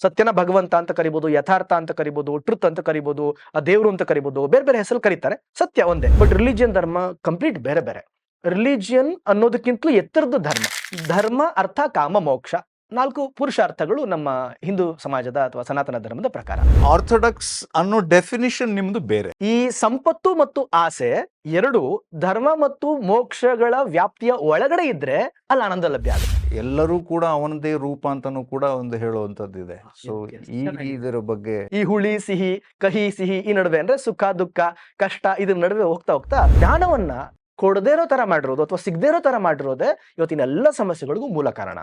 ಸತ್ಯನ ಭಗವಂತ ಅಂತ ಕರಿಬಹುದು, ಯಥಾರ್ಥ ಅಂತ ಕರಿಬಹುದು, ಟ್ರುತ್ ಅಂತ ಕರಿಬಹುದು, ದೇವ್ರು ಅಂತ ಕರಿಬಹುದು, ಬೇರೆ ಬೇರೆ ಹೆಸರು ಕರೀತಾರೆ. ಸತ್ಯ ಒಂದೇ. ಬಟ್ ರಿಲಿಜಿಯನ್, ಧರ್ಮ ಕಂಪ್ಲೀಟ್ ಬೇರೆ ಬೇರೆ. ರಿಲಿಜಿಯನ್ ಅನ್ನೋದಕ್ಕಿಂತಲೂ ಎತ್ತರದ ಧರ್ಮ. ಧರ್ಮ, ಅರ್ಥ, ಕಾಮ, ಮೋಕ್ಷ 4 ಪುರುಷಾರ್ಥಗಳು ನಮ್ಮ ಹಿಂದೂ ಸಮಾಜದ ಅಥವಾ ಸನಾತನ ಧರ್ಮದ ಪ್ರಕಾರ. ಆರ್ಥೋಡಾಕ್ಸ್ ಅನ್ನೋ ಡೆಫಿನಿಷನ್ ನಿಮ್ದು ಬೇರೆ. ಈ ಸಂಪತ್ತು ಮತ್ತು ಆಸೆ ಎರಡು ಧರ್ಮ ಮತ್ತು ಮೋಕ್ಷಗಳ ವ್ಯಾಪ್ತಿಯ ಒಳಗಡೆ ಇದ್ರೆ ಅಲ್ಲಿ ಆನಂದ ಲಭ್ಯ ಆಗುತ್ತೆ. ಎಲ್ಲರೂ ಕೂಡ ಅವನದೇ ರೂಪ ಅಂತಾನು ಕೂಡ ಒಂದು ಹೇಳುವಂತದ್ದಿದೆ. ಸೊ ಇದರ ಬಗ್ಗೆ ಈ ಹುಳಿ ಸಿಹಿ, ಕಹಿ ಸಿಹಿ ಈ ನಡುವೆ ಅಂದ್ರೆ ಸುಖ ದುಃಖ ಕಷ್ಟ ಇದ್ರ ನಡುವೆ ಹೋಗ್ತಾ ಹೋಗ್ತಾ ಜ್ಞಾನವನ್ನ ಕೊಡದೇ ಇರೋ ತರ ಮಾಡಿರೋದು ಅಥವಾ ಸಿಗದೇ ಇರೋ ತರ ಮಾಡಿರೋದೇ ಇವತ್ತಿನ ಎಲ್ಲ ಸಮಸ್ಯೆಗಳಿಗೂ ಮೂಲ ಕಾರಣ.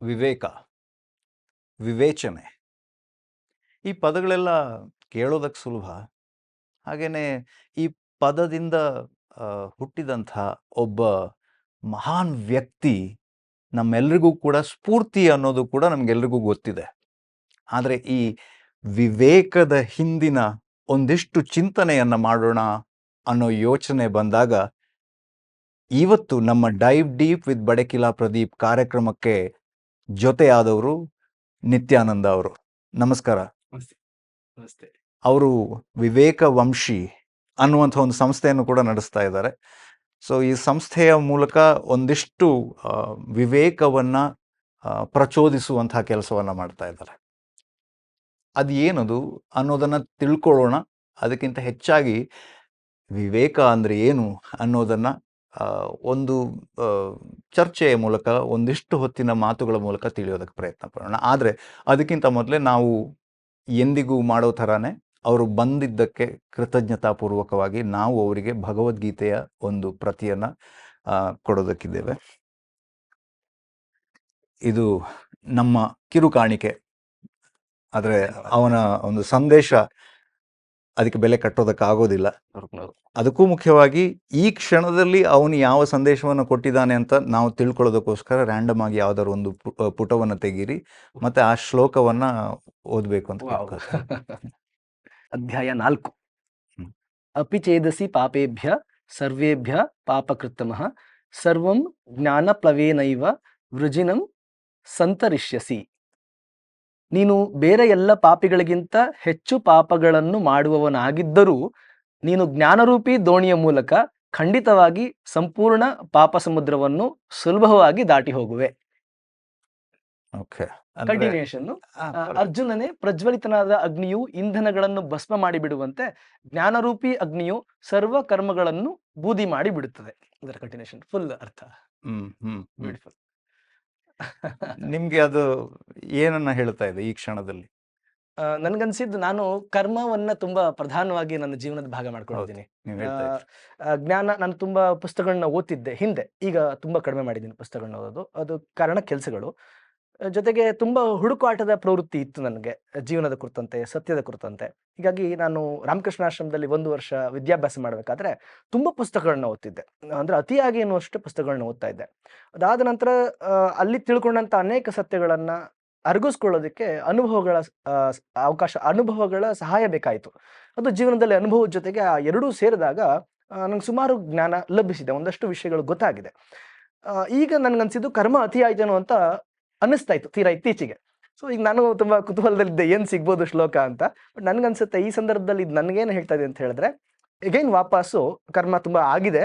ವಿವೇಕ, ವಿವೇಚನೆ, ಈ ಪದಗಳೆಲ್ಲ ಕೇಳೋದಕ್ಕೆ ಸುಲಭ. ಹಾಗೇನೆ ಈ ಪದದಿಂದ ಹುಟ್ಟಿದಂಥ ಒಬ್ಬ ಮಹಾನ್ ವ್ಯಕ್ತಿ ನಮ್ಮೆಲ್ರಿಗೂ ಕೂಡ ಸ್ಫೂರ್ತಿ ಅನ್ನೋದು ಕೂಡ ನಮ್ಗೆಲ್ರಿಗೂ ಗೊತ್ತಿದೆ. ಆದರೆ ಈ ವಿವೇಕದ ಹಿಂದಿನ ಒಂದಿಷ್ಟು ಚಿಂತನೆಯನ್ನ ಮಾಡೋಣ ಅನ್ನೋ ಯೋಚನೆ ಬಂದಾಗ ಇವತ್ತು ನಮ್ಮ dive deep with Badakila Pradeep ಕಾರ್ಯಕ್ರಮಕ್ಕೆ ಜೊತೆಯಾದವರು ನಿತ್ಯಾನಂದ ಅವರು. ನಮಸ್ಕಾರ. ಅವರು ವಿವೇಕ ವಂಶಿ ಅನ್ನುವಂಥ ಒಂದು ಸಂಸ್ಥೆಯನ್ನು ಕೂಡ ನಡೆಸ್ತಾ ಇದ್ದಾರೆ. ಸೊ ಈ ಸಂಸ್ಥೆಯ ಮೂಲಕ ಒಂದಿಷ್ಟು ವಿವೇಕವನ್ನ ಪ್ರಚೋದಿಸುವಂತಹ ಕೆಲಸವನ್ನ ಮಾಡ್ತಾ ಇದ್ದಾರೆ. ಅದು ಏನದು ಅನ್ನೋದನ್ನ ತಿಳ್ಕೊಳ್ಳೋಣ. ಅದಕ್ಕಿಂತ ಹೆಚ್ಚಾಗಿ ವಿವೇಕ ಅಂದ್ರೆ ಏನು ಅನ್ನೋದನ್ನ ಒಂದು ಚರ್ಚೆಯ ಮೂಲಕ ಒಂದಿಷ್ಟು ಹೊತ್ತಿನ ಮಾತುಗಳ ಮೂಲಕ ತಿಳಿಯೋದಕ್ಕೆ ಪ್ರಯತ್ನ ಪಡೋಣ. ಆದರೆ ಅದಕ್ಕಿಂತ ಮೊದಲೇ ನಾವು ಎಂದಿಗೂ ಮಾಡೋ ಥರಾನೇ ಅವರು ಬಂದಿದ್ದಕ್ಕೆ ಕೃತಜ್ಞತಾಪೂರ್ವಕವಾಗಿ ನಾವು ಅವರಿಗೆ ಭಗವದ್ಗೀತೆಯ ಒಂದು ಪ್ರತಿಯನ್ನ ಕೊಡೋದಕ್ಕಿದ್ದೇವೆ. ಇದು ನಮ್ಮ ಕಿರುಕಾಣಿಕೆ. ಆದರೆ ಅವನ ಒಂದು ಸಂದೇಶ ಅದಕ್ಕೆ ಬೆಲೆ ಕಟ್ಟೋದಕ್ಕಾಗೋದಿಲ್ಲ. ಅದಕ್ಕೂ ಮುಖ್ಯವಾಗಿ ಈ ಕ್ಷಣದಲ್ಲಿ ಅವನು ಯಾವ ಸಂದೇಶವನ್ನು ಕೊಟ್ಟಿದ್ದಾನೆ ಅಂತ ನಾವು ತಿಳ್ಕೊಳ್ಳೋದಕ್ಕೋಸ್ಕರ ರ್ಯಾಂಡಮ್ ಆಗಿ ಯಾವ್ದಾದ್ರು ಒಂದು ಪುಟವನ್ನು ತೆಗೀರಿ ಮತ್ತೆ ಆ ಶ್ಲೋಕವನ್ನ ಓದ್ಬೇಕು ಅಂತ. ಅಧ್ಯಾಯ 4. ಅಪಿ ಚೇದಸಿ ಪಾಪೇಭ್ಯ ಸರ್ವೇಭ್ಯ ಪಾಪಕೃತ್ತಮಃ ಸರ್ವಂ ಜ್ಞಾನಪ್ಲವೇನೈವ ವೃಜಿನಂ ಸಂತರಿಷ್ಯಸಿ. ನೀನು ಬೇರೆ ಎಲ್ಲ ಪಾಪಿಗಳಿಗಿಂತ ಹೆಚ್ಚು ಪಾಪಗಳನ್ನು ಮಾಡುವವನಾಗಿದ್ದರೂ ನೀನು ಜ್ಞಾನರೂಪಿ ದೋಣಿಯ ಮೂಲಕ ಖಂಡಿತವಾಗಿ ಸಂಪೂರ್ಣ ಪಾಪ ಸಮುದ್ರವನ್ನು ಸುಲಭವಾಗಿ ದಾಟಿ ಹೋಗುವೆ. ಕಂಟಿನ್ಯೂಷನ್. ಅರ್ಜುನನೇ, ಪ್ರಜ್ವಲಿತನಾದ ಅಗ್ನಿಯು ಇಂಧನಗಳನ್ನು ಭಸ್ಮ ಮಾಡಿಬಿಡುವಂತೆ ಜ್ಞಾನರೂಪಿ ಅಗ್ನಿಯು ಸರ್ವ ಕರ್ಮಗಳನ್ನು ಬೂದಿ ಮಾಡಿ ಬಿಡುತ್ತದೆ. ಇದರ ಕಂಟಿನ್ಯೂಷನ್ ಫುಲ್ ಅರ್ಥ. ಬ್ಯೂಟಿಫುಲ್. ನಿಮ್ಗೆ ಅದು ಏನನ್ನ ಹೇಳ್ತಾ ಇದೆ ಈ ಕ್ಷಣದಲ್ಲಿ? ನನ್ಗನ್ಸಿದ್ದು, ನಾನು ಕರ್ಮವನ್ನ ತುಂಬಾ ಪ್ರಧಾನವಾಗಿ ನನ್ನ ಜೀವನದ ಭಾಗ ಮಾಡ್ಕೊಂಡಿದ್ದೀನಿ. ಜ್ಞಾನ, ನಾನು ತುಂಬಾ ಪುಸ್ತಕಗಳನ್ನ ಓದ್ತಿದ್ದೆ ಹಿಂದೆ. ಈಗ ತುಂಬಾ ಕಡಿಮೆ ಮಾಡಿದ್ದೀನಿ ಪುಸ್ತಕಗಳನ್ನ ಓದೋದು. ಅದು ಕಾರಣ ಕೆಲಸಗಳು. ಜೊತೆಗೆ ತುಂಬಾ ಹುಡುಕಾಟದ ಪ್ರವೃತ್ತಿ ಇತ್ತು ನನಗೆ ಜೀವನದ ಕುರಿತಂತೆ, ಸತ್ಯದ ಕುರಿತಂತೆ. ಹೀಗಾಗಿ ನಾನು ರಾಮಕೃಷ್ಣಾಶ್ರಮದಲ್ಲಿ 1 ವರ್ಷ ವಿದ್ಯಾಭ್ಯಾಸ ಮಾಡಬೇಕಾದ್ರೆ ತುಂಬಾ ಪುಸ್ತಕಗಳನ್ನ ಓದ್ತಿದ್ದೆ. ಅಂದ್ರೆ ಅತಿಯಾಗಿ ಎನ್ನುವಷ್ಟು ಪುಸ್ತಕಗಳನ್ನ ಓದ್ತಾ ಇದ್ದೆ. ಅದಾದ ನಂತರ ಅಲ್ಲಿ ತಿಳ್ಕೊಂಡಂತ ಅನೇಕ ಸತ್ಯಗಳನ್ನ ಅರಗಿಸ್ಕೊಳ್ಳೋದಕ್ಕೆ ಅನುಭವಗಳ ಸಹಾಯ ಬೇಕಾಯಿತು. ಅದು ಜೀವನದಲ್ಲಿ ಅನುಭವದ ಜೊತೆಗೆ ಆ ಎರಡೂ ಸೇರಿದಾಗ ನಂಗೆ ಸುಮಾರು ಜ್ಞಾನ ಲಭಿಸಿದೆ, ಒಂದಷ್ಟು ವಿಷಯಗಳು ಗೊತ್ತಾಗಿದೆ. ಈಗ ನನ್ಗನ್ಸಿದ್ದು ಕರ್ಮ ಅತಿ ಆಯ್ತೇನೋ ಅಂತ ಅನ್ನಿಸ್ತಾ ಇತ್ತು ತೀರಾ ಇತ್ತೀಚೆಗೆ. ಸೊ ಈಗ ನಾನು ತುಂಬಾ ಕುತೂಹಲದಲ್ಲಿದ್ದೆ ಏನ್ ಸಿಗ್ಬೋದು ಶ್ಲೋಕ ಅಂತ. ಬಟ್ ನನ್ಗನ್ಸುತ್ತೆ ಈ ಸಂದರ್ಭದಲ್ಲಿ ಇದು ನನ್ಗೇನು ಹೇಳ್ತಾ ಇದೆ ಅಂತ ಹೇಳಿದ್ರೆ, ಎಗೈನ್ ವಾಪಸ್ಸು ಕರ್ಮ ತುಂಬಾ ಆಗಿದೆ,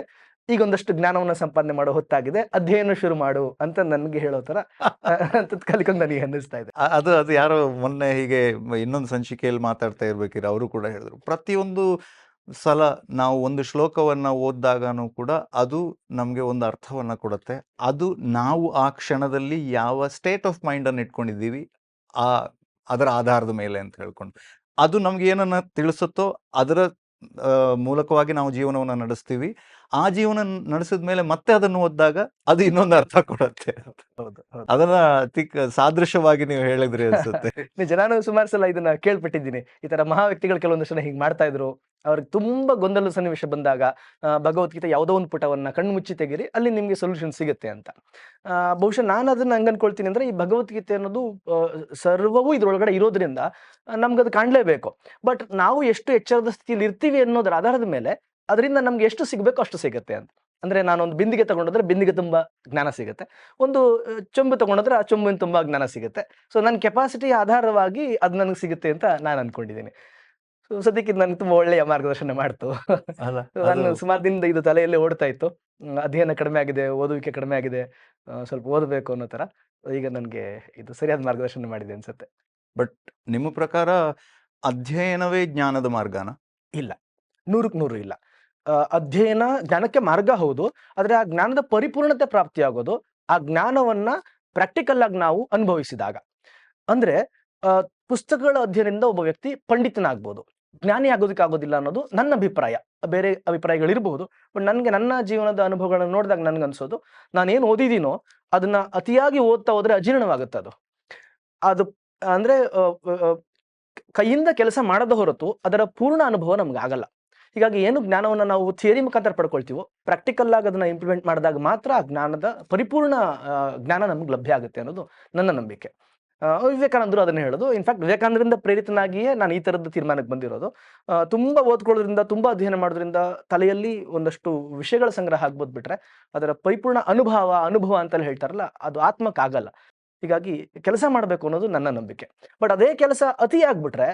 ಈಗ ಒಂದಷ್ಟು ಜ್ಞಾನವನ್ನ ಸಂಪಾದನೆ ಮಾಡೋ ಹೊತ್ತಾಗಿದೆ, ಅಧ್ಯಯನ ಶುರು ಮಾಡು ಅಂತ ನನ್ಗೆ ಹೇಳೋ ತರ ಕಲಿಕೊಂಡು ನನಗೆ ಅನ್ನಿಸ್ತಾ ಇದೆ. ಅದು ಯಾರೋ ಮೊನ್ನೆ ಹೀಗೆ ಇನ್ನೊಂದು ಸಂಚಿಕೆಯಲ್ಲಿ ಮಾತಾಡ್ತಾ ಇರ್ಬೇಕಿದ್ರೆ ಅವರು ಕೂಡ ಹೇಳಿದ್ರು, ಪ್ರತಿಯೊಂದು ಸಲ ನಾವು ಒಂದು ಶ್ಲೋಕವನ್ನ ಓದಿದಾಗನೂ ಕೂಡ ಅದು ನಮ್ಗೆ ಒಂದು ಅರ್ಥವನ್ನ ಕೊಡುತ್ತೆ. ಅದು ನಾವು ಆ ಕ್ಷಣದಲ್ಲಿ ಯಾವ ಸ್ಟೇಟ್ ಆಫ್ ಮೈಂಡ್ ಅನ್ನು ಇಟ್ಕೊಂಡಿದ್ದೀವಿ ಅದರ ಆಧಾರದ ಮೇಲೆ ಅಂತ ಹೇಳ್ಕೊಂಡು, ಅದು ನಮ್ಗೆ ಏನನ್ನ ತಿಳಿಸುತ್ತೋ ಅದರ ಮೂಲಕವಾಗಿ ನಾವು ಜೀವನವನ್ನ ನಡೆಸ್ತೀವಿ. ಆ ಜೀವನ ನಡೆಸಿದ ಮೇಲೆ ಮತ್ತೆ ಅದನ್ನು ಓದಿದಾಗ ಅದು ಇನ್ನೊಂದು ಅರ್ಥ ಕೊಡುತ್ತೆ. ಅದನ್ನ ಅತಿ ಸಾದೃಶ್ಯವಾಗಿ ನೀವು ಹೇಳಿದ್ರಿ ಅನ್ಸುತ್ತೆ. ನಿಜ, ನಾನು ಸುಮಾರು ಸಲ ಇದನ್ನ ಕೇಳ್ಬಿಟ್ಟಿದ್ದೀನಿ. ಈ ತರ ಮಹಾ ವ್ಯಕ್ತಿಗಳು ಕೆಲವೊಂದಷ್ಟು ಹಿಂಗ್ ಮಾಡ್ತಾ ಇದ್ರು. ಅವ್ರಿಗೆ ತುಂಬಾ ಗೊಂದಲ ಸನ್ನಿವೇಶ ಬಂದಾಗ ಭಗವದ್ಗೀತೆ ಯಾವುದೋ ಒಂದು ಪುಟವನ್ನ ಕಣ್ಣು ಮುಚ್ಚಿ ತೆಗೀರಿ, ಅಲ್ಲಿ ನಿಮ್ಗೆ ಸೊಲ್ಯೂಷನ್ ಸಿಗುತ್ತೆ ಅಂತ. ಬಹುಶಃ ನಾನು ಅದನ್ನ ಹಂಗ ಅನ್ಕೊಳ್ತೀನಿ. ಅಂದ್ರೆ ಈ ಭಗವದ್ಗೀತೆ ಅನ್ನೋದು ಸರ್ವವೂ ಇದ್ರೊಳಗಡೆ ಇರೋದ್ರಿಂದ ನಮ್ಗದು ಕಾಣ್ಲೇಬೇಕು. ಬಟ್ ನಾವು ಎಷ್ಟು ಎಚ್ಚರದ ಸ್ಥಿತಿಯಲ್ಲಿ ಇರ್ತೀವಿ ಅನ್ನೋದ್ರ ಆಧಾರದ ಮೇಲೆ ಅದರಿಂದ ನಮ್ಗೆ ಎಷ್ಟು ಸಿಗ್ಬೇಕೋ ಅಷ್ಟು ಸಿಗುತ್ತೆ ಅಂತ. ಅಂದ್ರೆ ನಾನೊಂದು ಬಿಂದಿಗೆ ತಗೊಂಡೋದ್ರೆ ಬಿಂದಿಗೆ ತುಂಬಾ ಜ್ಞಾನ ಸಿಗುತ್ತೆ. ಒಂದು ಚೊಂಬು ತಗೊಂಡೋದ್ರೆ ಆ ಚೊಂಬಿನ ತುಂಬಾ ಜ್ಞಾನ ಸಿಗುತ್ತೆ. ಸೊ ನನ್ನ ಕೆಪಾಸಿಟಿ ಆಧಾರವಾಗಿ ಅದು ನನಗೆ ಸಿಗುತ್ತೆ ಅಂತ ನಾನು ಅನ್ಕೊಂಡಿದ್ದೀನಿ. ಸೊ ಸದ್ಯಕ್ಕೆ ಇದು ನನಗೆ ತುಂಬಾ ಒಳ್ಳೆಯ ಮಾರ್ಗದರ್ಶನ ಮಾಡ್ತು. ಅಲ್ಲ ಅದು ನಾನು ಸುಮಾರು ದಿನದಿಂದ ಇದು ತಲೆಯಲ್ಲೇ ಓಡ್ತಾ ಇತ್ತು. ಅಧ್ಯಯನ ಕಡಿಮೆ ಆಗಿದೆ, ಓದುವಿಕೆ ಕಡಿಮೆ ಆಗಿದೆ. ಸ್ವಲ್ಪ ಓದಬೇಕು ಅನ್ನೋ ತರ. ಈಗ ನನ್ಗೆ ಇದು ಸರಿಯಾದ ಮಾರ್ಗದರ್ಶನ ಮಾಡಿದೆ ಅನ್ಸುತ್ತೆ. ಬಟ್ ನಿಮ್ಮ ಪ್ರಕಾರ ಅಧ್ಯಯನವೇ ಜ್ಞಾನದ ಮಾರ್ಗನ? ಇಲ್ಲ. 100ಕ್ಕೆ 100 ಇಲ್ಲ. ಅಧ್ಯಯನ ಜ್ಞಾನಕ್ಕೆ ಮಾರ್ಗ ಹೌದು. ಆದ್ರೆ ಆ ಜ್ಞಾನದ ಪರಿಪೂರ್ಣತೆ ಪ್ರಾಪ್ತಿಯಾಗೋದು, ಆ ಜ್ಞಾನವನ್ನ ಪ್ರಾಕ್ಟಿಕಲ್ ಆಗಿ ನಾವು ಅನುಭವಿಸಿದಾಗ. ಅಂದ್ರೆ ಪುಸ್ತಕಗಳ ಅಧ್ಯಯನದಿಂದ ಒಬ್ಬ ವ್ಯಕ್ತಿ ಪಂಡಿತನಾಗ್ಬೋದು. ಜ್ಞಾನಿ ಆಗೋದಕ್ಕೆ ಆಗೋದಿಲ್ಲ ಅನ್ನೋದು ನನ್ನ ಅಭಿಪ್ರಾಯ. ಬೇರೆ ಅಭಿಪ್ರಾಯಗಳಿರಬಹುದು. ಬಟ್ ನನ್ಗೆ ನನ್ನ ಜೀವನದ ಅನುಭವಗಳನ್ನ ನೋಡಿದಾಗ ನನ್ಗನ್ಸೋದು, ನಾನೇನ್ ಓದಿದೀನೋ ಅದನ್ನ ಅತಿಯಾಗಿ ಓದ್ತಾ ಹೋದ್ರೆ ಅಜೀರ್ಣವಾಗುತ್ತೆ ಅದು. ಅದು ಅಂದ್ರೆ ಕೈಯಿಂದ ಕೆಲಸ ಮಾಡದ ಹೊರತು ಅದರ ಪೂರ್ಣ ಅನುಭವ ನಮ್ಗಾಗಲ್ಲ. ಹೀಗಾಗಿ ಏನು ಜ್ಞಾನವನ್ನ ನಾವು ಥಿಯರಿ ಮುಖಾಂತರ ಪಡ್ಕೊಳ್ತೀವೋ, ಪ್ರಾಕ್ಟಿಕಲ್ ಆಗಿ ಅದನ್ನ ಇಂಪ್ಲಿಮೆಂಟ್ ಮಾಡಿದಾಗ ಮಾತ್ರ ಆ ಜ್ಞಾನದ ಪರಿಪೂರ್ಣ ಜ್ಞಾನ ನಮ್ಗೆ ಲಭ್ಯ ಆಗುತ್ತೆ ಅನ್ನೋದು ನನ್ನ ನಂಬಿಕೆ. ವಿವೇಕಾನಂದರು ಅದನ್ನ ಹೇಳೋದು. ಇನ್ಫ್ಯಾಕ್ಟ್ ವಿವೇಕಾನಂದರಿಂದ ಪ್ರೇರಿತನಾಗಿಯೇ ನಾನು ಈ ತರದ ತೀರ್ಮಾನಕ್ಕೆ ಬಂದಿರೋದು. ತುಂಬಾ ಓದ್ಕೊಳ್ಳೋದ್ರಿಂದ, ತುಂಬಾ ಅಧ್ಯಯನ ಮಾಡೋದ್ರಿಂದ ತಲೆಯಲ್ಲಿ ಒಂದಷ್ಟು ವಿಷಯಗಳ ಸಂಗ್ರಹ ಆಗ್ಬೋದು ಬಿಟ್ರೆ, ಅದರ ಪರಿಪೂರ್ಣ ಅನುಭವ ಅಂತೆಲ್ಲ ಹೇಳ್ತಾರಲ್ಲ, ಅದು ಆತ್ಮಕ್ಕಾಗಲ್ಲ. ಹೀಗಾಗಿ ಕೆಲಸ ಮಾಡಬೇಕು ಅನ್ನೋದು ನನ್ನ ನಂಬಿಕೆ. ಬಟ್ ಅದೇ ಕೆಲಸ ಅತಿ ಆಗ್ಬಿಟ್ರೆ,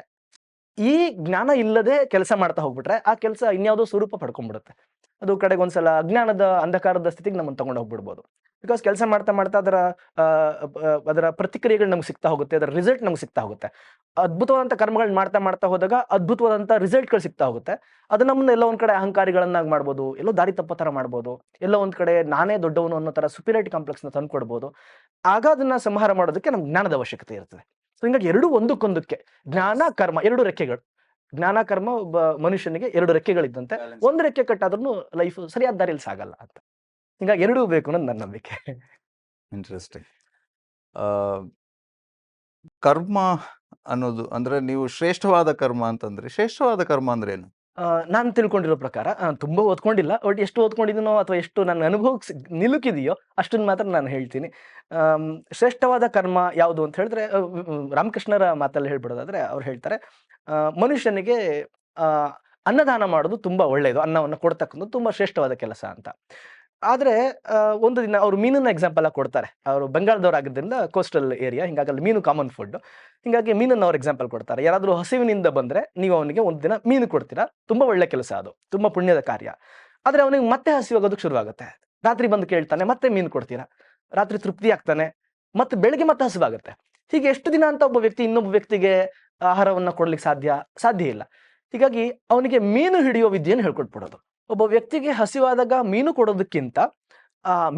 ಈ ಜ್ಞಾನ ಇಲ್ಲದೆ ಕೆಲಸ ಮಾಡ್ತಾ ಹೋಗ್ಬಿಟ್ರೆ, ಆ ಕೆಲಸ ಇನ್ಯಾವುದೋ ಸ್ವರೂಪ ಪಡ್ಕೊಂಡ್ಬಿಡುತ್ತೆ. ಅದು ಕಡೆಗೊಂದ್ಸಲ ಅಜ್ಞಾನದ ಅಂಧಕಾರದ ಸ್ಥಿತಿಗೆ ನಮ್ಮನ್ನು ತಗೊಂಡು ಹೋಗ್ಬಿಡ್ಬೋದು. ಬಿಕಾಸ್ ಕೆಲಸ ಮಾಡ್ತಾ ಅದರ ಪ್ರತಿಕ್ರಿಯೆಗಳು ನಮ್ಗೆ ಸಿಗ್ತಾ ಹೋಗುತ್ತೆ, ಅದರ ರಿಸಲ್ಟ್ ನಮ್ಗೆ ಸಿಗ್ತಾ ಹೋಗುತ್ತೆ. ಅದ್ಭುತವಾದಂಥ ಕರ್ಮಗಳನ್ನ ಮಾಡ್ತಾ ಹೋದಾಗ ಅದ್ಭುತವಾದಂಥ ರಿಸಲ್ಟ್ಗಳು ಸಿಗ್ತಾ ಹೋಗುತ್ತೆ. ಅದು ನಮ್ಮನ್ನ ಎಲ್ಲೋ ಒಂದ್ ಕಡೆ ಅಹಂಕಾರಿಗಳನ್ನಾಗಿ ಮಾಡ್ಬೋದು, ಎಲ್ಲೋ ದಾರಿ ತಪ್ಪೋ ತರ ಮಾಡ್ಬೋದು, ಎಲ್ಲೋ ಒಂದ್ ಕಡೆ ನಾನೇ ದೊಡ್ಡವನು ಅನ್ನೋ ತರ ಸುಪೀರಿಯಾರಿಟಿ ಕಾಂಪ್ಲೆಕ್ಸ್ ನ ತಂದ್ಕೊಡ್ಬೋದು. ಆಗ ಅದನ್ನ ಸಂಹಾರ ಮಾಡೋದಕ್ಕೆ ನಮ್ಗೆ ಜ್ಞಾನದ ಅವಶ್ಯಕತೆ ಇರ್ತದೆ. ಸೊ ಹಿಂಗಾಗಿ ಎರಡು ಒಂದಕ್ಕೊಂದಕ್ಕೆ, ಜ್ಞಾನ ಕರ್ಮ ಎರಡು ರೆಕ್ಕೆಗಳು. ಜ್ಞಾನ ಕರ್ಮ ಒಬ್ಬ ಮನುಷ್ಯನಿಗೆ ಎರಡು ರೆಕ್ಕೆಗಳಿದ್ದಂತೆ. ಒಂದು ರೆಕ್ಕೆ ಕಟ್ಟಾದ್ರೂ ಲೈಫ್ ಸರಿಯಾದ ದಾರಿಯಲ್ಲಿ ಸಾಗಲ್ಲ ಅಂತ. ಹಿಂಗಾಗಿ ಎರಡೂ ಬೇಕು ಅನ್ನೋದು ನನ್ನ ನಂಬಿಕೆ. ಇಂಟ್ರೆಸ್ಟಿಂಗ್. ಕರ್ಮ ಅನ್ನೋದು ಅಂದ್ರೆ ನೀವು ಶ್ರೇಷ್ಠವಾದ ಕರ್ಮ ಅಂತಂದ್ರೆ, ಶ್ರೇಷ್ಠವಾದ ಕರ್ಮ ಅಂದ್ರೆ ಏನು? ನಾನು ತಿಳ್ಕೊಂಡಿರೋ ಪ್ರಕಾರ ತುಂಬಾ ಓದ್ಕೊಂಡಿಲ್ಲ. ಬಟ್ ಎಷ್ಟು ಓದ್ಕೊಂಡಿದ್ದೀನೋ ಅಥವಾ ಎಷ್ಟು ನನ್ನ ಅನುಭವಕ್ಕೆ ನಿಲುಕಿದೆಯೋ ಅಷ್ಟನ್ನ ಮಾತ್ರ ನಾನು ಹೇಳ್ತೀನಿ. ಶ್ರೇಷ್ಠವಾದ ಕರ್ಮ ಯಾವುದು ಅಂತ ಹೇಳಿದ್ರೆ, ರಾಮಕೃಷ್ಣರ ಮಾತಲ್ಲಿ ಹೇಳ್ಬಿಡೋದಾದ್ರೆ ಅವ್ರು ಹೇಳ್ತಾರೆ, ಮನುಷ್ಯನಿಗೆ ಅನ್ನದಾನ ಮಾಡೋದು ತುಂಬಾ ಒಳ್ಳೆಯದು, ಅನ್ನವನ್ನು ಕೊಡ್ತಕ್ಕಂಥದ್ದು ತುಂಬಾ ಶ್ರೇಷ್ಠವಾದ ಕೆಲಸ ಅಂತ. ಆದ್ರೆ ಒಂದು ದಿನ ಅವ್ರು ಮೀನನ್ನ ಎಕ್ಸಾಂಪಲ್ ಆಗಿ ಕೊಡ್ತಾರೆ. ಅವರು ಬೆಂಗಾಳದವರಾಗಿದ್ದರಿಂದ ಕೋಸ್ಟಲ್ ಏರಿಯಾ, ಹಿಂಗಾಗಿ ಅಲ್ಲಿ ಮೀನು ಕಾಮನ್ ಫುಡ್. ಹಿಂಗಾಗಿ ಮೀನನ್ನ ಅವ್ರು ಎಕ್ಸಾಂಪಲ್ ಕೊಡ್ತಾರೆ. ಯಾರಾದ್ರೂ ಹಸಿವಿನಿಂದ ಬಂದ್ರೆ ನೀವು ಅವನಿಗೆ ಒಂದು ದಿನ ಮೀನು ಕೊಡ್ತೀರಾ, ತುಂಬಾ ಒಳ್ಳೆ ಕೆಲಸ, ಅದು ತುಂಬಾ ಪುಣ್ಯದ ಕಾರ್ಯ. ಆದ್ರೆ ಅವನಿಗೆ ಮತ್ತೆ ಹಸಿವಾಗೋದಕ್ಕೆ ಶುರುವಾಗುತ್ತೆ. ರಾತ್ರಿ ಬಂದು ಕೇಳ್ತಾನೆ, ಮತ್ತೆ ಮೀನು ಕೊಡ್ತೀರಾ, ರಾತ್ರಿ ತೃಪ್ತಿ ಆಗ್ತಾನೆ, ಮತ್ತೆ ಬೆಳಗ್ಗೆ ಮತ್ತೆ ಹಸಿವಾಗುತ್ತೆ. ಹೀಗೆ ಎಷ್ಟು ದಿನ ಅಂತ ಒಬ್ಬ ವ್ಯಕ್ತಿ ಇನ್ನೊಬ್ಬ ವ್ಯಕ್ತಿಗೆ ಆಹಾರವನ್ನ ಕೊಡ್ಲಿಕ್ಕೆ ಸಾಧ್ಯ ಇಲ್ಲ. ಹೀಗಾಗಿ ಅವನಿಗೆ ಮೀನು ಹಿಡಿಯೋ ವಿದ್ಯೆಯನ್ನು ಹೇಳ್ಕೊಟ್ಬಿಡೋದು. ಒಬ್ಬ ವ್ಯಕ್ತಿಗೆ ಹಸಿವಾದಾಗ ಮೀನು ಕೊಡೋದಕ್ಕಿಂತ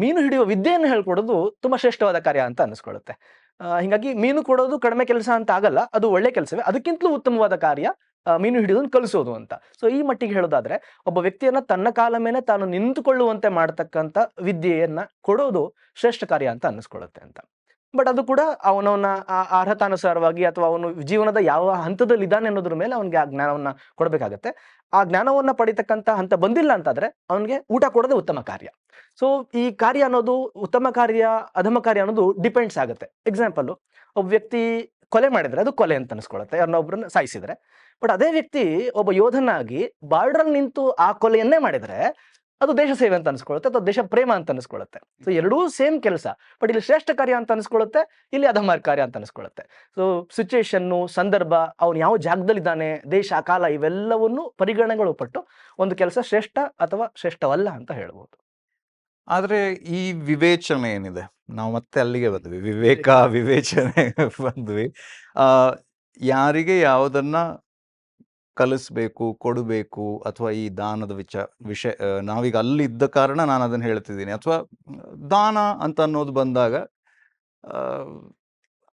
ಮೀನು ಹಿಡಿಯುವ ವಿದ್ಯೆಯನ್ನು ಹೇಳ್ಕೊಡೋದು ತುಂಬಾ ಶ್ರೇಷ್ಠವಾದ ಕಾರ್ಯ ಅಂತ ಅನಿಸ್ಕೊಳ್ಳುತ್ತೆ. ಹಿಂಗಾಗಿ ಮೀನು ಕೊಡೋದು ಕಡಿಮೆ ಕೆಲಸ ಅಂತ ಆಗಲ್ಲ, ಅದು ಒಳ್ಳೆ ಕೆಲಸವೇ. ಅದಕ್ಕಿಂತಲೂ ಉತ್ತಮವಾದ ಕಾರ್ಯ ಮೀನು ಹಿಡಿಯೋದನ್ನ ಕಲಿಸೋದು ಅಂತ. ಸೊ ಈ ಮಟ್ಟಿಗೆ ಹೇಳೋದಾದ್ರೆ, ಒಬ್ಬ ವ್ಯಕ್ತಿಯನ್ನ ತನ್ನ ಕಾಲ ಮೇಲೆ ತಾನು ನಿಂತುಕೊಳ್ಳುವಂತೆ ಮಾಡ್ತಕ್ಕಂಥ ವಿದ್ಯೆಯನ್ನ ಕೊಡೋದು ಶ್ರೇಷ್ಠ ಕಾರ್ಯ ಅಂತ ಅನ್ನಿಸ್ಕೊಳ್ಳುತ್ತೆ ಅಂತ. ಬಟ್ ಅದು ಕೂಡ ಅವನವನ ಅರ್ಹತಾನುಸಾರವಾಗಿ ಅಥವಾ ಅವನು ಜೀವನದ ಯಾವ ಹಂತದಲ್ಲಿ ಇದ್ದಾನೆ ಅನ್ನೋದ್ರ ಮೇಲೆ ಅವನಿಗೆ ಆ ಜ್ಞಾನವನ್ನ ಕೊಡಬೇಕಾಗತ್ತೆ. ಆ ಜ್ಞಾನವನ್ನ ಪಡಿತಕ್ಕಂಥ ಹಂತ ಬಂದಿಲ್ಲ ಅಂತಾದ್ರೆ ಅವನಿಗೆ ಊಟ ಕೊಡೋದೇ ಉತ್ತಮ ಕಾರ್ಯ. ಸೊ ಈ ಕಾರ್ಯ ಅನ್ನೋದು ಉತ್ತಮ ಕಾರ್ಯ, ಅಧಮ ಕಾರ್ಯ ಅನ್ನೋದು ಡಿಪೆಂಡ್ಸ್ ಆಗುತ್ತೆ. ಎಕ್ಸಾಂಪಲ್, ಒಬ್ಬ ವ್ಯಕ್ತಿ ಕೊಲೆ ಮಾಡಿದ್ರೆ ಅದು ಕೊಲೆ ಅಂತ ಅನ್ಸ್ಕೊಳುತ್ತೆ, ಯಾರನ್ನೊಬ್ರನ್ನ ಸಾಯಿಸಿದ್ರೆ. ಬಟ್ ಅದೇ ವ್ಯಕ್ತಿ ಒಬ್ಬ ಯೋಧನಾಗಿ ಬಾರ್ಡರ್ ನಿಂತು ಆ ಕೊಲೆಯನ್ನೇ ಮಾಡಿದ್ರೆ ಅದು ದೇಶ ಸೇವೆ ಅಂತ ಅನ್ಸ್ಕೊಳ್ಳುತ್ತೆ, ಅಥವಾ ದೇಶ ಪ್ರೇಮ ಅಂತ ಅನ್ಸ್ಕೊಳ್ಳುತ್ತೆ. ಸೊ ಎರಡೂ ಸೇಮ್ ಕೆಲಸ, ಬಟ್ ಇಲ್ಲಿ ಶ್ರೇಷ್ಠ ಕಾರ್ಯ ಅಂತ ಅನ್ಸ್ಕೊಳ್ಳುತ್ತೆ, ಇಲ್ಲಿ ಅಧಮ ಕಾರ್ಯ ಅಂತ ಅನ್ಸ್ಕೊಳ್ಳುತ್ತೆ. ಸೊ ಸಿಚುಯೇಷನ್ನು, ಸಂದರ್ಭ, ಅವನು ಯಾವ ಜಾಗದಲ್ಲಿದ್ದಾನೆ, ದೇಶ, ಕಾಲ, ಇವೆಲ್ಲವನ್ನು ಪರಿಗಣನೆಗಳು ಪಟ್ಟು ಒಂದು ಕೆಲಸ ಶ್ರೇಷ್ಠ ಅಥವಾ ಶ್ರೇಷ್ಠವಲ್ಲ ಅಂತ ಹೇಳ್ಬೋದು. ಆದ್ರೆ ಈ ವಿವೇಚನೆ ಏನಿದೆ, ನಾವು ಮತ್ತೆ ಅಲ್ಲಿಗೆ ಬಂದ್ವಿ, ವಿವೇಚನೆ ಬಂದ್ವಿ. ಯಾರಿಗೆ ಯಾವುದನ್ನ ಕಲಿಸ್ಬೇಕು, ಕೊಡಬೇಕು, ಅಥವಾ ಈ ದಾನದ ವಿಷಯ ನಾವೀಗ ಅಲ್ಲಿ ಇದ್ದ ಕಾರಣ ನಾನು ಅದನ್ನ ಹೇಳ್ತಿದ್ದೀನಿ. ಅಥವಾ ದಾನ ಅಂತ ಅನ್ನೋದು ಬಂದಾಗ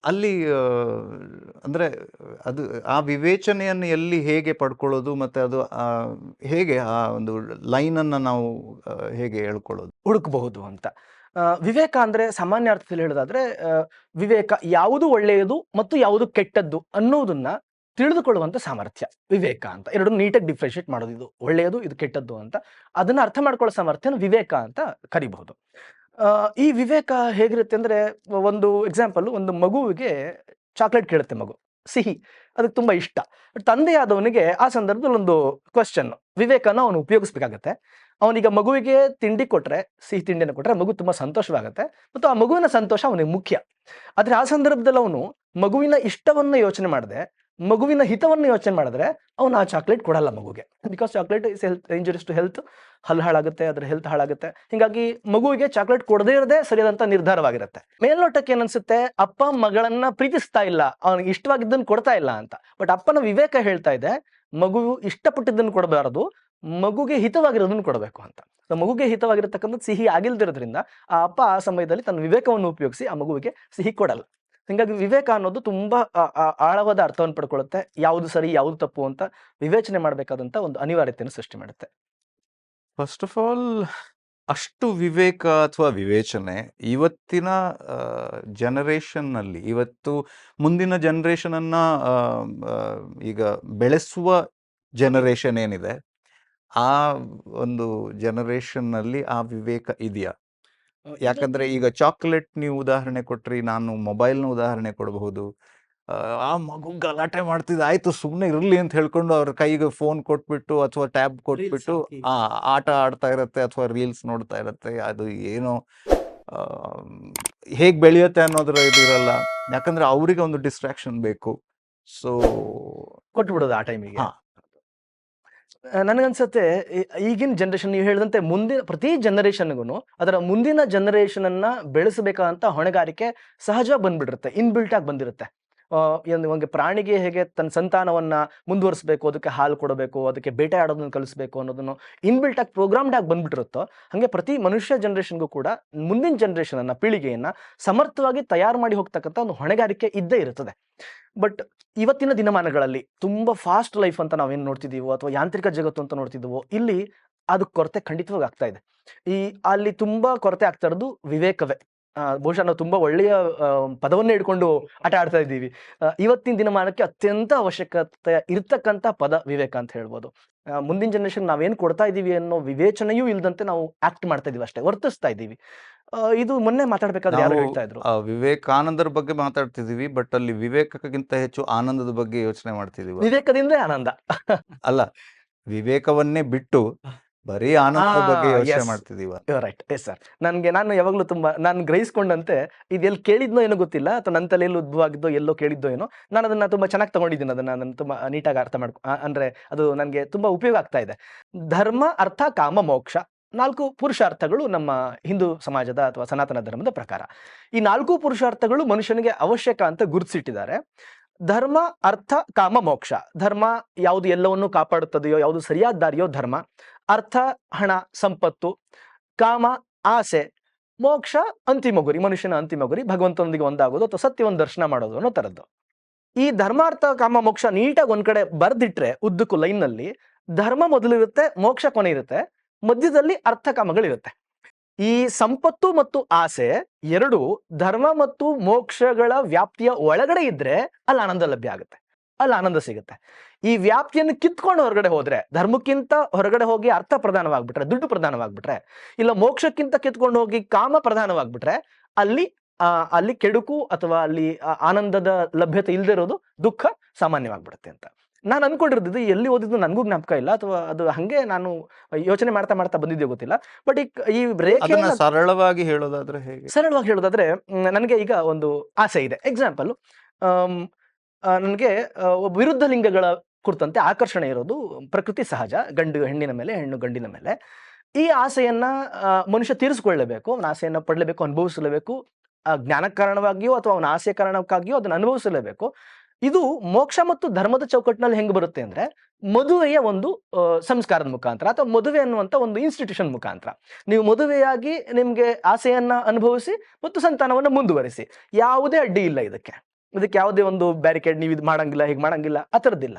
ಅಲ್ಲಿ ಅಂದ್ರೆ ಅದು ಆ ವಿವೇಚನೆಯನ್ನು ಎಲ್ಲಿ ಹೇಗೆ ಪಡ್ಕೊಳ್ಳೋದು, ಮತ್ತೆ ಅದು ಹೇಗೆ ಆ ಒಂದು ಲೈನನ್ನು ನಾವು ಹೇಗೆ ಹೇಳ್ಕೊಳ್ಳೋದು, ಹುಡುಕಬಹುದು ಅಂತ. ವಿವೇಕ ಅಂದ್ರೆ ಸಾಮಾನ್ಯ ಅರ್ಥದಲ್ಲಿ ಹೇಳೋದಾದ್ರೆ, ವಿವೇಕ ಯಾವುದು ಒಳ್ಳೆಯದು ಮತ್ತು ಯಾವುದು ಕೆಟ್ಟದ್ದು ಅನ್ನೋದನ್ನ ತಿಳಿದುಕೊಳ್ಳುವಂತ ಸಾಮರ್ಥ್ಯ ವಿವೇಕ ಅಂತ. ಎರಡು ನೀಟಾಗಿ ಡಿಫ್ರೆನ್ಶಿಯೇಟ್ ಮಾಡೋದು, ಇದು ಒಳ್ಳೆಯದು, ಇದು ಕೆಟ್ಟದ್ದು ಅಂತ. ಅದನ್ನ ಅರ್ಥ ಮಾಡ್ಕೊಳ್ಳೋ ಸಾಮರ್ಥ್ಯನ ವಿವೇಕ ಅಂತ ಕರಿಬಹುದು. ಈ ವಿವೇಕ ಹೇಗಿರುತ್ತೆ ಅಂದ್ರೆ, ಒಂದು ಎಕ್ಸಾಂಪಲ್, ಒಂದು ಮಗುವಿಗೆ ಚಾಕ್ಲೇಟ್ ಕೇಳುತ್ತೆ ಮಗು. ಸಿಹಿ ಅದಕ್ಕೆ ತುಂಬಾ ಇಷ್ಟ. ತಂದೆಯಾದವನಿಗೆ ಆ ಸಂದರ್ಭದಲ್ಲಿ ಒಂದು ಕ್ವಶನ್, ವಿವೇಕನ ಅವನು ಉಪಯೋಗಿಸ್ಬೇಕಾಗತ್ತೆ. ಅವನೀಗ ಮಗುವಿಗೆ ತಿಂಡಿ ಕೊಟ್ರೆ, ಸಿಹಿ ತಿಂಡಿಯನ್ನು ಕೊಟ್ರೆ ಮಗು ತುಂಬಾ ಸಂತೋಷವಾಗುತ್ತೆ ಮತ್ತು ಆ ಮಗುವಿನ ಸಂತೋಷ ಅವನಿಗೆ ಮುಖ್ಯ. ಆದ್ರೆ ಆ ಸಂದರ್ಭದಲ್ಲಿ ಅವನು ಮಗುವಿನ ಇಷ್ಟವನ್ನ ಯೋಚನೆ ಮಾಡದೆ ಮಗುವಿನ ಹಿತವನ್ನು ಯೋಚನೆ ಮಾಡಿದ್ರೆ ಅವನು ಆ ಚಾಕ್ಲೇಟ್ ಕೊಡಲ್ಲ ಮಗುಗೆ. Because chocolate is injurious to health, ಹಲ್ಲು ಹಾಳಾಗುತ್ತೆ, ಅದ್ರ ಹೆಲ್ತ್ ಹಾಳಾಗುತ್ತೆ. ಹಿಂಗಾಗಿ ಮಗುವಿಗೆ ಚಾಕ್ಲೇಟ್ ಕೊಡದೇ ಇರದೆ ಸರಿಯಾದಂತ ನಿರ್ಧಾರವಾಗಿರುತ್ತೆ. ಮೇಲ್ನೋಟಕ್ಕೆ ಏನನ್ಸುತ್ತೆ, ಅಪ್ಪ ಮಗಳನ್ನ ಪ್ರೀತಿಸ್ತಾ ಇಲ್ಲ, ಅವನಿಗೆ ಇಷ್ಟವಾಗಿದ್ದನ್ನು ಕೊಡ್ತಾ ಇಲ್ಲ ಅಂತ. ಬಟ್ ಅಪ್ಪನ ವಿವೇಕ ಹೇಳ್ತಾ ಇದೆ, ಮಗು ಇಷ್ಟಪಟ್ಟಿದ್ದನ್ನು ಕೊಡಬಾರದು, ಮಗುಗೆ ಹಿತವಾಗಿರೋದನ್ನು ಕೊಡಬೇಕು ಅಂತ. ಸೊ ಮಗುಗೆ ಹಿತವಾಗಿರತಕ್ಕಂಥದ್ದು ಸಿಹಿ ಆಗಿಲ್ದಿರೋದ್ರಿಂದ ಆ ಅಪ್ಪ ಆ ಸಮಯದಲ್ಲಿ ತನ್ನ ವಿವೇಕವನ್ನು ಉಪಯೋಗಿಸಿ ಆ ಮಗುವಿಗೆ ಸಿಹಿ ಕೊಡಲ್ಲ. ಹಿಂಗಾಗಿ ವಿವೇಕ ಅನ್ನೋದು ತುಂಬಾ ಆಳವಾದ ಅರ್ಥವನ್ನು ಪಡ್ಕೊಳ್ಳುತ್ತೆ. ಯಾವುದು ಸರಿ ಯಾವುದು ತಪ್ಪು ಅಂತ ವಿವೇಚನೆ ಮಾಡಬೇಕಾದಂತ ಒಂದು ಅನಿವಾರ್ಯತೆಯನ್ನು ಸೃಷ್ಟಿ ಮಾಡುತ್ತೆ. ಫಸ್ಟ್ ಆಫ್ ಆಲ್, ಅಷ್ಟು ವಿವೇಕ ಅಥವಾ ವಿವೇಚನೆ ಇವತ್ತಿನ ಜನರೇಷನ್ನಲ್ಲಿ, ಇವತ್ತು ಮುಂದಿನ ಜನರೇಷನನ್ನ ಈಗ ಬೆಳೆಸುವ ಜನರೇಷನ್ ಏನಿದೆ, ಆ ಒಂದು ಜನರೇಷನ್ನಲ್ಲಿ ಆ ವಿವೇಕ ಇದೆಯಾ? ಯಾಕಂದ್ರೆ ಈಗ ಚಾಕ್ಲೇಟ್ ನೀವು ಉದಾಹರಣೆ ಕೊಟ್ರಿ, ನಾನು ಮೊಬೈಲ್ನ ಉದಾಹರಣೆ ಕೊಡಬಹುದು. ಆ ಮಗು ಗಲಾಟೆ ಮಾಡ್ತಿದ್ದ, ಆಯ್ತು ಸುಮ್ಮನೆ ಇರಲಿ ಅಂತ ಹೇಳ್ಕೊಂಡು ಅವ್ರ ಕೈಗೆ ಫೋನ್ ಕೊಟ್ಬಿಟ್ಟು ಅಥವಾ ಟ್ಯಾಬ್ ಕೊಟ್ಬಿಟ್ಟು ಆಟ ಆಡ್ತಾ ಇರತ್ತೆ ಅಥವಾ ರೀಲ್ಸ್ ನೋಡ್ತಾ ಇರತ್ತೆ. ಅದು ಏನೋ ಹೇಗ್ ಬೆಳೆಯುತ್ತೆ ಅನ್ನೋದ್ರ ಇದಿರಲ್ಲ, ಯಾಕಂದ್ರೆ ಅವರಿಗೆ ಒಂದು ಡಿಸ್ಟ್ರಾಕ್ಷನ್ ಬೇಕು. ಸೊ ಕೊಟ್ಬಿಡೋದು ಆ ಟೈಮಿಗೆ. ನನಗನ್ಸುತ್ತೆ ಈಗಿನ ಜನರೇಷನ್, ನೀವು ಹೇಳಿದಂತೆ ಮುಂದಿನ ಪ್ರತಿ ಜನರೇಷನ್ಗೂ ಅದರ ಮುಂದಿನ ಜನರೇಷನ್ ಅನ್ನ ಬೆಳೆಸಬೇಕಾದಂತ ಹೊಣೆಗಾರಿಕೆ ಸಹಜ ಬಂದ್ಬಿಟ್ಟಿರುತ್ತೆ, ಇನ್ಬಿಲ್ಟ್ ಆಗಿ ಬಂದಿರುತ್ತೆ. ಒಂದು ಪ್ರಾಣಿಗೆ ಹೇಗೆ ತನ್ನ ಸಂತಾನವನ್ನ ಮುಂದುವರಿಸಬೇಕು, ಅದಕ್ಕೆ ಹಾಲು ಕೊಡಬೇಕು, ಅದಕ್ಕೆ ಬೇಟೆ ಆಡೋದನ್ನ ಕಲಿಸ್ಬೇಕು ಅನ್ನೋದನ್ನು ಇನ್ಬಿಲ್ಟ್ ಆಗಿ ಪ್ರೋಗ್ರಾಮ್ಡ್ ಆಗಿ ಬಂದ್ಬಿಟ್ಟಿರುತ್ತೋ, ಹಾಗೆ ಪ್ರತಿ ಮನುಷ್ಯ ಜನರೇಷನ್ಗೂ ಕೂಡ ಮುಂದಿನ ಜನರೇಷನ್ ಅನ್ನ, ಪೀಳಿಗೆಯನ್ನ ಸಮರ್ಥವಾಗಿ ತಯಾರು ಮಾಡಿ ಹೋಗ್ತಕ್ಕಂಥ ಒಂದು ಹೊಣೆಗಾರಿಕೆ ಇದ್ದೇ ಇರುತ್ತದೆ. ಬಟ್ ಇವತ್ತಿನ ದಿನಮಾನಗಳಲ್ಲಿ ತುಂಬಾ ಫಾಸ್ಟ್ ಲೈಫ್ ಅಂತ ನಾವೇನು ನೋಡ್ತಿದೀವೋ ಅಥವಾ ಯಾಂತ್ರಿಕ ಜಗತ್ತು ಅಂತ ನೋಡ್ತಿದ್ದೀವೋ, ಇಲ್ಲಿ ಅದು ಕೊರತೆ ಖಂಡಿತವಾಗಿ ಆಗ್ತಾ ಇದೆ. ಅಲ್ಲಿ ತುಂಬಾ ಕೊರತೆ ಆಗ್ತಾ ಇರೋದು ವಿವೇಕವೇ. ಬಹುಶಃ ನಾವು ತುಂಬಾ ಒಳ್ಳೆಯ ಪದವನ್ನೇ ಹಿಡ್ಕೊಂಡು ಆಟ ಆಡ್ತಾ ಇದ್ದೀವಿ. ಇವತ್ತಿನ ದಿನಮಾನಕ್ಕೆ ಅತ್ಯಂತ ಅವಶ್ಯಕತೆ ಇರ್ತಕ್ಕಂಥ ಪದ ವಿವೇಕ ಅಂತ ಹೇಳ್ಬೋದು. ಮುಂದಿನ ಜನರೇಷನ್ ನಾವೇನು ಕೊಡ್ತಾ ಇದೀವಿ ಅನ್ನೋ ವಿವೇಚನೆಯೂ ಇಲ್ದಂತೆ ನಾವು ಆಕ್ಟ್ ಮಾಡ್ತಾ ಇದೀವಿ ಅಷ್ಟೇ, ವರ್ತಿಸ್ತಾ ಇದ್ದೀವಿ. ಇದು ಮೊನ್ನೆ ಮಾತಾಡ್ಬೇಕಾದ್ರೆ ಯಾರು ಹೇಳ್ತಾ ಇದ್ರು, ವಿವೇಕಾನಂದರ ಬಗ್ಗೆ ಮಾತಾಡ್ತಿದೀವಿ, ಬಟ್ ಅಲ್ಲಿ ವಿವೇಕಕ್ಕಿಂತ ಹೆಚ್ಚು ಆನಂದದ ಬಗ್ಗೆ ಯೋಚನೆ ಮಾಡ್ತಿದೀವಿ. ವಿವೇಕದಿಂದ ಆನಂದ ಅಲ್ಲ, ವಿವೇಕವನ್ನೇ ಬಿಟ್ಟು ಬರೀ ಆನಂದದ ಬಗ್ಗೆ ಯೋಚನೆ ಮಾಡ್ತಿದೀವ. ರೈಟ್. Yes sir. ನಾನು ಯಾವಾಗ್ಲೂ ನಾನು ಗ್ರಹಿಸ್ಕೊಂಡಂತೆ ಇದೆಲ್ಲಿ ಕೇಳಿದ್ನೋ ಏನೋ ಗೊತ್ತಿಲ್ಲ, ಅಥವಾ ನನ್ನ ತಲೆಯಲ್ಲಿ ಉದ್ಭವ ಆಗಿದ್ದೋ ಎಲ್ಲೋ ಕೇಳಿದ್ದೋ ಏನೋ, ನಾನು ಅದನ್ನ ತುಂಬಾ ಚೆನ್ನಾಗಿ ತಗೊಂಡಿದ್ದೀನಿ. ಅದನ್ನ ನಾನು ತುಂಬಾ ನೀಟಾಗಿ ಅರ್ಥ ಅಂದ್ರೆ ಅದು ನನಗೆ ತುಂಬಾ ಉಪಯೋಗ ಆಗ್ತಾ ಇದೆ. ಧರ್ಮ, ಅರ್ಥ, ಕಾಮ, ಮೋಕ್ಷ 4 ಪುರುಷಾರ್ಥಗಳು ನಮ್ಮ ಹಿಂದೂ ಸಮಾಜದ ಅಥವಾ ಸನಾತನ ಧರ್ಮದ ಪ್ರಕಾರ. ಈ 4 ಪುರುಷಾರ್ಥಗಳು ಮನುಷ್ಯನಿಗೆ ಅವಶ್ಯಕ ಅಂತ ಗುರುತಿಸಿಟ್ಟಿದ್ದಾರೆ. ಧರ್ಮ, ಅರ್ಥ, ಕಾಮ, ಮೋಕ್ಷ. ಧರ್ಮ ಯಾವುದು ಎಲ್ಲವನ್ನು ಕಾಪಾಡುತ್ತದೆಯೋ, ಯಾವುದು ಸರಿಯಾದ ದಾರಿಯೋ ಧರ್ಮ. ಅರ್ಥ ಹಣ ಸಂಪತ್ತು. ಕಾಮ ಆಸೆ. ಮೋಕ್ಷ ಅಂತಿಮ ಗುರಿ, ಮನುಷ್ಯನ ಅಂತಿಮ ಗುರಿ ಭಗವಂತನೊಂದಿಗೆ ಒಂದಾಗೋದು ಅಥವಾ ಸತ್ಯವನ್ನು ದರ್ಶನ ಮಾಡೋದು ಅನ್ನೋ ತರದ್ದು. ಈ ಧರ್ಮಾರ್ಥ ಕಾಮ ಮೋಕ್ಷ ನೀಟಾಗಿ ಒಂದ್ ಕಡೆ ಬರ್ದಿಟ್ರೆ ಉದ್ದಕ್ಕೂ ಲೈನ್ ನಲ್ಲಿ ಧರ್ಮ ಮೊದಲಿರುತ್ತೆ, ಮೋಕ್ಷ ಕೊನೆ ಇರುತ್ತೆ, ಮಧ್ಯದಲ್ಲಿ ಅರ್ಥ ಕಾಮಗಳಿರುತ್ತೆ. ಈ ಸಂಪತ್ತು ಮತ್ತು ಆಸೆ ಎರಡು ಧರ್ಮ ಮತ್ತು ಮೋಕ್ಷಗಳ ವ್ಯಾಪ್ತಿಯ ಒಳಗಡೆ ಇದ್ರೆ ಅಲ್ಲಿ ಆನಂದ ಲಭ್ಯ ಆಗುತ್ತೆ, ಅಲ್ಲಿ ಆನಂದ ಸಿಗುತ್ತೆ. ಈ ವ್ಯಾಪ್ತಿಯನ್ನು ಕಿತ್ಕೊಂಡು ಹೊರಗಡೆ ಹೋದ್ರೆ, ಧರ್ಮಕ್ಕಿಂತ ಹೊರಗಡೆ ಹೋಗಿ ಅರ್ಥ ಪ್ರಧಾನವಾಗ್ಬಿಟ್ರೆ, ದುಡ್ಡು ಪ್ರಧಾನವಾಗ್ಬಿಟ್ರೆ, ಇಲ್ಲ ಮೋಕ್ಷಕ್ಕಿಂತ ಕಿತ್ಕೊಂಡು ಹೋಗಿ ಕಾಮ ಪ್ರಧಾನವಾಗ್ಬಿಟ್ರೆ, ಅಲ್ಲಿ ಕೆಡುಕು ಅಥವಾ ಅಲ್ಲಿ ಆನಂದದ ಲಭ್ಯತೆ ಇಲ್ಲದೆ ಇರೋದು ದುಃಖ ಸಾಮಾನ್ಯವಾಗ್ಬಿಡುತ್ತೆ ಅಂತ ನಾನು ಅನ್ಕೊಂಡಿರ್ದಿದ್ದು. ಎಲ್ಲಿ ಓದಿದ್ದು ನನಗೂ ಜ್ಞಾಪಕ ಇಲ್ಲ, ಅಥವಾ ಅದು ಹಂಗೆ ನಾನು ಯೋಚನೆ ಮಾಡ್ತಾ ಬಂದಿದ್ದೆ ಗೊತ್ತಿಲ್ಲ. ಬಟ್ ಈ ಸರಳವಾಗಿ ಹೇಳೋದಾದ್ರೆ ನನಗೆ ಈಗ ಒಂದು ಆಸೆ ಇದೆ. ಎಕ್ಸಾಂಪಲ್, ನನಗೆ ವಿರುದ್ಧ ಲಿಂಗಗಳ ಕುರಿತಂತೆ ಆಕರ್ಷಣೆ ಇರೋದು ಪ್ರಕೃತಿ ಸಹಜ, ಗಂಡು ಹೆಣ್ಣಿನ ಮೇಲೆ, ಹೆಣ್ಣು ಗಂಡಿನ ಮೇಲೆ. ಈ ಆಸೆಯನ್ನ ಮನುಷ್ಯ ತೀರಿಸಿಕೊಳ್ಳಬೇಕು, ಅವನ ಆಸೆಯನ್ನ ಪಡಲೇಬೇಕು, ಅನುಭವಿಸಲೇಬೇಕು. ಜ್ಞಾನ ಕಾರಣವಾಗಿಯೋ ಅಥವಾ ಅವನ ಆಸೆ ಕಾರಣಕ್ಕಾಗಿಯೋ ಅದನ್ನು ಅನುಭವಿಸಲೇಬೇಕು. ಇದು ಮೋಕ್ಷ ಮತ್ತು ಧರ್ಮದ ಚೌಕಟ್ಟಿನಲ್ಲಿ ಹೆಂಗ್ ಬರುತ್ತೆ ಅಂದ್ರೆ, ಮದುವೆಯ ಒಂದು ಸಂಸ್ಕಾರದ ಮುಖಾಂತರ ಅಥವಾ ಮದುವೆ ಅನ್ನುವಂತ ಒಂದು ಇನ್ಸ್ಟಿಟ್ಯೂಷನ್ ಮುಖಾಂತರ. ನೀವು ಮದುವೆಯಾಗಿ ನಿಮ್ಗೆ ಆಸೆಯನ್ನ ಅನುಭವಿಸಿ ಮತ್ತು ಸಂತಾನವನ್ನ ಮುಂದುವರಿಸಿ, ಯಾವುದೇ ಅಡ್ಡಿ ಇಲ್ಲ ಇದಕ್ಕೆ ಯಾವುದೇ ಒಂದು ಬ್ಯಾರಿಕೇಡ್ ನೀವು ಇದು ಮಾಡಂಗಿಲ್ಲ, ಹೀಗೆ ಮಾಡಂಗಿಲ್ಲ, ಆ ಥರದ್ದಿಲ್ಲ.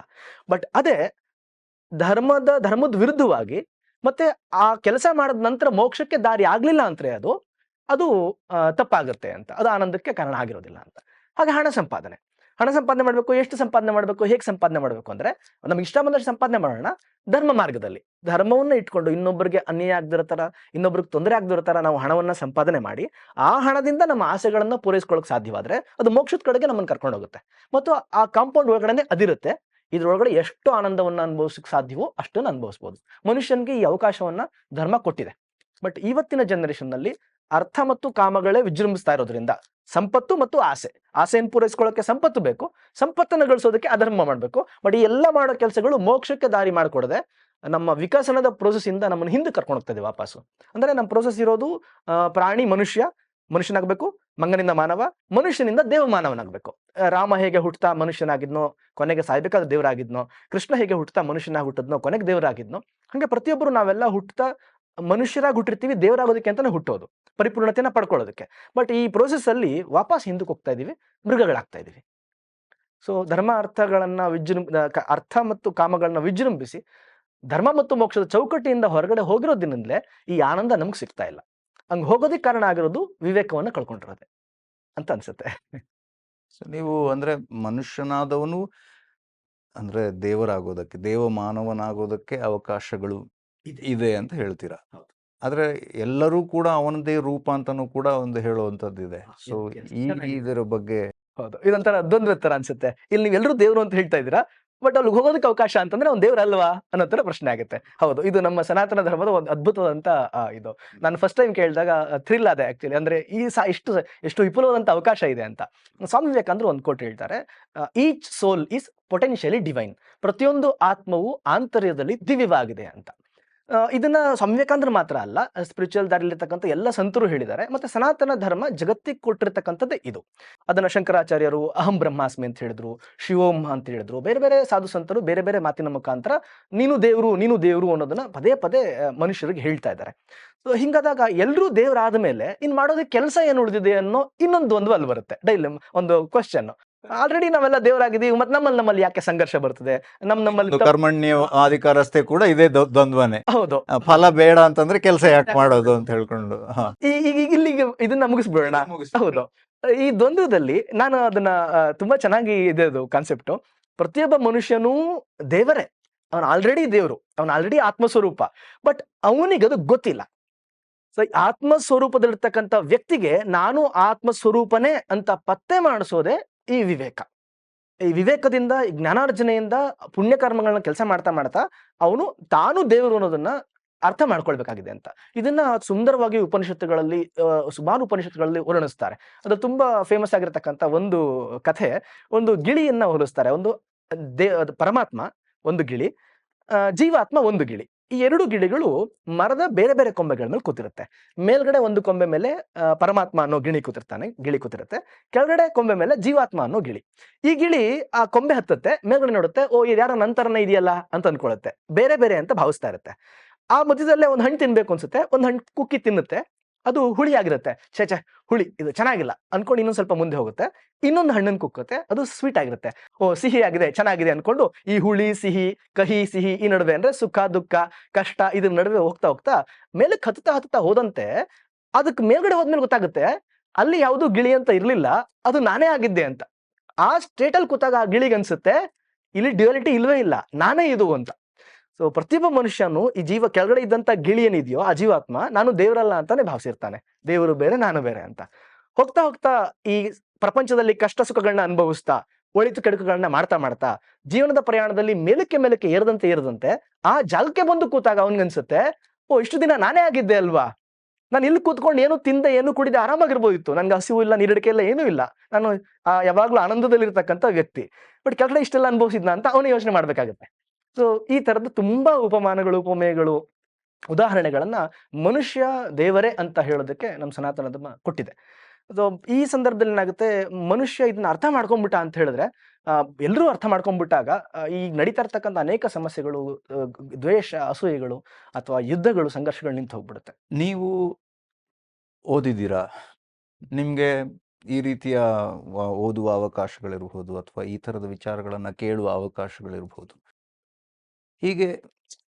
ಬಟ್ ಅದೇ ಧರ್ಮದ ವಿರುದ್ಧವಾಗಿ ಮತ್ತೆ ಆ ಕೆಲಸ ಮಾಡಿದ ನಂತರ ಮೋಕ್ಷಕ್ಕೆ ದಾರಿ ಆಗ್ಲಿಲ್ಲ ಅಂದ್ರೆ ಅದು ತಪ್ಪಾಗುತ್ತೆ ಅಂತ, ಅದು ಆನಂದಕ್ಕೆ ಕಾರಣ ಆಗಿರೋದಿಲ್ಲ ಅಂತ. ಹಾಗೆ ಹಣ ಸಂಪಾದನೆ, ಹಣ ಸಂಪಾದನೆ ಮಾಡಬೇಕು, ಎಷ್ಟು ಸಂಪಾದನೆ ಮಾಡಬೇಕು, ಹೇಗೆ ಸಂಪಾದನೆ ಮಾಡಬೇಕು ಅಂದ್ರೆ ನಮ್ಗೆ ಇಷ್ಟ ಬಂದಷ್ಟು ಸಂಪಾದನೆ ಮಾಡೋಣ, ಧರ್ಮ ಮಾರ್ಗದಲ್ಲಿ. ಧರ್ಮವನ್ನ ಇಟ್ಕೊಂಡು ಇನ್ನೊಬ್ಬರಿಗೆ ಅನ್ಯಾಯ ಆಗದಿರೋ ತರ, ಇನ್ನೊಬ್ರಿಗೆ ತೊಂದರೆ ಆಗದಿರೋ ತರ ನಾವು ಹಣವನ್ನ ಸಂಪಾದನೆ ಮಾಡಿ ಆ ಹಣದಿಂದ ನಮ್ಮ ಆಸೆಗಳನ್ನ ಪೂರೈಸ್ಕೊಳ್ಳೋಕೆ ಸಾಧ್ಯವಾದ್ರೆ ಅದು ಮೋಕ್ಷದ ಕಡೆಗೆ ನಮ್ಮನ್ನು ಕರ್ಕೊಂಡು ಹೋಗುತ್ತೆ. ಮತ್ತು ಆ ಕಾಂಪೌಂಡ್ ಒಳಗಡೆ ಅದಿರುತ್ತೆ. ಇದ್ರೊಳಗಡೆ ಎಷ್ಟು ಆನಂದವನ್ನ ಅನುಭವಿಸಕ್ಕೆ ಸಾಧ್ಯವೋ ಅಷ್ಟನ್ನು ಅನುಭವಿಸಬಹುದು. ಮನುಷ್ಯನಿಗೆ ಈ ಅವಕಾಶವನ್ನ ಧರ್ಮ ಕೊಟ್ಟಿದೆ. ಬಟ್ ಇವತ್ತಿನ ಜನರೇಷನ್ ನಲ್ಲಿ ಅರ್ಥ ಮತ್ತು ಕಾಮಗಳೇ ವಿಜೃಂಭಿಸ್ತಾ ಇರೋದ್ರಿಂದ ಸಂಪತ್ತು ಮತ್ತು ಆಸೆಯನ್ನು ಪೂರೈಸ್ಕೊಳ್ಳೋಕೆ ಸಂಪತ್ತು ಬೇಕು, ಸಂಪತ್ತನ್ನು ಗಳಿಸೋದಕ್ಕೆ ಅಧರ್ಮ ಮಾಡಬೇಕು. ಬಟ್ ಈ ಎಲ್ಲ ಮಾಡೋ ಕೆಲಸಗಳು ಮೋಕ್ಷಕ್ಕೆ ದಾರಿ ಮಾಡಿಕೊಡದೆ ನಮ್ಮ ವಿಕಸನದ ಪ್ರೋಸೆಸ್ ಇಂದ ನಮ್ಮನ್ನು ಹಿಂದೆ ಕರ್ಕೊಂಡು ಹೋಗ್ತದೆ ವಾಪಸ್ಸು. ಅಂದ್ರೆ ನಮ್ಮ ಪ್ರೋಸೆಸ್ ಇರೋದು ಪ್ರಾಣಿ ಮನುಷ್ಯನಾಗಬೇಕು, ಮಂಗನಿಂದ ಮಾನವ, ಮನುಷ್ಯನಿಂದ ದೇವಮಾನವನಾಗಬೇಕು. ರಾಮ ಹೇಗೆ ಹುಟ್ಟುತ್ತಾ ಮನುಷ್ಯನಾಗಿದ್ನೋ ಕೊನೆಗೆ ಸಾಯ್ಬೇಕಾದ ದೇವರಾಗಿದ್ನೋ, ಕೃಷ್ಣ ಹೇಗೆ ಹುಟ್ಟುತ್ತಾ ಮನುಷ್ಯನಾಗಿ ಹುಟ್ಟಿದ್ನೋ ಕೊನೆಗೆ ದೇವರಾಗಿದ್ನೋ, ಹಂಗೆ ಪ್ರತಿಯೊಬ್ಬರು ನಾವೆಲ್ಲ ಹುಟ್ಟುತ್ತಾ ಮನುಷ್ಯರಾಗಿ ಹುಟ್ಟಿರ್ತೀವಿ, ದೇವರಾಗೋದಕ್ಕೆ ಅಂತಾನೆ ಹುಟ್ಟೋದು, ಪರಿಪೂರ್ಣತೆಯನ್ನ ಪಡ್ಕೊಳ್ಳೋದಕ್ಕೆ. ಬಟ್ ಈ ಪ್ರೋಸೆಸ್ ಅಲ್ಲಿ ವಾಪಸ್ ಹಿಂದಕ್ಕೆ ಹೋಗ್ತಾ ಇದೀವಿ, ಮೃಗಗಳಾಗ್ತಾ ಇದೀವಿ. ಸೊ ಧರ್ಮ ಅರ್ಥಗಳನ್ನ ಅರ್ಥ ಮತ್ತು ಕಾಮಗಳನ್ನ ವಿಜೃಂಭಿಸಿ ಧರ್ಮ ಮತ್ತು ಮೋಕ್ಷದ ಚೌಕಟ್ಟಿಯಿಂದ ಹೊರಗಡೆ ಹೋಗಿರೋದ್ರಿಂದಲೇ ಈ ಆನಂದ ನಮ್ಗೆ ಸಿಗ್ತಾ ಇಲ್ಲ. ಹಂಗೆ ಹೋಗೋದಕ್ಕೆ ಕಾರಣ ಆಗಿರೋದು ವಿವೇಕವನ್ನ ಕಳ್ಕೊಂಡಿರೋದೆ ಅಂತ ಅನ್ಸುತ್ತೆ. ನೀವು ಅಂದ್ರೆ ಮನುಷ್ಯನಾದವನು ಅಂದ್ರೆ ದೇವರಾಗೋದಕ್ಕೆ, ದೇವ ಮಾನವನಾಗೋದಕ್ಕೆ ಅವಕಾಶಗಳು ಇದೆ ಅಂತ ಹೇಳ್ತೀರಾ. ಆದ್ರೆ ಎಲ್ಲರೂ ಕೂಡ ಅವನದೇ ರೂಪ ಅಂತಾನೂ ಕೂಡ ಒಂದು ಹೇಳುವಂತದ್ದಿದೆ. ಸೊ ಇದರ ಬಗ್ಗೆ ಹೌದು, ಇದೊಂಥರ ದ್ವಂದ್ವ ತರ ಅನ್ಸುತ್ತೆ. ಇಲ್ಲಿ ನೀವೆಲ್ಲರೂ ದೇವ್ರು ಅಂತ ಹೇಳ್ತಾ ಇದ್ದೀರಾ, ಬಟ್ ಅಲ್ಲಿ ಹೋಗೋದಕ್ಕೆ ಅವಕಾಶ ಅಂತಂದ್ರೆ ಅವ್ನು ದೇವ್ರ ಅಲ್ವಾ ಅನ್ನೋ ತರ ಪ್ರಶ್ನೆ ಆಗುತ್ತೆ. ಹೌದು, ಇದು ನಮ್ಮ ಸನಾತನ ಧರ್ಮದ ಒಂದು ಅದ್ಭುತವಾದಂತ ಇದು. ನಾನು ಫಸ್ಟ್ ಟೈಮ್ ಕೇಳಿದಾಗ ಥ್ರಿಲ್ ಆದೆ ಆಕ್ಚುಲಿ. ಅಂದ್ರೆ ಎಷ್ಟು ವಿಪುಲವಾದಂತ ಅವಕಾಶ ಇದೆ ಅಂತ. ಸ್ವಾಮಿ ವಿವೇಕಾನಂದರು ಒಂದು ಕೋಟ್ ಹೇಳ್ತಾರೆ, each soul is potentially divine. ಪ್ರತಿಯೊಂದು ಆತ್ಮವು ಆಂತರ್ಯದಲ್ಲಿ ದಿವ್ಯವಾಗಿದೆ ಅಂತ. ಇದನ್ನ ಸ್ವಾಮಿ ವಿವೇಕಾನಂದರು ಮಾತ್ರ ಅಲ್ಲ, ಸ್ಪಿರಿಚುವಲ್ ದಾರಿಲಿರ್ತಕ್ಕಂಥ ಎಲ್ಲ ಸಂತರು ಹೇಳಿದ್ದಾರೆ. ಮತ್ತೆ ಸನಾತನ ಧರ್ಮ ಜಗತ್ತಿಗೆ ಕೊಟ್ಟಿರ್ತಕ್ಕಂಥದ್ದೇ ಇದು. ಅದನ್ನ ಶಂಕರಾಚಾರ್ಯರು ಅಹಂ ಬ್ರಹ್ಮಾಸ್ಮಿ ಅಂತ ಹೇಳಿದ್ರು, ಶಿವೋಂ ಅಂತ ಹೇಳಿದ್ರು. ಬೇರೆ ಬೇರೆ ಸಾಧು ಸಂತರು ಬೇರೆ ಬೇರೆ ಮಾತಿನ ಮುಖಾಂತರ ನೀನು ದೇವರು ಅನ್ನೋದನ್ನ ಪದೇ ಪದೇ ಮನುಷ್ಯರಿಗೆ ಹೇಳ್ತಾ ಇದ್ದಾರೆ. ಸೊ ಹಿಂಗಾದಾಗ ಎಲ್ಲರೂ ದೇವರಾದ ಮೇಲೆ ಇನ್ ಮಾಡೋದಕ್ಕೆ ಕೆಲಸ ಏನು ಉಳಿದಿದೆ ಅನ್ನೋ ಇನ್ನೊಂದು ಅಲ್ಲಿ ಬರುತ್ತೆ. ಡೈಲಿ ಒಂದು ಕ್ವಶನ್. ಆಲ್ರೆಡಿ ನಾವೆಲ್ಲ ದೇವರಾಗಿದ್ದೀವಿ, ಮತ್ತೆ ನಮ್ಮಲ್ಲಿ ಯಾಕೆ ಸಂಘರ್ಷ ಬರ್ತದೆ? ನಮ್ಮಲ್ಲಿ ಕರ್ಮಣ್ಯ ಅಧಿಕಾರಸ್ಥೆ ಕೂಡ ಇದೇ ದ್ವಂದ್ವನೇ. ಹೌದು, ಫಲ ಬೇಡ ಅಂತಂದ್ರೆ ಕೆಲಸ ಯಾಕೆ ಮಾಡೋದು ಅಂತ ಹೇಳ್ಕೊಂಡು ಈಗ ಇಲ್ಲಿಗೆ ಇದನ್ನ ಮುಗಿಸ್ಬಿಡೋಣ. ಹೌದು, ಈ ದ್ವಂದ್ವದಲ್ಲಿ ನಾನು ಅದನ್ನ ತುಂಬಾ ಚೆನ್ನಾಗಿ ಇದೆ ಅದು ಕಾನ್ಸೆಪ್ಟ್. ಪ್ರತಿಯೊಬ್ಬ ಮನುಷ್ಯನೂ ದೇವರೇ, ಅವನು ಆಲ್ರೆಡಿ ದೇವರು, ಅವನು ಆಲ್ರೆಡಿ ಆತ್ಮಸ್ವರೂಪ. ಬಟ್ ಅವನಿಗೆ ಅದು ಗೊತ್ತಿಲ್ಲ. ಸೊ ಆತ್ಮಸ್ವರೂಪದಲ್ಲಿರ್ತಕ್ಕಂಥ ವ್ಯಕ್ತಿಗೆ ನಾನು ಆತ್ಮಸ್ವರೂಪನೇ ಅಂತ ಪತ್ತೆ ಮಾಡಿಸೋದೆ ಈ ವಿವೇಕ. ಈ ವಿವೇಕದಿಂದ, ಈ ಜ್ಞಾನಾರ್ಜನೆಯಿಂದ, ಪುಣ್ಯಕರ್ಮಗಳನ್ನ ಕೆಲಸ ಮಾಡ್ತಾ ಅವನು ತಾನು ದೇವರು ಅನ್ನೋದನ್ನ ಅರ್ಥ ಮಾಡ್ಕೊಳ್ಬೇಕಾಗಿದೆ ಅಂತ. ಇದನ್ನ ಸುಂದರವಾಗಿ ಉಪನಿಷತ್ತುಗಳಲ್ಲಿ, ಸುಮಾರು ಉಪನಿಷತ್ತುಗಳಲ್ಲಿ ವರ್ಣಿಸ್ತಾರೆ. ಅದು ತುಂಬಾ ಫೇಮಸ್ ಆಗಿರತಕ್ಕಂಥ ಒಂದು ಕಥೆ. ಒಂದು ಗಿಳಿಯನ್ನ ಹೋಲಿಸ್ತಾರೆ. ಒಂದು ಪರಮಾತ್ಮ ಒಂದು ಗಿಳಿ, ಜೀವಾತ್ಮ ಒಂದು ಗಿಳಿ. ಈ ಎರಡು ಗಿಳಿಗಳು ಮರದ ಬೇರೆ ಬೇರೆ ಕೊಂಬೆಗಳ ಮೇಲೆ ಕೂತಿರುತ್ತೆ. ಮೇಲ್ಗಡೆ ಒಂದು ಕೊಂಬೆ ಮೇಲೆ ಪರಮಾತ್ಮ ಅನ್ನೋ ಗಿಳಿ ಕೂತಿರುತ್ತೆ. ಕೆಳಗಡೆ ಕೊಂಬೆ ಮೇಲೆ ಜೀವಾತ್ಮ ಅನ್ನೋ ಗಿಳಿ. ಈ ಗಿಳಿ ಆ ಕೊಂಬೆ ಹತ್ತತ್ತೆ, ಮೇಲ್ಗಡೆ ನೋಡುತ್ತೆ, ಓ ಇದು ಯಾರೋ ನಂತರನೇ ಇದೆಯಲ್ಲ ಅಂತ ಅನ್ಕೊಳ್ಳುತ್ತೆ. ಬೇರೆ ಬೇರೆ ಅಂತ ಭಾವಿಸ್ತಾ ಇರುತ್ತೆ. ಆ ಮಧ್ಯದಲ್ಲೇ ಒಂದು ಹಣ್ಣು ತಿನ್ಬೇಕು ಅನ್ಸುತ್ತೆ, ಒಂದು ಹಣ್ಣು ಕುಕ್ಕಿ ತಿನ್ನುತ್ತೆ. ಅದು ಹುಳಿ ಆಗಿರುತ್ತೆ. ಛೇ ಹುಳಿ, ಇದು ಚೆನ್ನಾಗಿಲ್ಲ ಅನ್ಕೊಂಡು ಇನ್ನೊಂದ್ ಸ್ವಲ್ಪ ಮುಂದೆ ಹೋಗುತ್ತೆ. ಇನ್ನೊಂದು ಹಣ್ಣನ್ನು ಕುಕ್ಕುತ್ತೆ, ಅದು ಸ್ವೀಟ್ ಆಗಿರುತ್ತೆ. ಓ ಸಿಹಿ ಆಗಿದೆ, ಚೆನ್ನಾಗಿದೆ ಅನ್ಕೊಂಡು ಈ ಹುಳಿ ಸಿಹಿ, ಕಹಿ ಸಿಹಿ ಈ ನಡುವೆ ಅಂದ್ರೆ ಸುಖ ದುಃಖ ಕಷ್ಟ ಇದ್ರ ನಡುವೆ ಹೋಗ್ತಾ ಮೇಲಕ್ಕೆ ಹತ್ತುತ್ತಾ ಹೋದಂತೆ ಅದಕ್ಕೆ ಮೇಲ್ಗಡೆ ಹೋದ್ಮೇಲೆ ಗೊತ್ತಾಗುತ್ತೆ ಅಲ್ಲಿ ಯಾವುದು ಗಿಳಿ ಅಂತ ಇರ್ಲಿಲ್ಲ, ಅದು ನಾನೇ ಆಗಿದ್ದೆ ಅಂತ. ಆ ಸ್ಟೇಟಲ್ಲಿ ಕೂತಾಗ ಆ ಗಿಳಿಗೆ ಅನ್ಸುತ್ತೆ ಇಲ್ಲಿ ಡ್ಯುಯಾಲಿಟಿ ಇಲ್ವೇ ಇಲ್ಲ, ನಾನೇ ಇದು ಅಂತ. ಸೊ ಪ್ರತಿಯೊಬ್ಬ ಮನುಷ್ಯನು ಈ ಜೀವ ಕೆಳಗಡೆ ಇದ್ದಂತ ಗಿಳಿ ಏನಿದೆಯೋ ಆ ಜೀವಾತ್ಮ ನಾನು ದೇವರಲ್ಲ ಅಂತಾನೆ ಭಾವಿಸಿರ್ತಾನೆ. ದೇವರು ಬೇರೆ ನಾನು ಬೇರೆ ಅಂತ. ಹೋಗ್ತಾ ಈ ಪ್ರಪಂಚದಲ್ಲಿ ಕಷ್ಟ ಸುಖಗಳನ್ನ ಅನುಭವಿಸ್ತಾ, ಒಳಿತು ಕೆಡುಕುಗಳನ್ನ ಮಾಡ್ತಾ ಜೀವನದ ಪ್ರಯಾಣದಲ್ಲಿ ಮೇಲಕ್ಕೆ ಏರದಂತೆ ಆ ಜಾಗಕ್ಕೆ ಬಂದು ಕೂತಾಗ ಅವನಿಗನ್ಸುತ್ತೆ, ಓ ಇಷ್ಟು ದಿನ ನಾನೇ ಆಗಿದ್ದೆ ಅಲ್ವಾ, ನಾನು ಇಲ್ಲಿ ಕೂತ್ಕೊಂಡು ಏನು ತಿಂದೆ ಏನು ಕುಡಿದೆ ಆರಾಮಾಗಿರ್ಬೋದಿತ್ತು, ನನ್ಗೆ ಹಸಿವು ಇಲ್ಲ, ನೀರಿಡಿಕೆ ಇಲ್ಲ, ಏನೂ ಇಲ್ಲ, ನಾನು ಯಾವಾಗ್ಲೂ ಆನಂದದಲ್ಲಿರ್ತಕ್ಕಂಥ ವ್ಯಕ್ತಿ. ಬಟ್ ಕೆಳಗಡೆ ಇಷ್ಟೆಲ್ಲ ಅನುಭವಿಸಿದ್ನ ಅಂತ ಅವನು ಯೋಚನೆ ಮಾಡ್ಬೇಕಾಗತ್ತೆ. ಸೊ ಈ ತರದ್ದು ತುಂಬಾ ಉಪಮಾನಗಳು, ಉಪಮೇಯಗಳು, ಉದಾಹರಣೆಗಳನ್ನ ಮನುಷ್ಯ ದೇವರೇ ಅಂತ ಹೇಳೋದಕ್ಕೆ ನಮ್ಮ ಸನಾತನ ಧರ್ಮ ಕೊಟ್ಟಿದೆ. ಸೊ ಈ ಸಂದರ್ಭದಲ್ಲಿ ಏನಾಗುತ್ತೆ, ಮನುಷ್ಯ ಇದನ್ನ ಅರ್ಥ ಮಾಡ್ಕೊಂಡ್ಬಿಟ್ಟ ಅಂತ ಹೇಳಿದ್ರೆ, ಎಲ್ಲರೂ ಅರ್ಥ ಮಾಡ್ಕೊಂಡ್ಬಿಟ್ಟಾಗ ಈಗ ನಡೀತಾ ಇರ್ತಕ್ಕಂಥ ಅನೇಕ ಸಮಸ್ಯೆಗಳು, ದ್ವೇಷ, ಅಸೂಯೆಗಳು ಅಥವಾ ಯುದ್ಧಗಳು, ಸಂಘರ್ಷಗಳು ನಿಂತು ಹೋಗ್ಬಿಡುತ್ತೆ. ನೀವು ಓದಿದ್ದೀರಾ, ನಿಮ್ಗೆ ಈ ರೀತಿಯ ಓದುವ ಅವಕಾಶಗಳಿರ್ಬೋದು ಅಥವಾ ಈ ತರದ ವಿಚಾರಗಳನ್ನ ಕೇಳುವ ಅವಕಾಶಗಳಿರ್ಬೋದು. ಹೀಗೆ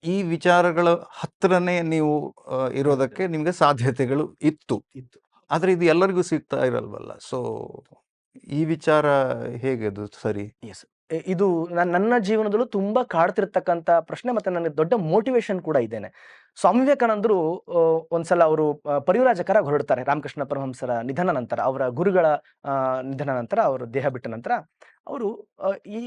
ಈ ವಿಚಾರಗಳ ಹತ್ರನೇ ನೀವು ಇರೋದಕ್ಕೆ ನಿಮ್ಗೆ ಸಾಧ್ಯತೆಗಳು ಇತ್ತು. ಆದ್ರೆ ಇದು ಎಲ್ಲರಿಗೂ ಸಿಗ್ತಾ ಇರಲ್ವಲ್ಲ. ಸೊ ಈ ವಿಚಾರ ಹೇಗೆ ಅದು ಸರಿ? ಎಸ್. ಇದು ನನ್ನ ಜೀವನದಲ್ಲೂ ತುಂಬಾ ಕಾಡ್ತಿರ್ತಕ್ಕಂಥ ಪ್ರಶ್ನೆ, ಮತ್ತೆ ನನಗೆ ದೊಡ್ಡ ಮೋಟಿವೇಶನ್ ಕೂಡ ಇದೇನೆ. ಸ್ವಾಮಿ ವಿವೇಕಾನಂದರು ಒಂದ್ಸಲ ಅವರು ಪರಿವ್ರಾಜಕರಾಗಿ ಹೊರಡ್ತಾರೆ ರಾಮಕೃಷ್ಣ ಪರಮಹಂಸರ ನಿಧನ ನಂತರ, ಅವರ ಗುರುಗಳ ನಿಧನ ನಂತರ, ಅವರು ದೇಹ ಬಿಟ್ಟ ನಂತರ ಅವರು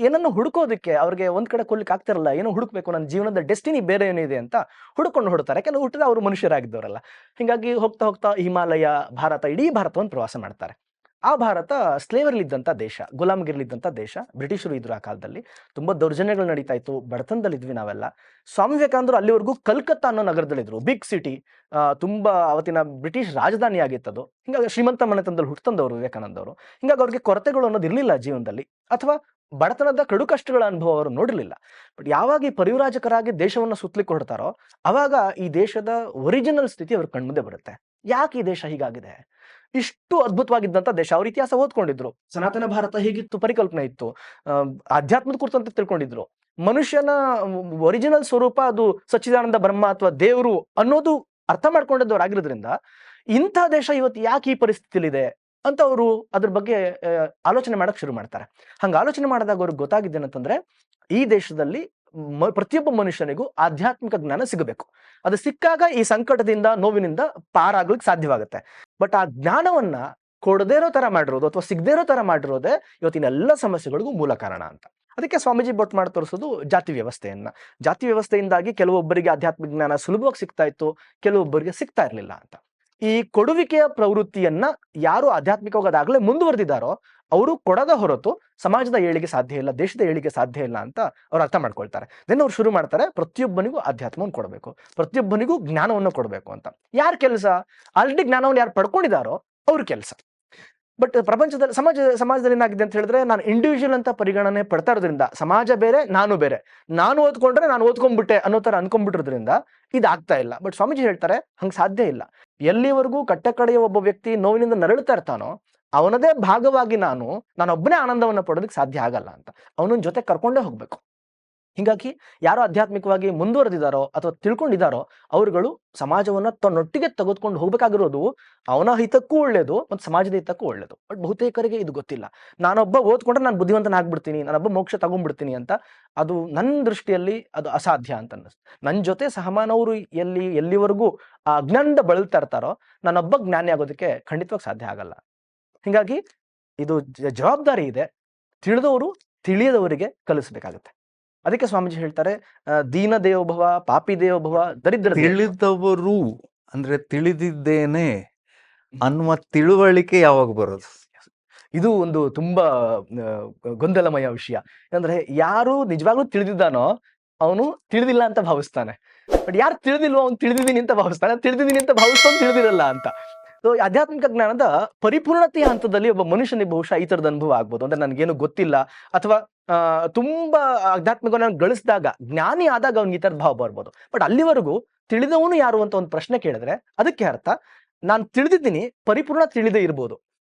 ಏನನ್ನು ಹುಡುಕೋದಕ್ಕೆ ಅವ್ರಿಗೆ ಒಂದ್ ಕಡೆ ಕೊಲ್ಲಿಕ್ ಆಗ್ತಿರಲ್ಲ, ಏನೋ ಹುಡುಕ್ಬೇಕು, ನನ್ನ ಜೀವನದ ಡೆಸ್ಟಿನಿ ಬೇರೆ ಏನಿದೆ ಅಂತ ಹುಡುಕೊಂಡು ಹೊಡ್ತಾರೆ. ಕೆಲವು ಹುಟ್ಟಿದ ಅವರು ಮನುಷ್ಯರಾಗಿದ್ದವರಲ್ಲ. ಹಿಂಗಾಗಿ ಹೋಗ್ತಾ ಹೋಗ್ತಾ ಹಿಮಾಲಯ, ಭಾರತ, ಇಡೀ ಭಾರತವನ್ನು ಪ್ರವಾಸ ಮಾಡ್ತಾರೆ. ಆ ಭಾರತ ಸ್ಲೇವರ್ಲಿದ್ದಂಥ ದೇಶ, ಗುಲಾಮಗಿರ್ಲಿದ್ದಂಥ ದೇಶ. ಬ್ರಿಟಿಷರು ಇದ್ರು ಆ ಕಾಲದಲ್ಲಿ. ತುಂಬಾ ದೌರ್ಜನ್ಯಗಳು ನಡೀತಾ ಇತ್ತು, ಬಡತನದಲ್ಲಿದ್ವಿ ನಾವೆಲ್ಲ. ಸ್ವಾಮಿ ವಿವೇಕಾನಂದರು ಅಲ್ಲಿವರೆಗೂ ಕಲ್ಕತ್ತಾ ಅನ್ನೋ ನಗರದಲ್ಲಿದ್ರು, ಬಿಗ್ ಸಿಟಿ. ತುಂಬಾ ಅವತ್ತಿನ ಬ್ರಿಟಿಷ್ ರಾಜಧಾನಿ ಆಗಿತ್ತದು. ಹಿಂಗಾಗಿ ಶ್ರೀಮಂತ ಮನೆತನದಲ್ಲಿ ಹುಟ್ಟಂದವರು ವಿವೇಕಾನಂದ ಅವರು. ಹಿಂಗಾಗಿ ಅವ್ರಿಗೆ ಕೊರತೆಗಳು ಅನ್ನೋದು ಇರಲಿಲ್ಲ ಜೀವನದಲ್ಲಿ, ಅಥವಾ ಬಡತನದ ಕಡು ಕಷ್ಟಗಳ ಅನುಭವ ಅವರು ನೋಡಿರ್ಲಿಲ್ಲ. ಬಟ್ ಯಾವಾಗ ಈ ಪರಿವ್ರಾಜಕರಾಗಿ ದೇಶವನ್ನ ಸುತ್ತಲಿಕ್ಕೆ ಹೊರಡ್ತಾರೋ, ಅವಾಗ ಈ ದೇಶದ ಒರಿಜಿನಲ್ ಸ್ಥಿತಿ ಅವ್ರ ಕಣ್ಮುಂದೆ ಬರುತ್ತೆ. ಯಾಕೆ ಈ ದೇಶ ಹೀಗಾಗಿದೆ? ಇಷ್ಟು ಅದ್ಭುತವಾಗಿದ್ದಂತ ದೇಶ. ಅವ್ರ ಇತಿಹಾಸ ಓದ್ಕೊಂಡಿದ್ರು. ಸನಾತನ ಭಾರತ ಹೇಗಿತ್ತು ಪರಿಕಲ್ಪನೆ ಇತ್ತು, ಅಧ್ಯಾತ್ಮದ ಕುರಿತಂತೆ ತಿಳ್ಕೊಂಡಿದ್ರು. ಮನುಷ್ಯನ ಒರಿಜಿನಲ್ ಸ್ವರೂಪ ಅದು ಸಚ್ಚಿದಾನಂದ ಬ್ರಹ್ಮ ಅಥವಾ ದೇವರು ಅನ್ನೋದು ಅರ್ಥ ಮಾಡ್ಕೊಂಡಿದ್ದವರಾಗಿರೋದ್ರಿಂದ ಇಂಥ ದೇಶ ಇವತ್ತು ಯಾಕೆ ಈ ಪರಿಸ್ಥಿತಿಲಿದೆ ಅಂತ ಅವರು ಅದ್ರ ಬಗ್ಗೆ ಆಲೋಚನೆ ಮಾಡಕ್ ಶುರು ಮಾಡ್ತಾರೆ. ಹಂಗ ಆಲೋಚನೆ ಮಾಡಿದಾಗ ಅವ್ರಿಗೆ ಗೊತ್ತಾಗಿದ್ದೇನಂತಂದ್ರೆ, ಈ ದೇಶದಲ್ಲಿ ಪ್ರತಿಯೊಬ್ಬ ಮನುಷ್ಯನಿಗೂ ಆಧ್ಯಾತ್ಮಿಕ ಜ್ಞಾನ ಸಿಗಬೇಕು. ಅದು ಸಿಕ್ಕಾಗ ಈ ಸಂಕಟದಿಂದ, ನೋವಿನಿಂದ ಪಾರಾಗ್ಲಿಕ್ಕೆ ಸಾಧ್ಯವಾಗುತ್ತೆ. ಬಟ್ ಆ ಜ್ಞಾನವನ್ನ ಕೊಡದೇ ಇರೋ ತರ ಮಾಡಿರೋದು ಅಥವಾ ಸಿಗದೇ ಇರೋ ತರ ಮಾಡಿರೋದೇ ಇವತ್ತಿನ ಎಲ್ಲ ಸಮಸ್ಯೆಗಳಿಗೂ ಮೂಲ ಕಾರಣ ಅಂತ. ಅದಕ್ಕೆ ಸ್ವಾಮೀಜಿ ಬೊಟ್ಟು ಮಾಡಿ ತೋರಿಸೋದು ಜಾತಿ ವ್ಯವಸ್ಥೆಯನ್ನ. ಜಾತಿ ವ್ಯವಸ್ಥೆಯಿಂದಾಗಿ ಕೆಲವೊಬ್ಬರಿಗೆ ಆಧ್ಯಾತ್ಮಿಕ ಜ್ಞಾನ ಸುಲಭವಾಗಿ ಸಿಗ್ತಾ ಇತ್ತು, ಕೆಲವೊಬ್ಬರಿಗೆ ಸಿಗ್ತಾ ಇರಲಿಲ್ಲ ಅಂತ. ಈ ಕೊಡುವಿಕೆಯ ಪ್ರವೃತ್ತಿಯನ್ನ ಯಾರು ಆಧ್ಯಾತ್ಮಿಕವಾಗಿ ಅದಾಗಲೇ ಮುಂದುವರೆದಿದ್ದಾರೋ ಅವರು ಕೊಡದ ಹೊರತು ಸಮಾಜದ ಏಳಿಗೆ ಸಾಧ್ಯ ಇಲ್ಲ, ದೇಶದ ಏಳಿಗೆ ಸಾಧ್ಯ ಇಲ್ಲ ಅಂತ ಅವ್ರು ಅರ್ಥ ಮಾಡ್ಕೊಳ್ತಾರೆ. ದೆನ್ ಅವ್ರು ಶುರು ಮಾಡ್ತಾರೆ, ಪ್ರತಿಯೊಬ್ಬನಿಗೂ ಆಧ್ಯಾತ್ಮವನ್ನು ಕೊಡಬೇಕು, ಪ್ರತಿಯೊಬ್ಬನಿಗೂ ಜ್ಞಾನವನ್ನು ಕೊಡಬೇಕು ಅಂತ. ಯಾರ ಕೆಲಸ? ಆಲ್ರೆಡಿ ಜ್ಞಾನವನ್ನು ಯಾರು ಪಡ್ಕೊಂಡಿದ್ದಾರೋ ಅವ್ರ ಕೆಲಸ. ಬಟ್ ಪ್ರಪಂಚದಲ್ಲಿ ಸಮಾಜದಲ್ಲಿ ಏನಾಗಿದೆ ಅಂತ ಹೇಳಿದ್ರೆ, ನಾನು ಇಂಡಿವಿಜುವಲ್ ಅಂತ ಪರಿಗಣನೆ ಪಡ್ತಾ ಇರೋದ್ರಿಂದ, ಸಮಾಜ ಬೇರೆ, ನಾನು ಬೇರೆ, ನಾನು ಓದ್ಕೊಂಡ್ರೆ ನಾನು ಓದ್ಕೊಂಡ್ಬಿಟ್ಟೆ ಅನ್ನೋ ತರ ಅನ್ಕೊಂಡ್ಬಿಟ್ಟಿರೋದ್ರಿಂದ ಇದಾಗ್ತಾ ಇಲ್ಲ. ಬಟ್ ಸ್ವಾಮೀಜಿ ಹೇಳ್ತಾರೆ, ಹಂಗೆ ಸಾಧ್ಯ ಇಲ್ಲ. ಎಲ್ಲಿವರೆಗೂ ಕಟ್ಟ ಕಡೆಯ ಒಬ್ಬ ವ್ಯಕ್ತಿ ನೋವಿನಿಂದ ನರಳುತ್ತಾ ಇರ್ತಾನೋ, ಅವನದೇ ಭಾಗವಾಗಿ ನಾನೊಬ್ಬನೇ ಆನಂದವನ್ನ ಪಡೋದಕ್ಕೆ ಸಾಧ್ಯ ಆಗಲ್ಲ ಅಂತ. ಅವನ ಜೊತೆ ಕರ್ಕೊಂಡೇ ಹೋಗ್ಬೇಕು. ಹಿಂಗಾಗಿ ಯಾರು ಆಧ್ಯಾತ್ಮಿಕವಾಗಿ ಮುಂದುವರೆದಿದ್ದಾರೋ ಅಥವಾ ತಿಳ್ಕೊಂಡಿದ್ದಾರೋ ಅವರುಗಳು ಸಮಾಜವನ್ನ ತನ್ನೊಟ್ಟಿಗೆ ತೆಗೆದುಕೊಂಡು ಹೋಗ್ಬೇಕಾಗಿರೋದು ಅವನ ಹಿತಕ್ಕೂ ಒಳ್ಳೇದು ಮತ್ತು ಸಮಾಜದ ಹಿತಕ್ಕೂ ಒಳ್ಳೇದು. ಬಟ್ ಬಹುತೇಕರಿಗೆ ಇದು ಗೊತ್ತಿಲ್ಲ. ನಾನೊಬ್ಬ ಓದ್ಕೊಂಡ್ರೆ ನಾನು ಬುದ್ಧಿವಂತನಾಗ್ಬಿಡ್ತೀನಿ, ನಾನೊಬ್ಬ ಮೋಕ್ಷ ತಗೊಂಡ್ಬಿಡ್ತೀನಿ ಅಂತ. ಅದು ನನ್ನ ದೃಷ್ಟಿಯಲ್ಲಿ ಅದು ಅಸಾಧ್ಯ ಅಂತ ಅನ್ನಿಸ್ತು. ನನ್ನ ಜೊತೆ ಸಹಮಾನವರು ಎಲ್ಲಿವರೆಗೂ ಆ ಅಜ್ಞಾನದಿಂದ ಬಳಲ್ತಾ ಇರ್ತಾರೋ, ನಾನೊಬ್ಬ ಜ್ಞಾನಿ ಆಗೋದಕ್ಕೆ ಖಂಡಿತವಾಗಿ ಸಾಧ್ಯ ಆಗಲ್ಲ. ಹಿಂಗಾಗಿ ಇದು ಜವಾಬ್ದಾರಿ ಇದೆ. ತಿಳಿದವರು ತಿಳಿಯದವರಿಗೆ ಕಲಿಸ್ಬೇಕಾಗತ್ತೆ. ಅದಕ್ಕೆ ಸ್ವಾಮೀಜಿ ಹೇಳ್ತಾರೆ, ದೀನ ದೇವೋಭವ, ಪಾಪಿ ದೇವೋಭವ, ದರಿದ್ರ ತಿಳಿದವರು ಅಂದ್ರೆ ತಿಳಿದಿದ್ದೇನೆ ಅನ್ನುವ ತಿಳುವಳಿಕೆ ಯಾವಾಗ ಬರೋದು? ಇದು ಒಂದು ತುಂಬಾ ಗೊಂದಲಮಯ ವಿಷಯ. ಅಂದ್ರೆ ಯಾರು ನಿಜವಾಗ್ಲೂ ತಿಳಿದಿದ್ದಾನೋ ಅವನು ತಿಳಿದಿಲ್ಲ ಅಂತ ಭಾವಿಸ್ತಾನೆ. ಬಟ್ ಯಾರು ತಿಳಿದಿಲ್ವೋ ಅವ್ನು ತಿಳಿದಿದ್ದೀನಿ ಅಂತ ಭಾವಿಸ್ತಾನೆ. ತಿಳಿದಿದ್ದೀನಿ ಅಂತ ಭಾವಿಸ್ತಾನೆ, ತಿಳಿದಿರಲ್ಲ ಅಂತ. ಸೊ ಆಧ್ಯಾತ್ಮಿಕ ಜ್ಞಾನದ ಪರಿಪೂರ್ಣತೆಯ ಹಂತದಲ್ಲಿ ಒಬ್ಬ ಮನುಷ್ಯನಿಗೆ ಬಹುಶಃ ಈ ತರದ ಅನುಭವ ಆಗ್ಬೋದು. ಅಂದ್ರೆ ನನ್ಗೇನು ಗೊತ್ತಿಲ್ಲ, ಅಥವಾ ತುಂಬಾ ಆಧ್ಯಾತ್ಮಿಕವನ್ನು ಗಳಿಸಿದಾಗ, ಜ್ಞಾನಿ ಆದಾಗ ಅವ್ನಿಗೆ ಈ ತರದ ಭಾವ ಬರ್ಬೋದು. ಬಟ್ ಅಲ್ಲಿವರೆಗೂ ತಿಳಿದವನು ಯಾರು ಅಂತ ಒಂದು ಪ್ರಶ್ನೆ ಕೇಳಿದ್ರೆ ಅದಕ್ಕೆ ಅರ್ಥ, ನಾನು ತಿಳಿದಿದ್ದೀನಿ, ಪರಿಪೂರ್ಣ ತಿಳಿದೇ ಇರ್ಬೋದು.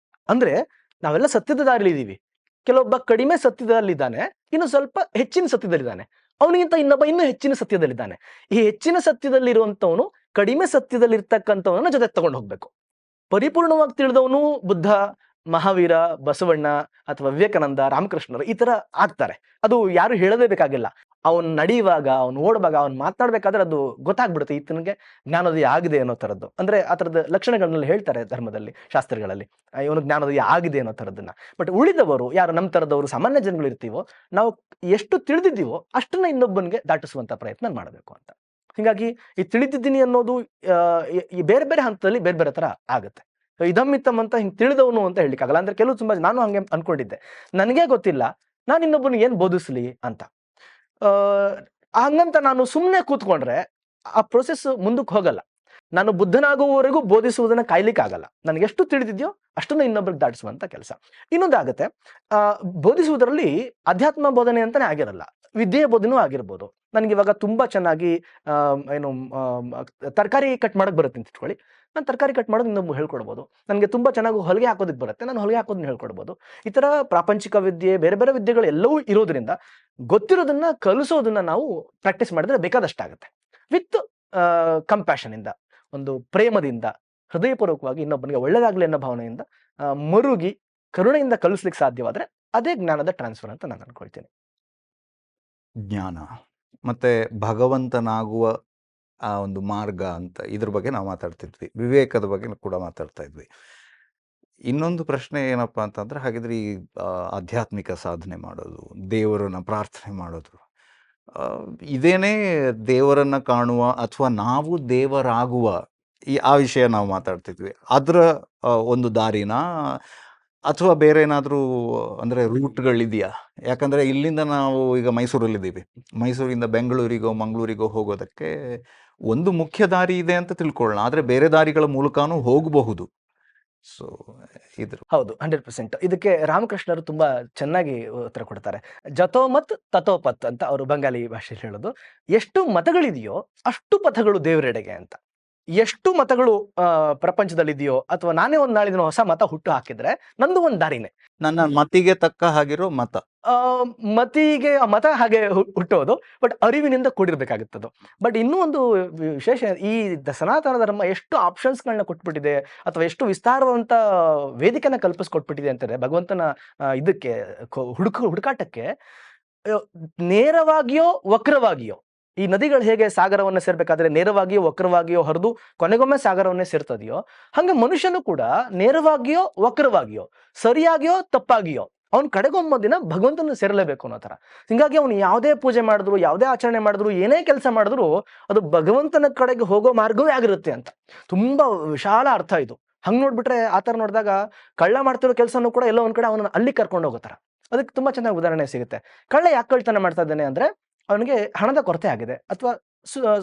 ಅಂದ್ರೆ ನಾವೆಲ್ಲ ಸತ್ಯದ ದಾರಿಲಿದ್ದೀವಿ. ಕೆಲವೊಬ್ಬ ಕಡಿಮೆ ಸತ್ಯದಲ್ಲಿದ್ದಾನೆ, ಇನ್ನು ಸ್ವಲ್ಪ ಹೆಚ್ಚಿನ ಸತ್ಯದಲ್ಲಿದ್ದಾನೆ. ಅವನಿಗಿಂತ ಇನ್ನೊಬ್ಬ ಇನ್ನೂ ಹೆಚ್ಚಿನ ಸತ್ಯದಲ್ಲಿದ್ದಾನೆ. ಈ ಹೆಚ್ಚಿನ ಸತ್ಯದಲ್ಲಿರುವಂತವನು ಕಡಿಮೆ ಸತ್ಯದಲ್ಲಿರ್ತಕ್ಕಂಥವನ್ನ ಜೊತೆ ತಗೊಂಡು ಹೋಗ್ಬೇಕು. ಪರಿಪೂರ್ಣವಾಗಿ ತಿಳಿದವನು ಬುದ್ಧ, ಮಹಾವೀರ, ಬಸವಣ್ಣ ಅಥವಾ ವಿವೇಕಾನಂದ, ರಾಮಕೃಷ್ಣರು ಈ ತರ ಆಗ್ತಾರೆ. ಅದು ಯಾರು ಹೇಳದೇ ಬೇಕಾಗಿಲ್ಲ. ಅವನ್ ನಡೆಯುವಾಗ, ಅವ್ನು ಓಡುವಾಗ, ಅವ್ನು ಮಾತನಾಡ್ಬೇಕಾದ್ರೆ ಅದು ಗೊತ್ತಾಗ್ಬಿಡುತ್ತೆ ಈತನಿಗೆ ಜ್ಞಾನೋದಯ ಆಗಿದೆ ಅನ್ನೋ ತರದ್ದು. ಅಂದ್ರೆ ಆ ತರದ ಲಕ್ಷಣಗಳನ್ನೆಲ್ಲ ಹೇಳ್ತಾರೆ ಧರ್ಮದಲ್ಲಿ, ಶಾಸ್ತ್ರಗಳಲ್ಲಿ, ಇವನು ಜ್ಞಾನೋದಯ ಆಗಿದೆ ಅನ್ನೋ ತರದನ್ನ. ಬಟ್ ಉಳಿದವರು ಯಾರು ನಮ್ಮ ತರದವರು ಸಾಮಾನ್ಯ ಜನಗಳು ಇರ್ತೀವೋ, ನಾವು ಎಷ್ಟು ತಿಳಿದಿದ್ದೀವೋ ಅಷ್ಟನ್ನ ಇನ್ನೊಬ್ಬನಿಗೆ ದಾಟಿಸುವಂತ ಪ್ರಯತ್ನ ಮಾಡಬೇಕು ಅಂತ. ಹಿಂಗಾಗಿ ಈ ತಿಳಿದಿದ್ದೀನಿ ಅನ್ನೋದು ಈ ಬೇರೆ ಬೇರೆ ಹಂತದಲ್ಲಿ ಬೇರೆ ಬೇರೆ ತರ ಆಗುತ್ತೆ. ಇದಮ್ಮಿತ್ತಮ್ ಅಂತ ಹಿಂಗೆ ತಿಳಿದವನು ಅಂತ ಹೇಳಲಿಕ್ಕಾಗಲ್ಲ. ಅಂದ್ರೆ ಕೆಲವು ತುಂಬಾ, ನಾನು ಹಂಗೆ ಅನ್ಕೊಂಡಿದ್ದೆ, ನನಗೆ ಗೊತ್ತಿಲ್ಲ, ನಾನು ಇನ್ನೊಬ್ಬನಿಗೆ ಏನ್ ಬೋಧಿಸ್ಲಿ ಅಂತ. ಹಂಗಂತ ನಾನು ಸುಮ್ಮನೆ ಕೂತ್ಕೊಂಡ್ರೆ ಆ ಪ್ರೊಸೆಸ್ ಮುಂದಕ್ಕೆ ಹೋಗಲ್ಲ. ನಾನು ಬುದ್ಧನಾಗುವವರೆಗೂ ಬೋಧಿಸುವುದನ್ನ ಕಾಯ್ಲಿಕ್ಕೆ ಆಗಲ್ಲ. ನನಗೆ ಎಷ್ಟು ತಿಳಿದಿದ್ಯೋ ಅಷ್ಟನ್ನು ಇನ್ನೊಬ್ರಿಗೆ ದಾಟಿಸುವಂತ ಕೆಲಸ. ಇನ್ನೊಂದಾಗತ್ತೆ, ಬೋಧಿಸುವುದರಲ್ಲಿ ಅಧ್ಯಾತ್ಮ ಬೋಧನೆ ಅಂತಾನೆ ಆಗಿರಲ್ಲ, ವಿದ್ಯೆಯ ಬೋಧನೂ ಆಗಿರ್ಬೋದು. ನನಗೆ ಇವಾಗ ತುಂಬಾ ಚೆನ್ನಾಗಿ ತರಕಾರಿ ಕಟ್ ಮಾಡಕ್ ಬರುತ್ತೆ ಅಂತ ಇಟ್ಕೊಳ್ಳಿ. ನಾನು ತರಕಾರಿ ಕಟ್ ಮಾಡೋದು ಇನ್ನೊಬ್ಬ ಹೇಳ್ಕೊಡ್ಬೋದು. ನನಗೆ ತುಂಬಾ ಚೆನ್ನಾಗಿ ಹೊಲಿಗೆ ಹಾಕೋದಕ್ಕೆ ಬರುತ್ತೆ, ನಾನು ಹೊಲಿಗೆ ಹಾಕೋದನ್ನ ಹೇಳ್ಕೊಡ್ಬೋದು. ಈ ತರ ಪ್ರಾಪಂಚಿಕ ವಿದ್ಯೆ, ಬೇರೆ ಬೇರೆ ವಿದ್ಯೆಗಳು ಎಲ್ಲವೂ ಇರೋದ್ರಿಂದ ಗೊತ್ತಿರೋದನ್ನ ಕಲಿಸೋದನ್ನ ನಾವು ಪ್ರಾಕ್ಟೀಸ್ ಮಾಡಿದ್ರೆ ಬೇಕಾದಷ್ಟಾಗುತ್ತೆ. ವಿತ್ ಕಂಪ್ಯಾಷನ್ ಇಂದ, ಒಂದು ಪ್ರೇಮದಿಂದ, ಹೃದಯಪೂರ್ವಕವಾಗಿ ಇನ್ನೊಬ್ಬನಿಗೆ ಒಳ್ಳೇದಾಗ್ಲಿ ಅನ್ನೋ ಭಾವನೆಯಿಂದ ಮರುಗಿ ಕರುಣೆಯಿಂದ ಕಲಿಸ್ಲಿಕ್ಕೆ ಸಾಧ್ಯವಾದ್ರೆ ಅದೇ ಜ್ಞಾನದ ಟ್ರಾನ್ಸ್ಫರ್ ಅಂತ ನಾನು ಅನ್ಕೊಳ್ತೀನಿ. ಜ್ಞಾನ ಮತ್ತೆ ಭಗವಂತನಾಗುವ ಆ ಒಂದು ಮಾರ್ಗ ಅಂತ ಇದ್ರ ಬಗ್ಗೆ ನಾವು ಮಾತಾಡ್ತಿದ್ವಿ, ವಿವೇಕದ ಬಗ್ಗೆ ಕೂಡ ಮಾತಾಡ್ತಾ ಇದ್ವಿ. ಇನ್ನೊಂದು ಪ್ರಶ್ನೆ ಏನಪ್ಪ ಅಂತಂದ್ರೆ, ಹಾಗಿದ್ರೆ ಈ ಆಧ್ಯಾತ್ಮಿಕ ಸಾಧನೆ ಮಾಡೋದು, ದೇವರನ್ನ ಪ್ರಾರ್ಥನೆ ಮಾಡೋದು, ಇದೇನೇ ದೇವರನ್ನ ಕಾಣುವ ಅಥವಾ ನಾವು ದೇವರಾಗುವ ಆ ವಿಷಯ ನಾವು ಮಾತಾಡ್ತಿದ್ವಿ. ಅದರ ಒಂದು ದಾರಿನ ಅಥವಾ ಬೇರೆ ಏನಾದರೂ ಅಂದರೆ ರೂಟ್ಗಳಿದೆಯಾ? ಯಾಕಂದರೆ ಇಲ್ಲಿಂದ ನಾವು ಈಗ ಮೈಸೂರಲ್ಲಿದ್ದೀವಿ, ಮೈಸೂರಿಂದ ಬೆಂಗಳೂರಿಗೋ ಮಂಗಳೂರಿಗೋ ಹೋಗೋದಕ್ಕೆ ಒಂದು ಮುಖ್ಯ ದಾರಿ ಇದೆ ಅಂತ ತಿಳ್ಕೊಳ್ಳೋಣ, ಆದರೆ ಬೇರೆ ದಾರಿಗಳ ಮೂಲಕನೂ ಹೋಗಬಹುದು. ಸೊ ಹೌದು, 100%. ಇದಕ್ಕೆ ರಾಮಕೃಷ್ಣರು ತುಂಬಾ ಚೆನ್ನಾಗಿ ಉತ್ತರ ಕೊಡ್ತಾರೆ. ಜತೋಮತ್ ತಥೋಪತ್ ಅಂತ ಅವರು ಬಂಗಾಲಿ ಭಾಷೆಯಲ್ಲಿ ಹೇಳೋದು. ಎಷ್ಟು ಮತಗಳಿದೆಯೋ ಅಷ್ಟು ಪಥಗಳು ದೇವರೆಡೆಗೆ ಅಂತ. ಎಷ್ಟು ಮತಗಳು ಪ್ರಪಂಚದಲ್ಲಿದೆಯೋ, ಅಥವಾ ನಾನೇ ಒಂದು ನಾಳಿನ ಹೊಸ ಮತ ಹುಟ್ಟು ಹಾಕಿದ್ರೆ ನಂದು ಒಂದು ದಾರಿನೇ. ನನ್ನ ಮತಿಗೆ ತಕ್ಕ ಹಾಗಿರೋ ಮತ, ಮತಿಗೆ ಮತ ಹಾಗೆ ಹುಟ್ಟೋದು, ಬಟ್ ಅರಿವಿನಿಂದ ಕೂಡಿರ್ಬೇಕಾಗುತ್ತದು. ಬಟ್ ಇನ್ನೂ ಒಂದು ವಿಶೇಷ, ಈ ಸನಾತನ ಧರ್ಮ ಎಷ್ಟು ಆಪ್ಷನ್ಸ್ಗಳನ್ನ ಕೊಟ್ಬಿಟ್ಟಿದೆ, ಅಥವಾ ಎಷ್ಟು ವಿಸ್ತಾರವಂತ ವೇದಿಕೆನ ಕಲ್ಪಿಸ್ಕೊಟ್ಬಿಟ್ಟಿದೆ ಅಂತಂದ್ರೆ ಭಗವಂತನ ಇದಕ್ಕೆ ಹುಡುಕಾಟಕ್ಕೆ. ನೇರವಾಗಿಯೋ ವಕ್ರವಾಗಿಯೋ, ಈ ನದಿಗಳು ಹೇಗೆ ಸಾಗರವನ್ನ ಸೇರ್ಬೇಕಾದ್ರೆ ನೇರವಾಗಿಯೋ ವಕ್ರವಾಗಿಯೋ ಹರಿದು ಕೊನೆಗೊಮ್ಮೆ ಸಾಗರವನ್ನೇ ಸೇರ್ತದೆಯೋ, ಹಂಗೆ ಮನುಷ್ಯನು ಕೂಡ ನೇರವಾಗಿಯೋ ವಕ್ರವಾಗಿಯೋ, ಸರಿಯಾಗಿಯೋ ತಪ್ಪಾಗಿಯೋ ಅವ್ನ ಕಡೆಗೊಮ್ಮ ದಿನ ಭಗವಂತನ ಸೇರಲೇಬೇಕು ಅನ್ನೋ ತರ. ಹಿಂಗಾಗಿ ಅವ್ನು ಯಾವುದೇ ಪೂಜೆ ಮಾಡಿದ್ರು, ಯಾವುದೇ ಆಚರಣೆ ಮಾಡಿದ್ರು, ಏನೇ ಕೆಲಸ ಮಾಡಿದ್ರು ಅದು ಭಗವಂತನ ಕಡೆಗೆ ಹೋಗೋ ಮಾರ್ಗವೇ ಆಗಿರುತ್ತೆ ಅಂತ. ತುಂಬಾ ವಿಶಾಲ ಅರ್ಥ ಇದು. ಹಂಗ್ ನೋಡ್ಬಿಟ್ರೆ, ಆ ತರ ನೋಡಿದಾಗ ಕಳ್ಳ ಮಾಡ್ತಿರೋ ಕೆಲಸನೂ ಕೂಡ ಎಲ್ಲೋ ಒಂದ್ ಕಡೆ ಅವನನ್ನ ಅಲ್ಲಿ ಕರ್ಕೊಂಡು ಹೋಗೋತರ. ಅದಕ್ಕೆ ತುಂಬಾ ಚೆನ್ನಾಗಿ ಉದಾಹರಣೆ ಸಿಗುತ್ತೆ. ಕಳ್ಳ ಯಾಕೆ ಕಳ್ತನ ಮಾಡ್ತಾ ಇದ್ದಾನೆ ಅಂದ್ರೆ ಅವನಿಗೆ ಹಣದ ಕೊರತೆ ಆಗಿದೆ, ಅಥವಾ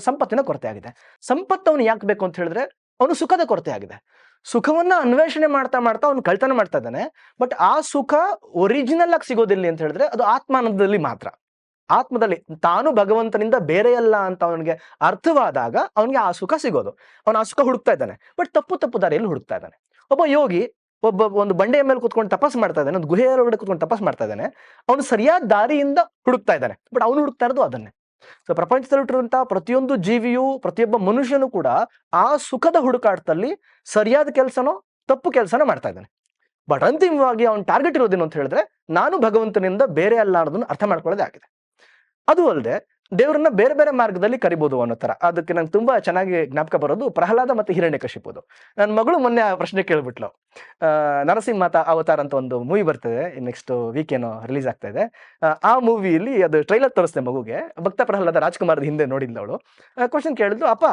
ಸಂಪತ್ತಿನ ಕೊರತೆ ಆಗಿದೆ. ಸಂಪತ್ತು ಅವನು ಯಾಕೆ ಬೇಕು ಅಂತ ಹೇಳಿದ್ರೆ ಅವನು ಸುಖದ ಕೊರತೆ ಆಗಿದೆ. ಸುಖವನ್ನ ಅನ್ವೇಷಣೆ ಮಾಡ್ತಾ ಮಾಡ್ತಾ ಅವನು ಕಳ್ತನ ಮಾಡ್ತಾ ಇದ್ದಾನೆ. ಬಟ್ ಆ ಸುಖ ಒರಿಜಿನಲ್ ಆಗಿ ಸಿಗೋದಿಲ್ಲ ಅಂತ ಹೇಳಿದ್ರೆ ಅದು ಆತ್ಮಾನಂದದಲ್ಲಿ ಮಾತ್ರ. ಆತ್ಮದಲ್ಲಿ ತಾನು ಭಗವಂತನಿಂದ ಬೇರೆಯಲ್ಲ ಅಂತ ಅವನಿಗೆ ಅರ್ಥವಾದಾಗ ಅವನಿಗೆ ಆ ಸುಖ ಸಿಗೋದು. ಅವನು ಆ ಸುಖ ಹುಡುಕ್ತಾ ಇದ್ದಾನೆ, ಬಟ್ ತಪ್ಪು ದಾರಿಯಲ್ಲಿ ಹುಡುಕ್ತಾ ಇದ್ದಾನೆ. ಒಬ್ಬ ಯೋಗಿ ಒಂದು ಬಂಡೆಯ ಮೇಲೆ ಕುತ್ಕೊಂಡು ತಪಸ್ ಮಾಡ್ತಾ ಇದ್ದಾನೆ, ಒಂದು ಗುಹೆಯ ಒಳಗಡೆ ಕುತ್ಕೊಂಡು ತಪಸ್ ಮಾಡ್ತಾ ಇದ್ದಾನೆ. ಅವನು ಸರಿಯಾದ ದಾರಿಯಿಂದ ಹುಡುಕ್ತಾ ಇದ್ದಾನೆ, ಬಟ್ ಅವನು ಹುಡುಕ್ತಾ ಇರೋದು ಅದನ್ನೇ. ಸೊ ಪ್ರಪಂಚದಲ್ಲಿಟ್ಟಿರುವಂತಹ ಪ್ರತಿಯೊಂದು ಜೀವಿಯು, ಪ್ರತಿಯೊಬ್ಬ ಮನುಷ್ಯನು ಕೂಡ ಆ ಸುಖದ ಹುಡುಕಾಟದಲ್ಲಿ ಸರಿಯಾದ ಕೆಲಸನೋ ತಪ್ಪು ಕೆಲಸನೋ ಮಾಡ್ತಾ ಇದ್ದಾನೆ. ಬಟ್ ಅಂತಿಮವಾಗಿ ಅವನ ಟಾರ್ಗೆಟ್ ಇರೋದೇನು ಅಂತ ಹೇಳಿದ್ರೆ ನಾನು ಭಗವಂತನಿಂದ ಬೇರೆ ಅಲ್ಲ ಅನ್ನೋದನ್ನ ಅರ್ಥ ಮಾಡ್ಕೊಳ್ಳೋದೇ ಆಗಿದೆ. ಅದು ಅಲ್ಲದೆ ದೇವರನ್ನ ಬೇರೆ ಬೇರೆ ಮಾರ್ಗದಲ್ಲಿ ಕರಿಬಹುದು ಅನ್ನೋ ತರ. ಅದಕ್ಕೆ ನಂಗೆ ತುಂಬಾ ಚೆನ್ನಾಗಿ ಜ್ಞಾಪಕ ಬರೋದು ಪ್ರಹ್ಲಾದ ಮತ್ತೆ ಹಿರಣ್ಯಕಶಿಪುದು. ನನ್ನ ಮಗಳು ಮೊನ್ನೆ ಆ ಪ್ರಶ್ನೆ ಕೇಳ್ಬಿಟ್ಲು. ನರಸಿಂಹ ಅವತಾರ ಅಂತ ಒಂದು ಮೂವಿ ಬರ್ತದೆ, ನೆಕ್ಸ್ಟ್ ವೀಕ್ ಏನೋ ರಿಲೀಸ್ ಆಗ್ತಾ ಇದೆ. ಆ ಮೂವಿಯಲ್ಲಿ ಅದು ಟ್ರೈಲರ್ ತೋರಿಸ್ತೆ ಮಗುಗೆ. ಭಕ್ತ ಪ್ರಹ್ಲಾದ ರಾಜ್ಕುಮಾರ್ದ ಹಿಂದೆ ನೋಡಿದ್ಲವಳು. ಕ್ವಶನ್ ಕೇಳಿದ್ಲು, ಅಪ್ಪ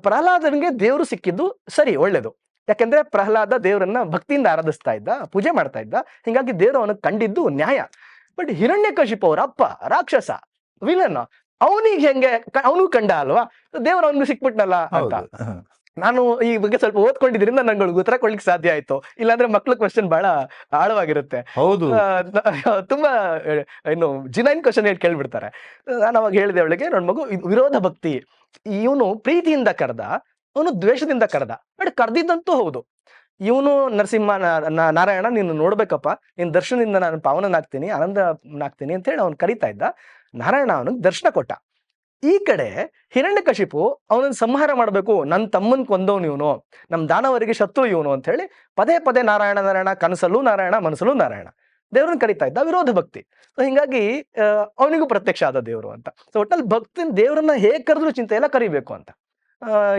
ಪ್ರಹ್ಲಾದನಿಗೆ ದೇವರು ಸಿಕ್ಕಿದ್ದು ಸರಿ, ಒಳ್ಳೇದು. ಯಾಕೆಂದ್ರೆ ಪ್ರಹ್ಲಾದ ದೇವರನ್ನ ಭಕ್ತಿಯಿಂದ ಆರಾಧಿಸ್ತಾ ಇದ್ದ, ಪೂಜೆ ಮಾಡ್ತಾ ಇದ್ದ, ಹಿಂಗಾಗಿ ದೇವರು ಅವನಿಗೆ ಕಂಡಿದ್ದು ನ್ಯಾಯ. ಬಟ್ ಹಿರಣ್ಯಕಶಿಪು ಅವರ ಅಪ್ಪ ರಾಕ್ಷಸ, ವಿಲನ್, ಅವನಿಗೆ ಹೆಂಗೆ ಅವನು ಕಂಡ ಅಲ್ವಾ, ದೇವರು ಅವನಿಗೆ ಸಿಕ್ಬಿಟ್ನಲ್ಲ ಅಂತ. ನಾನು ಈ ಬಗ್ಗೆ ಸ್ವಲ್ಪ ಓದ್ಕೊಂಡಿದ್ರಿಂದ ನಂಗೆ ಉತ್ತರ ಕೊಡ್ಲಿಕ್ಕೆ ಸಾಧ್ಯ ಆಯ್ತು. ಇಲ್ಲಾಂದ್ರೆ ಮಕ್ಳ ಕ್ವಶನ್ ಬಹಳ ಆಳವಾಗಿರುತ್ತೆ. ಹೌದು, ತುಂಬಾ ಏನು ಜಿನೈನ್ ಕ್ವಶನ್ ಹೇಳಿ ಕೇಳ್ಬಿಡ್ತಾರೆ. ನಾನು ಅವಾಗ ಹೇಳಿದೆ ಅವಳಿಗೆ, ನನ್ನ ಮಗು ವಿರೋಧ ಭಕ್ತಿ, ಇವನು ಪ್ರೀತಿಯಿಂದ ಕರೆದ, ಅವನು ದ್ವೇಷದಿಂದ ಕರೆದ. ಬಟ್ ಕರೆದಿದ್ದಂತೂ ಹೌದು. ಇವನು ನರಸಿಂಹ ನಾರಾಯಣ ನೀನು ನೋಡ್ಬೇಕಪ್ಪ, ನಿನ್ ದರ್ಶನದಿಂದ ನಾನು ಪಾವನನಾಗ್ತೀನಿ, ಆನಂದನಾಗ್ತೀನಿ ಅಂತ ಹೇಳಿ ಅವ್ನು ಕರೀತಾ ಇದ್ದ. ನಾರಾಯಣ ಅವನಿಗೆ ದರ್ಶನ ಕೊಟ್ಟ. ಈ ಕಡೆ ಹಿರಣ್ಯಕಶಿಪು ಅವನನ್ನು ಸಂಹಾರ ಮಾಡಬೇಕು, ನನ್ನ ತಮ್ಮನ್ ಕೊಂದವನು ಇವನು, ನಮ್ ದಾನವರಿಗೆ ಶತ್ರು ಇವನು ಅಂತ ಹೇಳಿ ಪದೇ ಪದೇ ನಾರಾಯಣ ನಾರಾಯಣ, ಕನಸಲ್ಲೂ ನಾರಾಯಣ, ಮನಸ್ಸಲ್ಲೂ ನಾರಾಯಣ, ದೇವ್ರನ್ನ ಕರೀತಾ ಇದ್ದ. ವಿರೋಧ ಭಕ್ತಿ. ಸೊ ಹಿಂಗಾಗಿ ಅವನಿಗೂ ಪ್ರತ್ಯಕ್ಷ ಆದ ದೇವರು ಅಂತ. ಸೊ ಒಟ್ಟಲ್ಲಿ ಭಕ್ತಿ ದೇವರನ್ನ ಹೇಗ್ ಕರೆದ್ರು ಚಿಂತೆ ಎಲ್ಲ ಕರಿಬೇಕು ಅಂತ.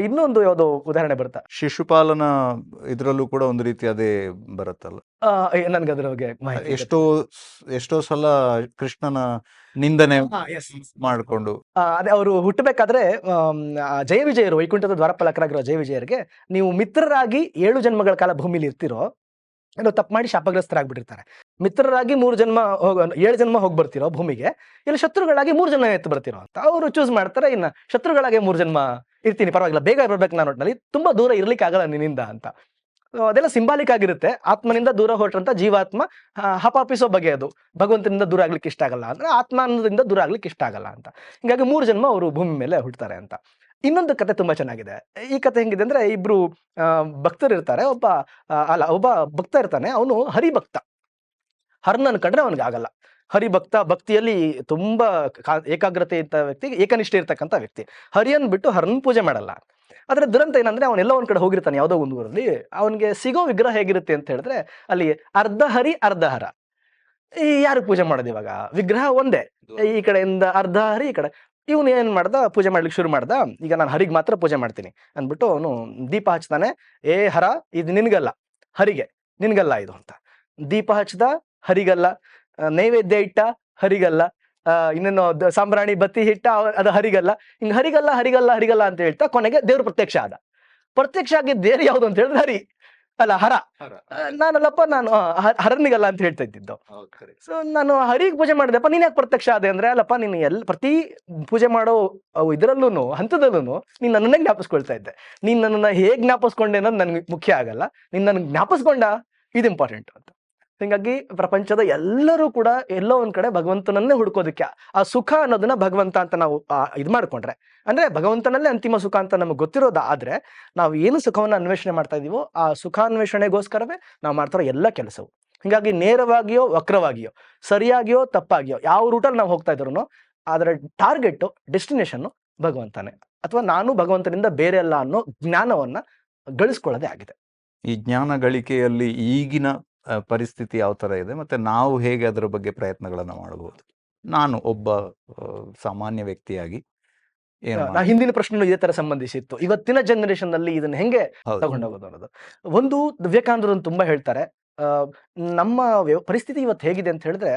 ಇನ್ನೊಂದು ಯಾವುದೋ ಉದಾಹರಣೆ ಬರುತ್ತಾ, ಶಿಶುಪಾಲನ ಇದ್ರಲ್ಲೂ ಕೂಡ ಒಂದು ರೀತಿ ಅದೇ ಬರುತ್ತಲ್ಲ. ನನ್ಗೆ ಅದ್ರ ಬಗ್ಗೆ ಮಾಹಿತಿ. ಎಷ್ಟೋ ಸಲ ಕೃಷ್ಣನ ನಿಂದನೆ ಮಾಡ್ಕೊಂಡು ಅದೇ ಅವರು ಹುಟ್ಟಬೇಕಾದ್ರೆ ಜಯ ವಿಜಯರು, ವೈಕುಂಠದ ದ್ವಾರಪಾಲಕರಾಗಿರೋ ಜಯ ವಿಜಯರಿಗೆ, ನೀವು ಮಿತ್ರರಾಗಿ 7 ಜನ್ಮಗಳ ಕಾಲ ಭೂಮಿಲಿ ಇರ್ತಿರೋ, ಏನೋ ತಪ್ಪು ಮಾಡಿ ಶಾಪಗ್ರಸ್ತರಾಗ್ಬಿಟ್ಟಿರ್ತಾರೆ. ಮಿತ್ರರಾಗಿ 7 ಜನ್ಮ ಹೋಗಿ ಬರ್ತಿರೋ ಭೂಮಿಗೆ, ಇಲ್ಲ ಶತ್ರುಗಳಾಗಿ 3 ಜನ್ಮ ಎತ್ತು ಬರ್ತಿರೋ ಅಂತ ಅವರು ಚೂಸ್ ಮಾಡ್ತಾರೆ. ಇನ್ನ ಶತ್ರುಗಳಾಗಿ 3 ಜನ್ಮ ಇರ್ತೀನಿ, ಪರವಾಗಿಲ್ಲ, ಬೇಗ ಬರ್ಬೇಕು ನಾನು ಒಟ್ಟಿನಲ್ಲಿ, ತುಂಬಾ ದೂರ ಇರ್ಲಿಕ್ಕೆ ಆಗಲ್ಲ ನಿನ್ನಿಂದ ಅಂತ. ಅದೆಲ್ಲ ಸಿಂಬಾಲಿಕ್ ಆಗಿರುತ್ತೆ. ಆತ್ಮನಿಂದ ದೂರ ಹೊರಟ್ರಂತ ಜೀವಾತ್ಮ ಹಪಾಪಿಸೋ ಬಗೆ ಅದು. ಭಗವಂತನಿಂದ ದೂರ ಆಗ್ಲಿಕ್ಕೆ ಇಷ್ಟ ಆಗಲ್ಲ ಅಂದ್ರೆ ಆತ್ಮಾನಂದದಿಂದ ದೂರ ಆಗ್ಲಿಕ್ಕೆ ಇಷ್ಟ ಆಗಲ್ಲ ಅಂತ. ಹಿಂಗಾಗಿ 3 ಜನ್ಮ ಅವರು ಭೂಮಿ ಮೇಲೆ ಹುಡ್ತಾರೆ ಅಂತ. ಇನ್ನೊಂದು ಕತೆ ತುಂಬಾ ಚೆನ್ನಾಗಿದೆ. ಈ ಕತೆ ಹೆಂಗಿದೆ ಅಂದ್ರೆ, ಇಬ್ರು ಭಕ್ತರು ಇರ್ತಾರೆ. ಒಬ್ಬ ಭಕ್ತ ಇರ್ತಾನೆ, ಅವನು ಹರಿಭಕ್ತ. ಹರ್ನ ಅನ್ಕೊಂಡ್ರೆ ಅವನಿಗೆ ಆಗಲ್ಲ. ಹರಿಭಕ್ತ, ಭಕ್ತಿಯಲ್ಲಿ ತುಂಬಾ ಏಕಾಗ್ರತೆ ಇದ್ದ ವ್ಯಕ್ತಿ, ಏಕನಿಷ್ಠೆ ಇರ್ತಕ್ಕಂಥ ವ್ಯಕ್ತಿ. ಹರಿಯನ್ ಬಿಟ್ಟು ಹರನ್ ಪೂಜೆ ಮಾಡಲ್ಲ. ಆದ್ರೆ ದುರಂತ ಏನಂದ್ರೆ ಅವನೆಲ್ಲ ಒಂದ್ ಕಡೆ ಹೋಗಿರ್ತಾನೆ ಯಾವುದೋ ಒಂದು ಊರಲ್ಲಿ, ಅವನಿಗೆ ಸಿಗೋ ವಿಗ್ರಹ ಹೇಗಿರುತ್ತೆ ಅಂತ ಹೇಳಿದ್ರೆ ಅಲ್ಲಿ ಅರ್ಧ ಹರಿ ಅರ್ಧ ಹರ. ಈ ಯಾರು ಪೂಜೆ ಮಾಡೋದು ಇವಾಗ? ವಿಗ್ರಹ ಒಂದೇ, ಈ ಕಡೆಯಿಂದ ಅರ್ಧ ಹರಿ, ಈ ಕಡೆ. ಇವನು ಏನ್ ಮಾಡ್ದ, ಪೂಜೆ ಮಾಡ್ಲಿಕ್ಕೆ ಶುರು ಮಾಡ್ದ. ಈಗ ನಾನು ಹರಿಗೆ ಮಾತ್ರ ಪೂಜೆ ಮಾಡ್ತೀನಿ ಅಂದ್ಬಿಟ್ಟು ಅವನು ದೀಪ ಹಚ್ತಾನೆ. ಏ ಹರ, ಇದು ನಿನ್ಗಲ್ಲ, ಹರಿಗೆ, ನಿನ್ಗಲ್ಲ ಇದು ಅಂತ. ದೀಪ ಹಚ್ದ, ಹರಿಗಲ್ಲ. ನೈವೇದ್ಯ ಇಟ್ಟ, ಹರಿಗಲ್ಲ. ಇನ್ನೇನು ಸಾಂಬ್ರಾಣಿ ಬತ್ತಿ ಇಟ್ಟ, ಅದು ಹರಿಗಲ್ಲ. ಹಿಂಗ್ ಹರಿಗಲ್ಲ ಹರಿಗಲ್ಲ ಹರಿಗಲ್ಲ ಅಂತ ಹೇಳ್ತಾ ಕೊನೆಗೆ ದೇವ್ರು ಪ್ರತ್ಯಕ್ಷ ಆದ. ಪ್ರತ್ಯಕ್ಷ ಆಗಿ ದೇವ್ರು ಯಾವ್ದು ಅಂತ ಹೇಳಿದ್ರೆ ಹರಿ ಅಲ್ಲ, ಹರ. ನಾನಲ್ಲಪ್ಪ, ನಾನು ಹರನಿಗಲ್ಲ ಅಂತ ಹೇಳ್ತಾ ಇದ್ದಿದ್ದು. ಸೊ ನಾನು ಹರಿಗೆ ಪೂಜೆ ಮಾಡಿದೆಪ್ಪ, ನೀನ್ ಯಾಕೆ ಪ್ರತ್ಯಕ್ಷ ಆದೆ ಅಂದ್ರೆ, ಅಲ್ಲಪ್ಪ ನೀನು ಪ್ರತಿ ಪೂಜೆ ಮಾಡೋ ಇದ್ರಲ್ಲೂ ಹಂತದಲ್ಲೂ ನೀನ್ ನನ್ನನ್ನೇ ಜ್ಞಾಪಿಸ್ಕೊಳ್ತಾ ಇದ್ದೆ. ನೀನ್ ನನ್ನನ್ನ ಹೇಗ್ ಜ್ಞಾಪಿಸ್ಕೊಂಡೆ ಅನ್ನೋದು ನನ್ಗೆ ಮುಖ್ಯ ಆಗಲ್ಲ, ನೀನ್ ನನ್ಗೆ ಜ್ಞಾಪಿಸ್ಕೊಂಡ, ಇದು ಇಂಪಾರ್ಟೆಂಟ್ ಅಂತ. ಹಿಂಗಾಗಿ ಪ್ರಪಂಚದ ಎಲ್ಲರೂ ಕೂಡ ಎಲ್ಲೋ ಒಂದ್ ಕಡೆ ಭಗವಂತನನ್ನೇ ಹುಡ್ಕೋದಕ್ಕೆ, ಆ ಸುಖ ಅನ್ನೋದನ್ನ ಭಗವಂತ ಅಂತ ನಾವು ಇದ್ ಮಾಡ್ಕೊಂಡ್ರೆ, ಅಂದ್ರೆ ಭಗವಂತನಲ್ಲೇ ಅಂತಿಮ ಸುಖ ಅಂತ ನಮಗೆ ಗೊತ್ತಿರೋದು. ಆದ್ರೆ ನಾವು ಏನು ಸುಖವನ್ನ ಅನ್ವೇಷಣೆ ಮಾಡ್ತಾ ಇದೀವೋ ಆ ಸುಖಾನ್ವೇಷಣೆಗೋಸ್ಕರವೇ ನಾವು ಮಾಡ್ತಾರೋ ಎಲ್ಲ ಕೆಲಸವು. ಹಿಂಗಾಗಿ ನೇರವಾಗಿಯೋ ವಕ್ರವಾಗಿಯೋ, ಸರಿಯಾಗಿಯೋ ತಪ್ಪಾಗಿಯೋ, ಯಾವ ರೂಟಲ್ಲಿ ನಾವು ಹೋಗ್ತಾ ಇದ್ರು ಅದರ ಟಾರ್ಗೆಟ್, ಡೆಸ್ಟಿನೇಷನ್ ಭಗವಂತನೇ, ಅಥವಾ ನಾನು ಭಗವಂತನಿಂದ ಬೇರೆ ಅಲ್ಲ ಅನ್ನೋ ಜ್ಞಾನವನ್ನ ಗಳಿಸ್ಕೊಳ್ಳೋದೇ ಆಗಿದೆ. ಈ ಜ್ಞಾನ ಗಳಿಕೆಯಲ್ಲಿ ಈಗಿನ ಪರಿಸ್ಥಿತಿ ಯಾವ ತರ ಇದೆ, ಮತ್ತೆ ನಾವು ಹೇಗೆ ಅದರ ಬಗ್ಗೆ ಪ್ರಯತ್ನಗಳನ್ನ ಮಾಡಬಹುದು? ನಾನು ಒಬ್ಬ ಸಾಮಾನ್ಯ ವ್ಯಕ್ತಿಯಾಗಿ ಹಿಂದಿನ ಪ್ರಶ್ನೆ ಇದೇ ತರ ಸಂಬಂಧಿಸಿತ್ತು. ಇವತ್ತಿನ ಜನರೇಷನ್ ನಲ್ಲಿ ಇದನ್ನ ಹೆಂಗೆ ತಗೊಂಡೋಗೋದು ಅನ್ನೋದು. ಒಂದು ವಿವೇಕಾನಂದರು ತುಂಬಾ ಹೇಳ್ತಾರೆ, ನಮ್ಮ ಪರಿಸ್ಥಿತಿ ಇವತ್ತು ಹೇಗಿದೆ ಅಂತ ಹೇಳಿದ್ರೆ,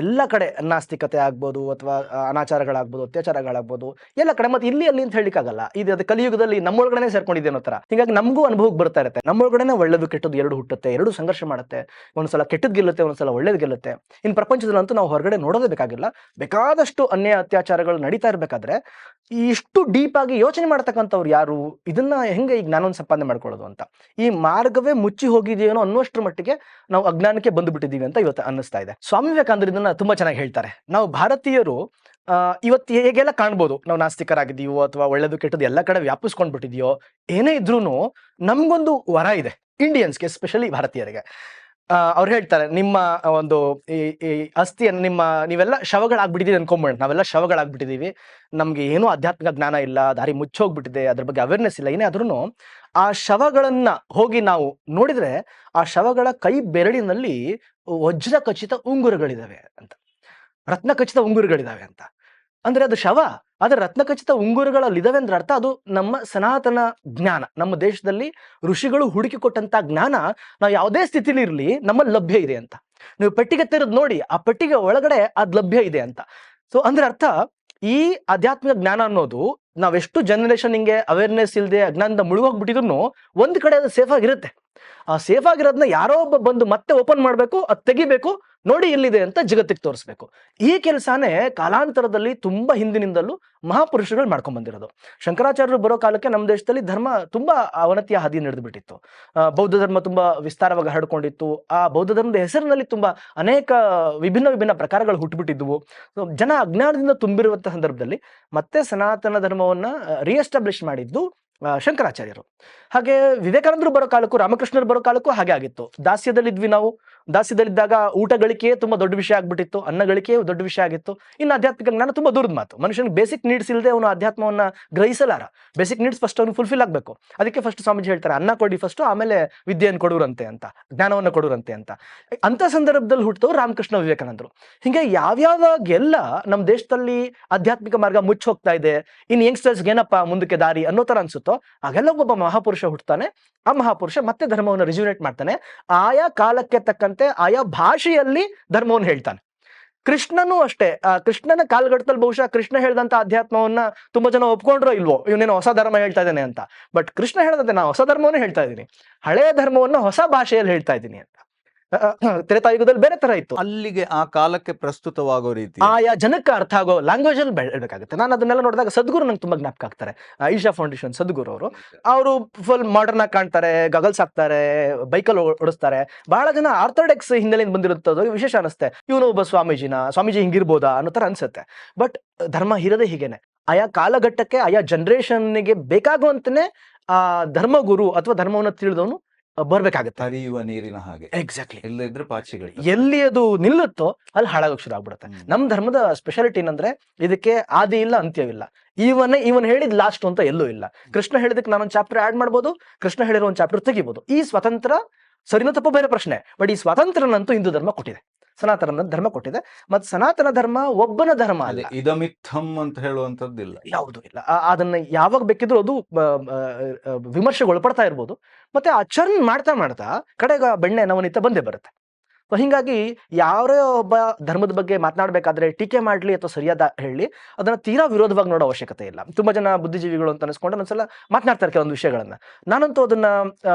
ಎಲ್ಲ ಕಡೆ ನಾಸ್ತಿಕತೆ ಆಗ್ಬೋದು, ಅಥವಾ ಅನಾಚಾರಗಳಾಗ್ಬೋದು, ಅತ್ಯಾಚಾರಗಳಾಗ್ಬೋದು, ಎಲ್ಲ ಕಡೆ. ಮತ್ತೆ ಇಲ್ಲಿ ಅಲ್ಲಿ ಅಂತ ಹೇಳಿಕ್ಕಾಗಲ್ಲ, ಇದು ಅದು ಕಲಿಯುಗದಲ್ಲಿ ನಮ್ಮೊಳಗಡೆ ಸೇರ್ಕೊಂಡಿದೆ ಅನ್ನೋ ತರ. ಹೀಗಾಗಿ ನಮಗೂ ಅನುಭವಕ್ಕೆ ಬರ್ತಾ ಇರುತ್ತೆ, ನಮ್ಮೊಳಗಡೆ ಒಳ್ಳೇದು ಕೆಟ್ಟದ್ದು ಎರಡು ಹುಟ್ಟುತ್ತೆ, ಎರಡು ಸಂಘರ್ಷ ಮಾಡುತ್ತೆ. ಒಂದ್ಸಲ ಕೆಟ್ಟದ್ ಗೆಲ್ಲುತ್ತೆ, ಒಂದ್ಸಲ ಒಳ್ಳೇದು ಗೆಲ್ಲುತ್ತೆ. ಇನ್ನು ಪ್ರಪಂಚದಲ್ಲಂತೂ ನಾವು ಹೊರಗಡೆ ನೋಡೋದೇ ಬೇಕಾಗಿಲ್ಲ, ಬೇಕಾದಷ್ಟು ಅನ್ಯಾಯ ಅತ್ಯಾಚಾರಗಳು ನಡೀತಾ ಇರ್ಬೇಕಾದ್ರೆ ಇಷ್ಟು ಡೀಪ್ ಆಗಿ ಯೋಚನೆ ಮಾಡ್ತಕ್ಕಂಥವ್ರು ಯಾರು, ಇದನ್ನ ಹೆಂಗೆ ಈಗ ಜ್ಞಾನವನ್ನು ಸಂಪಾದನೆ ಮಾಡ್ಕೊಳ್ಳೋದು ಅಂತ, ಈ ಮಾರ್ಗವೇ ಮುಚ್ಚಿ ಹೋಗಿದೆಯೇನೋ ಅನ್ನುವಷ್ಟರ ಮಟ್ಟಿಗೆ ನಾವು ಅಜ್ಞಾನಕ್ಕೆ ಬಂದು ಬಿಟ್ಟಿದ್ದೀವಿ ಅಂತ ಇವತ್ತು ಅನ್ನಿಸ್ತಾ ಇದೆ. ಸ್ವಾಮಿ ವಿವೇಕಾನಂದರು ಇದನ್ನ ತುಂಬಾ ಚೆನ್ನಾಗಿ ಹೇಳ್ತಾರೆ. ನಾವು ಭಾರತೀಯರು ಇವತ್ತು ಹೇಗೆಲ್ಲ ಕಾಣ್ಬೋದು, ನಾವು ನಾಸ್ತಿಕರಾಗಿದ್ದೀವೋ ಅಥವಾ ಒಳ್ಳೇದು ಕೆಟ್ಟದ್ದು ಎಲ್ಲ ಕಡೆ ವ್ಯಾಪಿಸ್ಕೊಂಡ್ಬಿಟ್ಟಿದೆಯೋ, ಏನೇ ಇದ್ರೂ ನಮ್ಗೊಂದು ವರ ಇದೆ, ಇಂಡಿಯನ್ಸ್ಗೆ, ಎಸ್ಪೆಷಲಿ ಭಾರತೀಯರಿಗೆ. ಅವ್ರು ಹೇಳ್ತಾರೆ, ನಿಮ್ಮ ಒಂದು ಈ ಅಸ್ಥಿಯನ್ನು ನೀವೆಲ್ಲ ಶವಗಳಾಗ್ಬಿಟ್ಟಿದ್ದೀವಿ ಅನ್ಕೊಂಬೇಡ, ನಾವೆಲ್ಲ ಶವಗಳಾಗ್ಬಿಟ್ಟಿದೀವಿ, ನಮ್ಗೆ ಏನೂ ಆಧ್ಯಾತ್ಮಿಕ ಜ್ಞಾನ ಇಲ್ಲ, ದಾರಿ ಮುಚ್ಚೋಗ್ಬಿಟ್ಟಿದೆ, ಅದ್ರ ಬಗ್ಗೆ ಅವೇರ್ನೆಸ್ ಇಲ್ಲ. ಏನೇ ಆದ್ರೂ ಆ ಶವಗಳನ್ನ ಹೋಗಿ ನಾವು ನೋಡಿದ್ರೆ ಆ ಶವಗಳ ಕೈ ಬೆರಳಿನಲ್ಲಿ ವಜ್ರ ಖಚಿತ ಉಂಗುರಗಳಿದಾವೆ ಅಂತ, ರತ್ನ ಖಚಿತ ಉಂಗುರಗಳಿದಾವೆ ಅಂತ. ಅಂದ್ರೆ ಅದು ಶವ, ಆದ್ರೆ ರತ್ನಖಚಿತ ಉಂಗುರಗಳಲ್ಲಿದಾವೆ ಅಂದ್ರೆ ಅರ್ಥ ಅದು ನಮ್ಮ ಸನಾತನ ಜ್ಞಾನ, ನಮ್ಮ ದೇಶದಲ್ಲಿ ಋಷಿಗಳು ಹುಡುಕಿ ಕೊಟ್ಟಂತ ಜ್ಞಾನ ನಾವು ಯಾವುದೇ ಸ್ಥಿತಿಲಿ ಇರಲಿ ನಮ್ಮಲ್ಲಿ ಲಭ್ಯ ಇದೆ ಅಂತ. ನೀವು ಪೆಟ್ಟಿಗೆ ತೆರೆದು ನೋಡಿ, ಆ ಪೆಟ್ಟಿಗೆ ಒಳಗಡೆ ಅದ್ ಲಭ್ಯ ಇದೆ ಅಂತ. ಸೊ ಅಂದ್ರೆ ಅರ್ಥ, ಈ ಆಧ್ಯಾತ್ಮಿಕ ಜ್ಞಾನ ಅನ್ನೋದು ನಾವೆಷ್ಟು ಜನರೇಷನ್ ಹಿಂಗೆ ಅವೇರ್ನೆಸ್ ಇಲ್ಲದೆ ಅಜ್ಞಾನದಿಂದ ಮುಳುಗೋಗ್ಬಿಟ್ಟಿದ್ರು ಒಂದ್ ಕಡೆ ಅದು ಸೇಫ್ ಆಗಿರುತ್ತೆ. ಆ ಸೇಫ್ ಆಗಿರೋದನ್ನ ಯಾರೋ ಒಬ್ಬ ಬಂದು ಮತ್ತೆ ಓಪನ್ ಮಾಡ್ಬೇಕು, ಅದ್ ತೆಗಿಬೇಕು, ನೋಡಿ ಎಲ್ಲಿದೆ ಅಂತ ಜಗತ್ತಿಗೆ ತೋರಿಸ್ಬೇಕು. ಈ ಕೆಲಸನೇ ಕಾಲಾಂತರದಲ್ಲಿ ತುಂಬಾ ಹಿಂದಿನಿಂದಲೂ ಮಹಾಪುರುಷರುಗಳು ಮಾಡ್ಕೊಂಡ್ ಬಂದಿರೋದು. ಶಂಕರಾಚಾರ್ಯರು ಬರೋ ಕಾಲಕ್ಕೆ ನಮ್ಮ ದೇಶದಲ್ಲಿ ಧರ್ಮ ತುಂಬಾ ಅವನತಿಯ ಹಾದಿ ನಡೆದು ಬಿಟ್ಟಿತ್ತು. ಬೌದ್ಧ ಧರ್ಮ ತುಂಬಾ ವಿಸ್ತಾರವಾಗಿ ಹರಡ್ಕೊಂಡಿತ್ತು. ಆ ಬೌದ್ಧ ಧರ್ಮದ ಹೆಸರಿನಲ್ಲಿ ತುಂಬಾ ಅನೇಕ ವಿಭಿನ್ನ ಪ್ರಕಾರಗಳು ಹುಟ್ಟುಬಿಟ್ಟಿದ್ವು. ಜನ ಅಜ್ಞಾನದಿಂದ ತುಂಬಿರುವಂತಹ ಸಂದರ್ಭದಲ್ಲಿ ಮತ್ತೆ ಸನಾತನ ಧರ್ಮವನ್ನ ರಿಎಸ್ಟಾಬ್ಲಿಷ್ ಮಾಡಿದ್ದು ಶಂಕರಾಚಾರ್ಯರು. ಹಾಗೆ ವಿವೇಕಾನಂದರು ಬರೋ ಕಾಲಕ್ಕೂ, ರಾಮಕೃಷ್ಣರು ಬರೋ ಕಾಲಕ್ಕೂ ಹಾಗೆ ಆಗಿತ್ತು. ದಾಸ್ಯದಲ್ಲಿದ್ವಿ ನಾವು. ದಾಸ್ಯದಲ್ಲಿದ್ದಾಗ ಊಟ ಗಳಿಕೆ ತುಂಬಾ ದೊಡ್ಡ ವಿಷಯ ಆಗ್ಬಿಟ್ಟಿತ್ತು, ಅನ್ನ ಗಳಿಕೆ ದೊಡ್ಡ ವಿಷಯ ಆಗಿತ್ತು. ಇನ್ನು ಆಧ್ಯಾತ್ಮಿಕ ಜ್ಞಾನ ತುಂಬಾ ದೂರದ ಮಾತು. ಮನುಷ್ಯನಿಗೆ ಬೇಸಿಕ್ ನೀಡ್ಸ್ ಇಲ್ಲದೆ ಅವನು ಆಧ್ಯಾತ್ಮವನ್ನ ಗ್ರಹಿಸಲಾರ. ಬೇಸಿಕ್ ನೀಡ್ಸ್ ಫಸ್ಟ್ ಅವನು ಫುಲ್ಫಿಲ್ ಆಗ್ಬೇಕು. ಅದಕ್ಕೆ ಫಸ್ಟ್ ಸ್ವಾಮೀಜಿ ಹೇಳ್ತಾರೆ, ಅನ್ನ ಕೊಡಿ ಫಸ್ಟ್, ಆಮೇಲೆ ವಿದ್ಯೆಯನ್ನು ಕೊಡುವಂತೆ ಅಂತ, ಜ್ಞಾನವನ್ನು ಕೊಡುವಂತೆ ಅಂತ. ಅಂತ ಸಂದರ್ಭದಲ್ಲಿ ಹುಟ್ಟದವ್ರು ರಾಮಕೃಷ್ಣ ವಿವೇಕಾನಂದರು. ಹಿಂಗೆ ಯಾವ್ಯಾವಾಗೆಲ್ಲ ನಮ್ಮ ದೇಶದಲ್ಲಿ ಆಧ್ಯಾತ್ಮಿಕ ಮಾರ್ಗ ಮುಚ್ಚಿ ಹೋಗ್ತಾ ಇದೆ, ಇನ್ ಯಂಗ್ಸ್ಟರ್ಸ್ಗೆ ಏನಪ್ಪಾ ಮುಂದಕ್ಕೆ ದಾರಿ ಅನ್ನೋ ತರ ಅನ್ಸುತ್ತೋ, ಹಾಗೆಲ್ಲ ಒಬ್ಬ ಮಹಾಪುರುಷ ಹುಟ್ಟುತ್ತಾನೆ. ಆ ಮಹಾಪುರುಷ ಮತ್ತೆ ಧರ್ಮವನ್ನು ರಿಜ್ಯೂನೇಟ್ ಮಾಡ್ತಾನೆ. ಆಯಾ ಕಾಲಕ್ಕೆ ತಕ್ಕಂತೆ ಆಯಾ ಭಾಷೆಯಲ್ಲಿ ಧರ್ಮವನ್ನು ಹೇಳ್ತಾನೆ. ಕೃಷ್ಣನೂ ಅಷ್ಟೇ, ಕೃಷ್ಣನ ಕಾಲ್ಗಟ್ಟದಲ್ಲಿ ಬಹುಶಃ ಕೃಷ್ಣ ಹೇಳಿದಂತ ಅಧ್ಯಾತ್ಮವನ್ನ ತುಂಬಾ ಜನ ಒಪ್ಕೊಂಡ್ರೋ ಇಲ್ವೋ, ಇವನೇನೋ ಹೊಸ ಧರ್ಮ ಹೇಳ್ತಾ ಇದ್ದಾನೆ ಅಂತ. ಬಟ್ ಕೃಷ್ಣ ಹೇಳದಂತೆ ನಾನು ಹೊಸ ಧರ್ಮವನ್ನೇ ಹೇಳ್ತಾ ಇದ್ದೀನಿ, ಹಳೆಯ ಧರ್ಮವನ್ನ ಹೊಸ ಭಾಷೆಯಲ್ಲಿ ಹೇಳ್ತಾ ಇದ್ದೀನಿ ಅಂತ. ತ್ರೇತಾಯುಗದಲ್ಲಿ ಬೇರೆ ತರ ಇತ್ತು. ಅಲ್ಲಿಗೆ ಆ ಕಾಲಕ್ಕೆ ಪ್ರಸ್ತುತವಾಗೋ ರೀತಿ ಆಯಾ ಜನಕ್ಕೆ ಅರ್ಥ ಆಗೋ ಲ್ಯಾಂಗ್ವೇಜ್ ಅಲ್ಲಿ ಬೆಳಬೇಕಾಗುತ್ತೆ. ನಾನು ಅದನ್ನೆಲ್ಲ ನೋಡಿದಾಗ ಸದ್ಗುರು ನಂಗೆ ತುಂಬಾ ಜ್ಞಾಪಕ ಆಗ್ತಾರೆ. ಈಶಾ ಫೌಂಡೇಶನ್ ಸದ್ಗುರು ಅವರು ಫುಲ್ ಮಾಡರ್ನ್ ಆಗಿ ಕಾಣ್ತಾರೆ, ಗಗಲ್ಸ್ ಹಾಕ್ತಾರೆ, ಬೈಕಲ್ಲಿ ಓಡಿಸ್ತಾರೆ. ಬಹಳ ಜನ ಆರ್ಥೋಡಾಕ್ಸ್ ಹಿನ್ನೆಲೆಯಿಂದ ಬಂದಿರುತ್ತದೋ ವಿಶೇಷ ಅನಿಸುತ್ತೆ. ಇವನು ಒಬ್ಬ ಸ್ವಾಮೀಜಿ ಹಿಂಗಿರ್ಬೋದಾ ಅನ್ನೋ ತರ ಅನ್ಸುತ್ತೆ. ಬಟ್ ಧರ್ಮ ಇರೋದೇ ಹೀಗೇನೆ, ಆಯಾ ಕಾಲಘಟ್ಟಕ್ಕೆ ಆಯಾ ಜನರೇಷನ್ಗೆ ಬೇಕಾಗುವಂತನೇ ಆ ಧರ್ಮಗುರು ಅಥವಾ ಧರ್ಮವನ್ನು ತಿಳಿದವನು ಬರ್ಬೇಕಾಗತ್ತೆ. ಹರಿಯುವ ನೀರಿನ ಹಾಗೆ, ಎಕ್ಸಾಕ್ಟ್ಲಿ. ಇಲ್ಲದಿದ್ರೆ ಪಾಚಿಗಳು. ಎಲ್ಲಿ ಅದು ನಿಲ್ಲುತ್ತೋ ಅಲ್ಲಿ ಹಾಳಾಗೋಕ್ ಶುರು ಆಗ್ಬಿಡುತ್ತೆ. ನಮ್ ಧರ್ಮದ ಸ್ಪೆಷಾಲಿಟಿ ಏನಂದ್ರೆ ಇದಕ್ಕೆ ಆದಿ ಇಲ್ಲ ಅಂತ್ಯವಿಲ್ಲ. ಇವನ್ ಹೇಳಿದ್ ಲಾಸ್ಟ್ ಅಂತ ಎಲ್ಲೂ ಇಲ್ಲ. ಕೃಷ್ಣ ಹೇಳಿದಕ್ಕೆ ನಾನೊಂದು ಚಾಪ್ಟರ್ ಆಡ್ ಮಾಡ್ಬೋದು, ಕೃಷ್ಣ ಹೇಳಿರೋ ಒಂದು ಚಾಪ್ಟರ್ ತೆಗಿಬಹುದು. ಈ ಸ್ವತಂತ್ರ ಸರಿನೋ ತಪ್ಪು ಬೇರೆ ಪ್ರಶ್ನೆ, ಬಟ್ ಈ ಸ್ವಾತಂತ್ರ್ಯನಂತೂ ಹಿಂದೂ ಧರ್ಮ ಕೊಟ್ಟಿದೆ, ಸನಾತನ ಧರ್ಮ ಕೊಟ್ಟಿದೆ. ಮತ್ತೆ ಸನಾತನ ಧರ್ಮ ಒಬ್ಬನ ಧರ್ಮ ಅಲ್ಲ, ಇದಮಿತ್ತಂ ಅಂತ ಹೇಳುವಂತದ್ದಿಲ್ಲ, ಯಾವುದೂ ಇಲ್ಲ. ಅದನ್ನ ಯಾವಾಗ ಬೇಕಿದ್ರು ಅದು ವಿಮರ್ಶೆಗೆ ಒಳಪಡ್ತಾ ಇರ್ಬೋದು. ಮತ್ತೆ ಆ ಚರ್ನ್ ಮಾಡ್ತಾ ಮಾಡ್ತಾ ಕಡೆಗ ಬೆಣ್ಣೆ ನವನೀತ ಬಂದೇ ಬರುತ್ತೆ. ಸೊ ಹಿಂಗಾಗಿ ಯಾರೇ ಒಬ್ಬ ಧರ್ಮದ ಬಗ್ಗೆ ಮಾತನಾಡಬೇಕಾದ್ರೆ ಟೀಕೆ ಮಾಡ್ಲಿ ಅಥವಾ ಸರಿಯಾದ ಹೇಳಿ ಅದನ್ನ ತೀರಾ ವಿರೋಧವಾಗಿ ನೋಡೋ ಅವಶ್ಯಕತೆ ಇಲ್ಲ. ತುಂಬಾ ಜನ ಬುದ್ಧಿಜೀವಿಗಳು ಅಂತ ಅನ್ಸ್ಕೊಂಡು ಒಂದ್ಸಲ ಮಾತನಾಡ್ತಾರೆ ಕೆಲವೊಂದು ವಿಷಯಗಳನ್ನ. ನಾನಂತೂ ಅದನ್ನ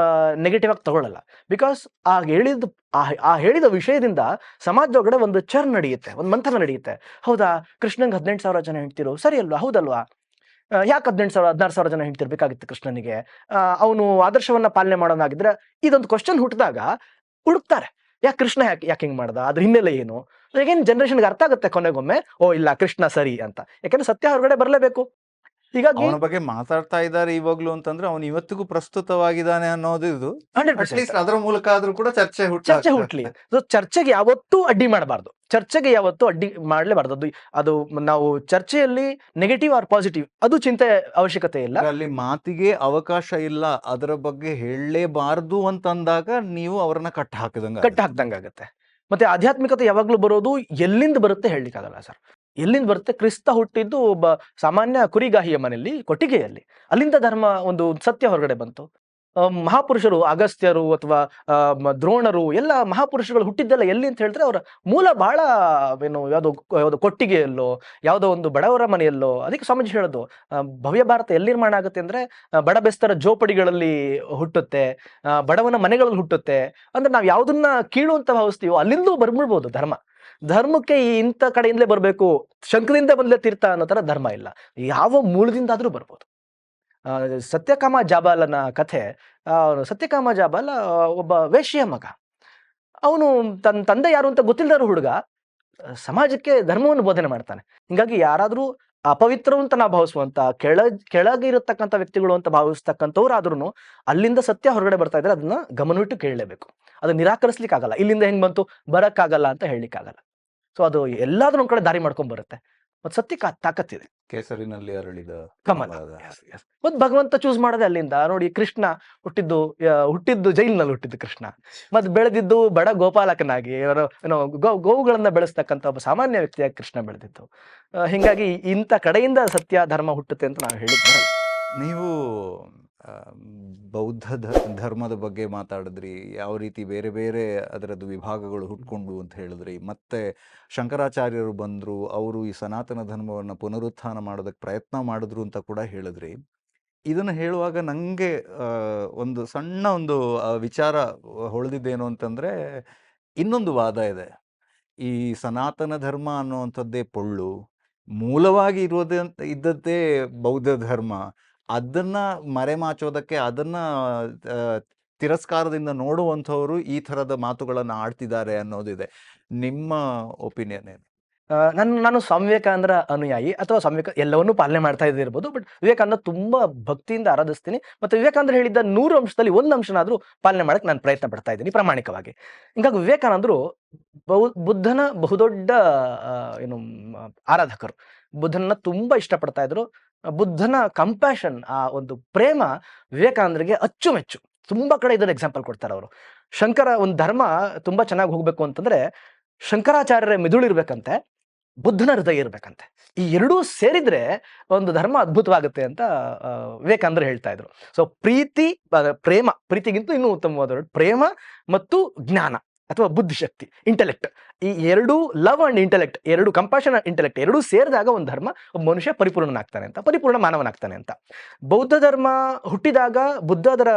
ನೆಗೆಟಿವ್ ಆಗಿ ತಗೊಳ್ಳಲ್ಲ. ಬಿಕಾಸ್ ಆ ಹೇಳಿದ ವಿಷಯದಿಂದ ಸಮಾಜದೊಳಗಡೆ ಒಂದು ಚರ್ನ್ ನಡೆಯುತ್ತೆ, ಒಂದು ಮಂಥನ ನಡೆಯುತ್ತೆ. ಹೌದಾ, ಕೃಷ್ಣಂಗೆ 18,000 ಜನ ಹೆಂಡ್ತಿರು, ಸರಿ ಅಲ್ವಾ, ಹೌದಲ್ವಾ, ಯಾಕೆ 18,000 16,000 ಜನ ಹೆಂಡ್ತಿರ್ಬೇಕಾಗಿತ್ತು ಕೃಷ್ಣನಿಗೆ, ಅವನು ಆದರ್ಶವನ್ನ ಪಾಲನೆ ಮಾಡೋನಾಗಿದ್ರೆ ಇದೊಂದು ಕ್ವಶನ್ ಹುಟ್ಟಿದಾಗ ಹುಡುಕ್ತಾರೆ, ಯಾಕೆ ಕೃಷ್ಣ ಯಾಕೆ ಹಿಂಗ್ ಮಾಡ್ದ, ಅದ್ರ ಹಿನ್ನೆಲೆ ಏನು. ಈಗೇನು ಜನರೇಷನ್ಗೆ ಅರ್ಥ ಆಗುತ್ತೆ ಕೊನೆಗೊಮ್ಮೆ, ಓ ಇಲ್ಲ ಕೃಷ್ಣ ಸರಿ ಅಂತ. ಯಾಕೆಂದ್ರೆ ಸತ್ಯ ಹೊರಗಡೆ ಬರಲೇಬೇಕು. ಹೀಗಾಗಿ ಅವನ ಬಗ್ಗೆ ಮಾತಾಡ್ತಾ ಇದ್ದಾರೆ ಇವಾಗ್ಲೂ ಅಂತಂದ್ರೆ ಅವನು ಇವತ್ತಿಗೂ ಪ್ರಸ್ತುತವಾಗಿದ್ದಾನೆ ಅನ್ನೋದು ಇದು. 100% ಅದರ ಮೂಲಕ ಆದ್ರೂ ಕೂಡ ಚರ್ಚೆ ಹುಟ್ಲಿ. ಸೊ ಚರ್ಚೆಗೆ ಯಾವತ್ತೂ ಅಡ್ಡಿ ಮಾಡಬಾರ್ದು, ಚರ್ಚೆಗೆ ಯಾವತ್ತೂ ಅಡ್ಡಿ ಮಾಡಲೇಬಾರ್ದು. ಅದು ನಾವು ಚರ್ಚೆಯಲ್ಲಿ ನೆಗೆಟಿವ್ ಆರ್ ಪಾಸಿಟಿವ್ ಅದು ಚಿಂತೆ ಅವಶ್ಯಕತೆ ಇಲ್ಲ. ಅಲ್ಲಿ ಮಾತಿಗೆ ಅವಕಾಶ ಇಲ್ಲ, ಅದರ ಬಗ್ಗೆ ಹೇಳಲೇಬಾರ್ದು ಅಂತಂದಾಗ ನೀವು ಅವರನ್ನ ಕಟ್ಟ ಹಾಕ್ದಂಗಾಗತ್ತೆ. ಮತ್ತೆ ಆಧ್ಯಾತ್ಮಿಕತೆ ಯಾವಾಗ್ಲೂ ಬರೋದು ಎಲ್ಲಿಂದ ಬರುತ್ತೆ ಹೇಳಲಿಕ್ಕಾಗಲ್ಲ ಸರ್. ಎಲ್ಲಿಂದ ಬರುತ್ತೆ? ಕ್ರಿಸ್ತ ಹುಟ್ಟಿದ್ದು ಒಬ್ಬ ಸಾಮಾನ್ಯ ಕುರಿಗಾಹಿಯ ಮನೆಯಲ್ಲಿ, ಕೊಟ್ಟಿಗೆಯಲ್ಲಿ. ಅಲ್ಲಿಂದ ಧರ್ಮ ಒಂದು ಸತ್ಯ ಹೊರಗಡೆ ಬಂತು. ಮಹಾಪುರುಷರು ಅಗಸ್ತ್ಯರು ಅಥವಾ ದ್ರೋಣರು ಎಲ್ಲ ಮಹಾಪುರುಷಗಳು ಹುಟ್ಟಿದ್ದೆಲ್ಲ ಎಲ್ಲಿ ಅಂತ ಹೇಳಿದ್ರೆ ಅವರ ಮೂಲ ಬಹಳ ಯಾವ್ದೋ ಕೊಟ್ಟಿಗೆಯಲ್ಲೋ ಯಾವುದೋ ಒಂದು ಬಡವರ ಮನೆಯಲ್ಲೋ. ಅದಕ್ಕೆ ಸ್ವಾಮೀಜಿ ಹೇಳೋದು ಭವ್ಯ ಭಾರತ ಎಲ್ಲಿ ನಿರ್ಮಾಣ ಆಗುತ್ತೆ ಅಂದ್ರೆ ಬಡ ಬೆಸ್ತರ ಜೋಪಡಿಗಳಲ್ಲಿ ಹುಟ್ಟುತ್ತೆ, ಬಡವನ ಮನೆಗಳಲ್ಲಿ ಹುಟ್ಟುತ್ತೆ. ಅಂದ್ರೆ ನಾವು ಯಾವ್ದನ್ನ ಕೀಳು ಅಂತ ಭಾವಿಸ್ತೀವೋ ಅಲ್ಲಿಂದಲೂ ಬರ್ಬಿಡ್ಬೋದು ಧರ್ಮಕ್ಕೆ ಇಂಥ ಕಡೆಯಿಂದಲೇ ಬರ್ಬೇಕು, ಶಂಕದಿಂದ ಬಂದಲೇ ತೀರ್ಥ ಅನ್ನೋ ತರ ಧರ್ಮ ಇಲ್ಲ, ಯಾವ ಮೂಲದಿಂದಾದ್ರೂ ಬರ್ಬೋದು. ಸತ್ಯಕಾಮ ಜಾಬಾಲನ ಕಥೆ. ಸತ್ಯಕಾಮ ಜಾಬಾಲ ಒಬ್ಬ ವೇಶ್ಯ ಮಗ. ಅವನು ತನ್ನ ತಂದೆ ಯಾರು ಅಂತ ಗೊತ್ತಿಲ್ಲದ ಹುಡುಗ ಸಮಾಜಕ್ಕೆ ಧರ್ಮವನ್ನು ಬೋಧನೆ ಮಾಡ್ತಾನೆ. ಹಿಂಗಾಗಿ ಯಾರಾದ್ರೂ ಅಪವಿತ್ರರು ಅಂತ ನಾವು ಭಾವಿಸುವಂತ ಕೆಳಗೆ ಇರತಕ್ಕಂಥ ವ್ಯಕ್ತಿಗಳು ಅಂತ ಭಾವಿಸ್ತಕ್ಕಂಥವ್ರಾದ್ರೂ ಅಲ್ಲಿಂದ ಸತ್ಯ ಹೊರಗಡೆ ಬರ್ತಾ ಇದ್ರೆ ಅದನ್ನ ಗಮನವಿಟ್ಟು ಕೇಳಲೇಬೇಕು. ಅದು ನಿರಾಕರಿಸ್ಲಿಕ್ಕೆ ಆಗಲ್ಲ, ಇಲ್ಲಿಂದ ಹೆಂಗ್ ಬಂತು ಬರಕ್ಕಾಗಲ್ಲ ಅಂತ ಹೇಳಲಿಕ್ಕಾಗಲ್ಲ. ಸೊ ಅದು ಎಲ್ಲಾದ್ರೂ ಒಂದ್ ಕಡೆ ದಾರಿ ಮಾಡ್ಕೊಂಡ್ ಬರುತ್ತೆ. ಮತ್ತೆ ಸತ್ಯಕ್ಕೆ ತಾಕತ್ತಿದೆ. ಕೇಸರಿನಲ್ಲಿ ಅರಳಿದ ಕಮಲ. ಮತ್ ಭಗವಂತ ಚೂಸ್ ಮಾಡೋದೇ ಅಲ್ಲಿಂದ. ನೋಡಿ, ಕೃಷ್ಣ ಹುಟ್ಟಿದ್ದು ಜೈಲಿನಲ್ಲಿ ಹುಟ್ಟಿದ್ದು ಕೃಷ್ಣ, ಮತ್ ಬೆಳೆದಿದ್ದು ಬಡ ಗೋಪಾಲಕನಾಗಿ ಏನೋ ಗೋವುಗಳನ್ನ ಬೆಳೆಸ್ತಕ್ಕಂಥ ಒಬ್ಬ ಸಾಮಾನ್ಯ ವ್ಯಕ್ತಿಯಾಗಿ ಕೃಷ್ಣ ಬೆಳೆದಿದ್ದು. ಹಿಂಗಾಗಿ ಇಂಥ ಕಡೆಯಿಂದ ಸತ್ಯ ಧರ್ಮ ಹುಟ್ಟುತ್ತೆ ಅಂತ ನಾವು ಹೇಳಿದ್ವಿ. ನೀವು ಬೌದ್ಧ ಧರ್ಮದ ಬಗ್ಗೆ ಮಾತಾಡಿದ್ರಿ, ಯಾವ ರೀತಿ ಬೇರೆ ಬೇರೆ ಅದರದ್ದು ವಿಭಾಗಗಳು ಹುಟ್ಕೊಂಡು ಅಂತ ಹೇಳಿದ್ರಿ. ಮತ್ತೆ ಶಂಕರಾಚಾರ್ಯರು ಬಂದರು, ಅವರು ಈ ಸನಾತನ ಧರ್ಮವನ್ನು ಪುನರುತ್ಥಾನ ಮಾಡೋದಕ್ಕೆ ಪ್ರಯತ್ನ ಮಾಡಿದ್ರು ಅಂತ ಕೂಡ ಹೇಳಿದ್ರಿ. ಇದನ್ನು ಹೇಳುವಾಗ ನನಗೆ ಒಂದು ಸಣ್ಣ ಒಂದು ವಿಚಾರ ಹೊಳೆದಿದ್ದೇನು ಅಂತಂದರೆ, ಇನ್ನೊಂದು ವಾದ ಇದೆ. ಈ ಸನಾತನ ಧರ್ಮ ಅನ್ನುವಂಥದ್ದೇ ಪೊಳ್ಳು, ಮೂಲವಾಗಿ ಇದ್ದದ್ದೇ ಬೌದ್ಧ ಧರ್ಮ, ಅದನ್ನ ಮರೆಮಾಚೋದಕ್ಕೆ, ಅದನ್ನ ತಿರಸ್ಕಾರದಿಂದ ನೋಡುವಂಥವ್ರು ಈ ಥರದ ಮಾತುಗಳನ್ನು ಆಡ್ತಿದ್ದಾರೆ ಅನ್ನೋದಿದೆ. ನಿಮ್ಮ ಒಪಿನಿಯನ್ ಏನು? ನಾನು ಸ್ವಾಮಿ ವಿವೇಕಾನಂದರ ಅನುಯಾಯಿ, ಅಥವಾ ಸ್ವಾಮಿ ಎಲ್ಲವನ್ನೂ ಪಾಲನೆ ಮಾಡ್ತಾ ಇರ್ಬೋದು. ಬಟ್ ವಿವೇಕಾನಂದ ತುಂಬಾ ಭಕ್ತಿಯಿಂದ ಆರಾಧಿಸ್ತೀನಿ. ಮತ್ತೆ ವಿವೇಕಾನಂದರು ಹೇಳಿದ್ದ 100 ಅಂಶದಲ್ಲಿ 1 ಅಂಶನಾದ್ರೂ ಪಾಲನೆ ಮಾಡಕ್ಕೆ ನಾನು ಪ್ರಯತ್ನ ಪಡ್ತಾ ಇದ್ದೀನಿ ಪ್ರಾಮಾಣಿಕವಾಗಿ. ಹಿಂಗಾಗಿ ವಿವೇಕಾನಂದರು ಬುದ್ಧನ ಬಹುದೊಡ್ಡ ಆರಾಧಕರು. ಬುದ್ಧನ ತುಂಬಾ ಇಷ್ಟಪಡ್ತಾ ಇದ್ರು. ಬುದ್ಧನ ಕಂಪ್ಯಾಷನ್, ಆ ಒಂದು ಪ್ರೇಮ ವಿವೇಕಾನಂದರಿಗೆ ಅಚ್ಚುಮೆಚ್ಚು. ತುಂಬಾ ಕಡೆ ಇದನ್ನ ಎಕ್ಸಾಂಪಲ್ ಕೊಡ್ತಾರೆ ಅವರು. ಶಂಕರ ಒಂದು ಧರ್ಮ ತುಂಬಾ ಚೆನ್ನಾಗಿ ಹೋಗ್ಬೇಕು ಅಂತಂದ್ರೆ ಶಂಕರಾಚಾರ್ಯರ ಮಿದುಳು ಇರ್ಬೇಕಂತೆ, ಬುದ್ಧನ ಹೃದಯ ಇರ್ಬೇಕಂತೆ. ಈ ಎರಡೂ ಸೇರಿದ್ರೆ ಒಂದು ಧರ್ಮ ಅದ್ಭುತವಾಗುತ್ತೆ ಅಂತ ವಿವೇಕಾನಂದರು ಹೇಳ್ತಾ ಇದ್ರು. ಸೊ ಪ್ರೀತಿಗಿಂತ ಇನ್ನೂ ಉತ್ತಮವಾದ ಪ್ರೇಮ ಮತ್ತು ಜ್ಞಾನ ಅಥವಾ ಬುದ್ಧಿಶಕ್ತಿ, ಇಂಟೆಲೆಕ್ಟ್, ಈ ಎರಡೂ, ಲವ್ ಅಂಡ್ ಇಂಟೆಲೆಕ್ಟ್, ಎರಡು ಕಂಪ್ಯಾಷನ್ ಇಂಟೆಲೆಕ್ಟ್ ಎರಡೂ ಸೇರಿದಾಗ ಒಂದು ಧರ್ಮ, ಒಬ್ಬ ಮನುಷ್ಯ ಪರಿಪೂರ್ಣನಾಗ್ತಾನೆ ಅಂತ, ಪರಿಪೂರ್ಣ ಮಾನವನಾಗ್ತಾನೆ ಅಂತ. ಬೌದ್ಧ ಧರ್ಮ ಹುಟ್ಟಿದಾಗ ಬುದ್ಧ ಅದರ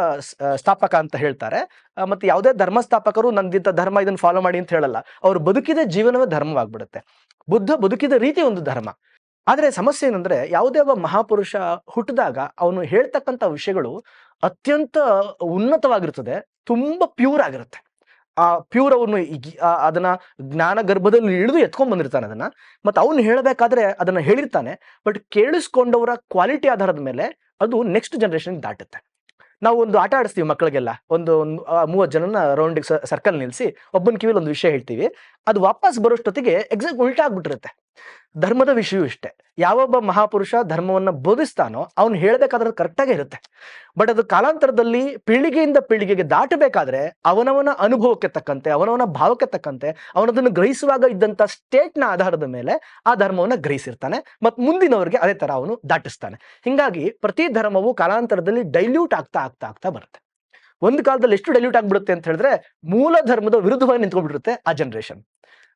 ಸ್ಥಾಪಕ ಅಂತ ಹೇಳ್ತಾರೆ. ಮತ್ತೆ ಯಾವುದೇ ಧರ್ಮ ಸ್ಥಾಪಕರು ನಂದಿದ್ದ ಧರ್ಮ ಇದನ್ನು ಫಾಲೋ ಮಾಡಿ ಅಂತ ಹೇಳಲ್ಲ. ಅವ್ರು ಬದುಕಿದ ಜೀವನವೇ ಧರ್ಮವಾಗ್ಬಿಡುತ್ತೆ. ಬುದ್ಧ ಬದುಕಿದ ರೀತಿ ಒಂದು ಧರ್ಮ. ಆದ್ರೆ ಸಮಸ್ಯೆ ಏನಂದ್ರೆ, ಯಾವುದೇ ಒಬ್ಬ ಮಹಾಪುರುಷ ಹುಟ್ಟಿದಾಗ ಅವನು ಹೇಳ್ತಕ್ಕಂಥ ವಿಷಯಗಳು ಅತ್ಯಂತ ಉನ್ನತವಾಗಿರ್ತದೆ, ತುಂಬಾ ಪ್ಯೂರ್ ಆಗಿರುತ್ತೆ. ಆ ಪ್ಯೂರ್ ಅವನು ಅದನ್ನ ಜ್ಞಾನ ಗರ್ಭದಲ್ಲಿ ಇಳಿದು ಎತ್ಕೊಂಡ್ ಬಂದಿರ್ತಾನೆ ಅದನ್ನ. ಮತ್ತೆ ಅವನು ಹೇಳಬೇಕಾದ್ರೆ ಅದನ್ನ ಹೇಳಿರ್ತಾನೆ, ಬಟ್ ಕೇಳಿಸ್ಕೊಂಡವರ ಕ್ವಾಲಿಟಿ ಆಧಾರದ ಮೇಲೆ ಅದು ನೆಕ್ಸ್ಟ್ ಜನರೇಷನ್ ದಾಟುತ್ತೆ. ನಾವು ಒಂದು ಆಟ ಆಡಿಸ್ತೀವಿ ಮಕ್ಕಳಿಗೆಲ್ಲ, ಒಂದು 30 ಜನನ ರೌಂಡ್ ಸರ್ಕಲ್ ನಿಲ್ಸಿ ಒಬ್ಬನ ಕಿವಿಲಿ ಒಂದು ವಿಷಯ ಹೇಳ್ತೀವಿ, ಅದು ವಾಪಸ್ ಬರೋಷ್ಟೊತ್ತಿಗೆ ಎಕ್ಸಾಕ್ಟ್ ಉಲ್ಟಾ ಆಗ್ಬಿಟ್ಟಿರುತ್ತೆ. ಧರ್ಮದ ವಿಷಯವೂ ಇಷ್ಟೇ. ಯಾವೊಬ್ಬ ಮಹಾಪುರುಷ ಧರ್ಮವನ್ನ ಬೋಧಿಸ್ತಾನೋ ಅವ್ನು ಹೇಳ್ಬೇಕಾದ್ರೆ ಕರೆಕ್ಟಾಗೇ ಇರುತ್ತೆ. ಬಟ್ ಅದು ಕಾಲಾಂತರದಲ್ಲಿ ಪೀಳಿಗೆಯಿಂದ ಪೀಳಿಗೆಗೆ ದಾಟಬೇಕಾದ್ರೆ ಅವನವನ ಅನುಭವಕ್ಕೆ ತಕ್ಕಂತೆ, ಅವನವನ ಭಾವಕ್ಕೆ ತಕ್ಕಂತೆ, ಅವನದನ್ನು ಗ್ರಹಿಸುವಾಗ ಇದ್ದಂತ ಸ್ಟೇಟ್ನ ಆಧಾರದ ಮೇಲೆ ಆ ಧರ್ಮವನ್ನ ಗ್ರಹಿಸಿರ್ತಾನೆ ಮತ್ತು ಮುಂದಿನವರಿಗೆ ಅದೇ ತರ ಅವನು ದಾಟಿಸ್ತಾನೆ. ಹಿಂಗಾಗಿ ಪ್ರತಿ ಧರ್ಮವು ಕಾಲಾಂತರದಲ್ಲಿ ಡೈಲ್ಯೂಟ್ ಆಗ್ತಾ ಆಗ್ತಾ ಆಗ್ತಾ ಬರುತ್ತೆ. ಒಂದು ಕಾಲದಲ್ಲಿ ಎಷ್ಟು ಡೈಲ್ಯೂಟ್ ಆಗ್ಬಿಡುತ್ತೆ ಅಂತ ಹೇಳಿದ್ರೆ ಮೂಲ ಧರ್ಮದ ವಿರುದ್ಧವಾಗಿ ನಿಂತ್ಕೊಂಡ್ಬಿಡುತ್ತೆ ಆ ಜನರೇಷನ್,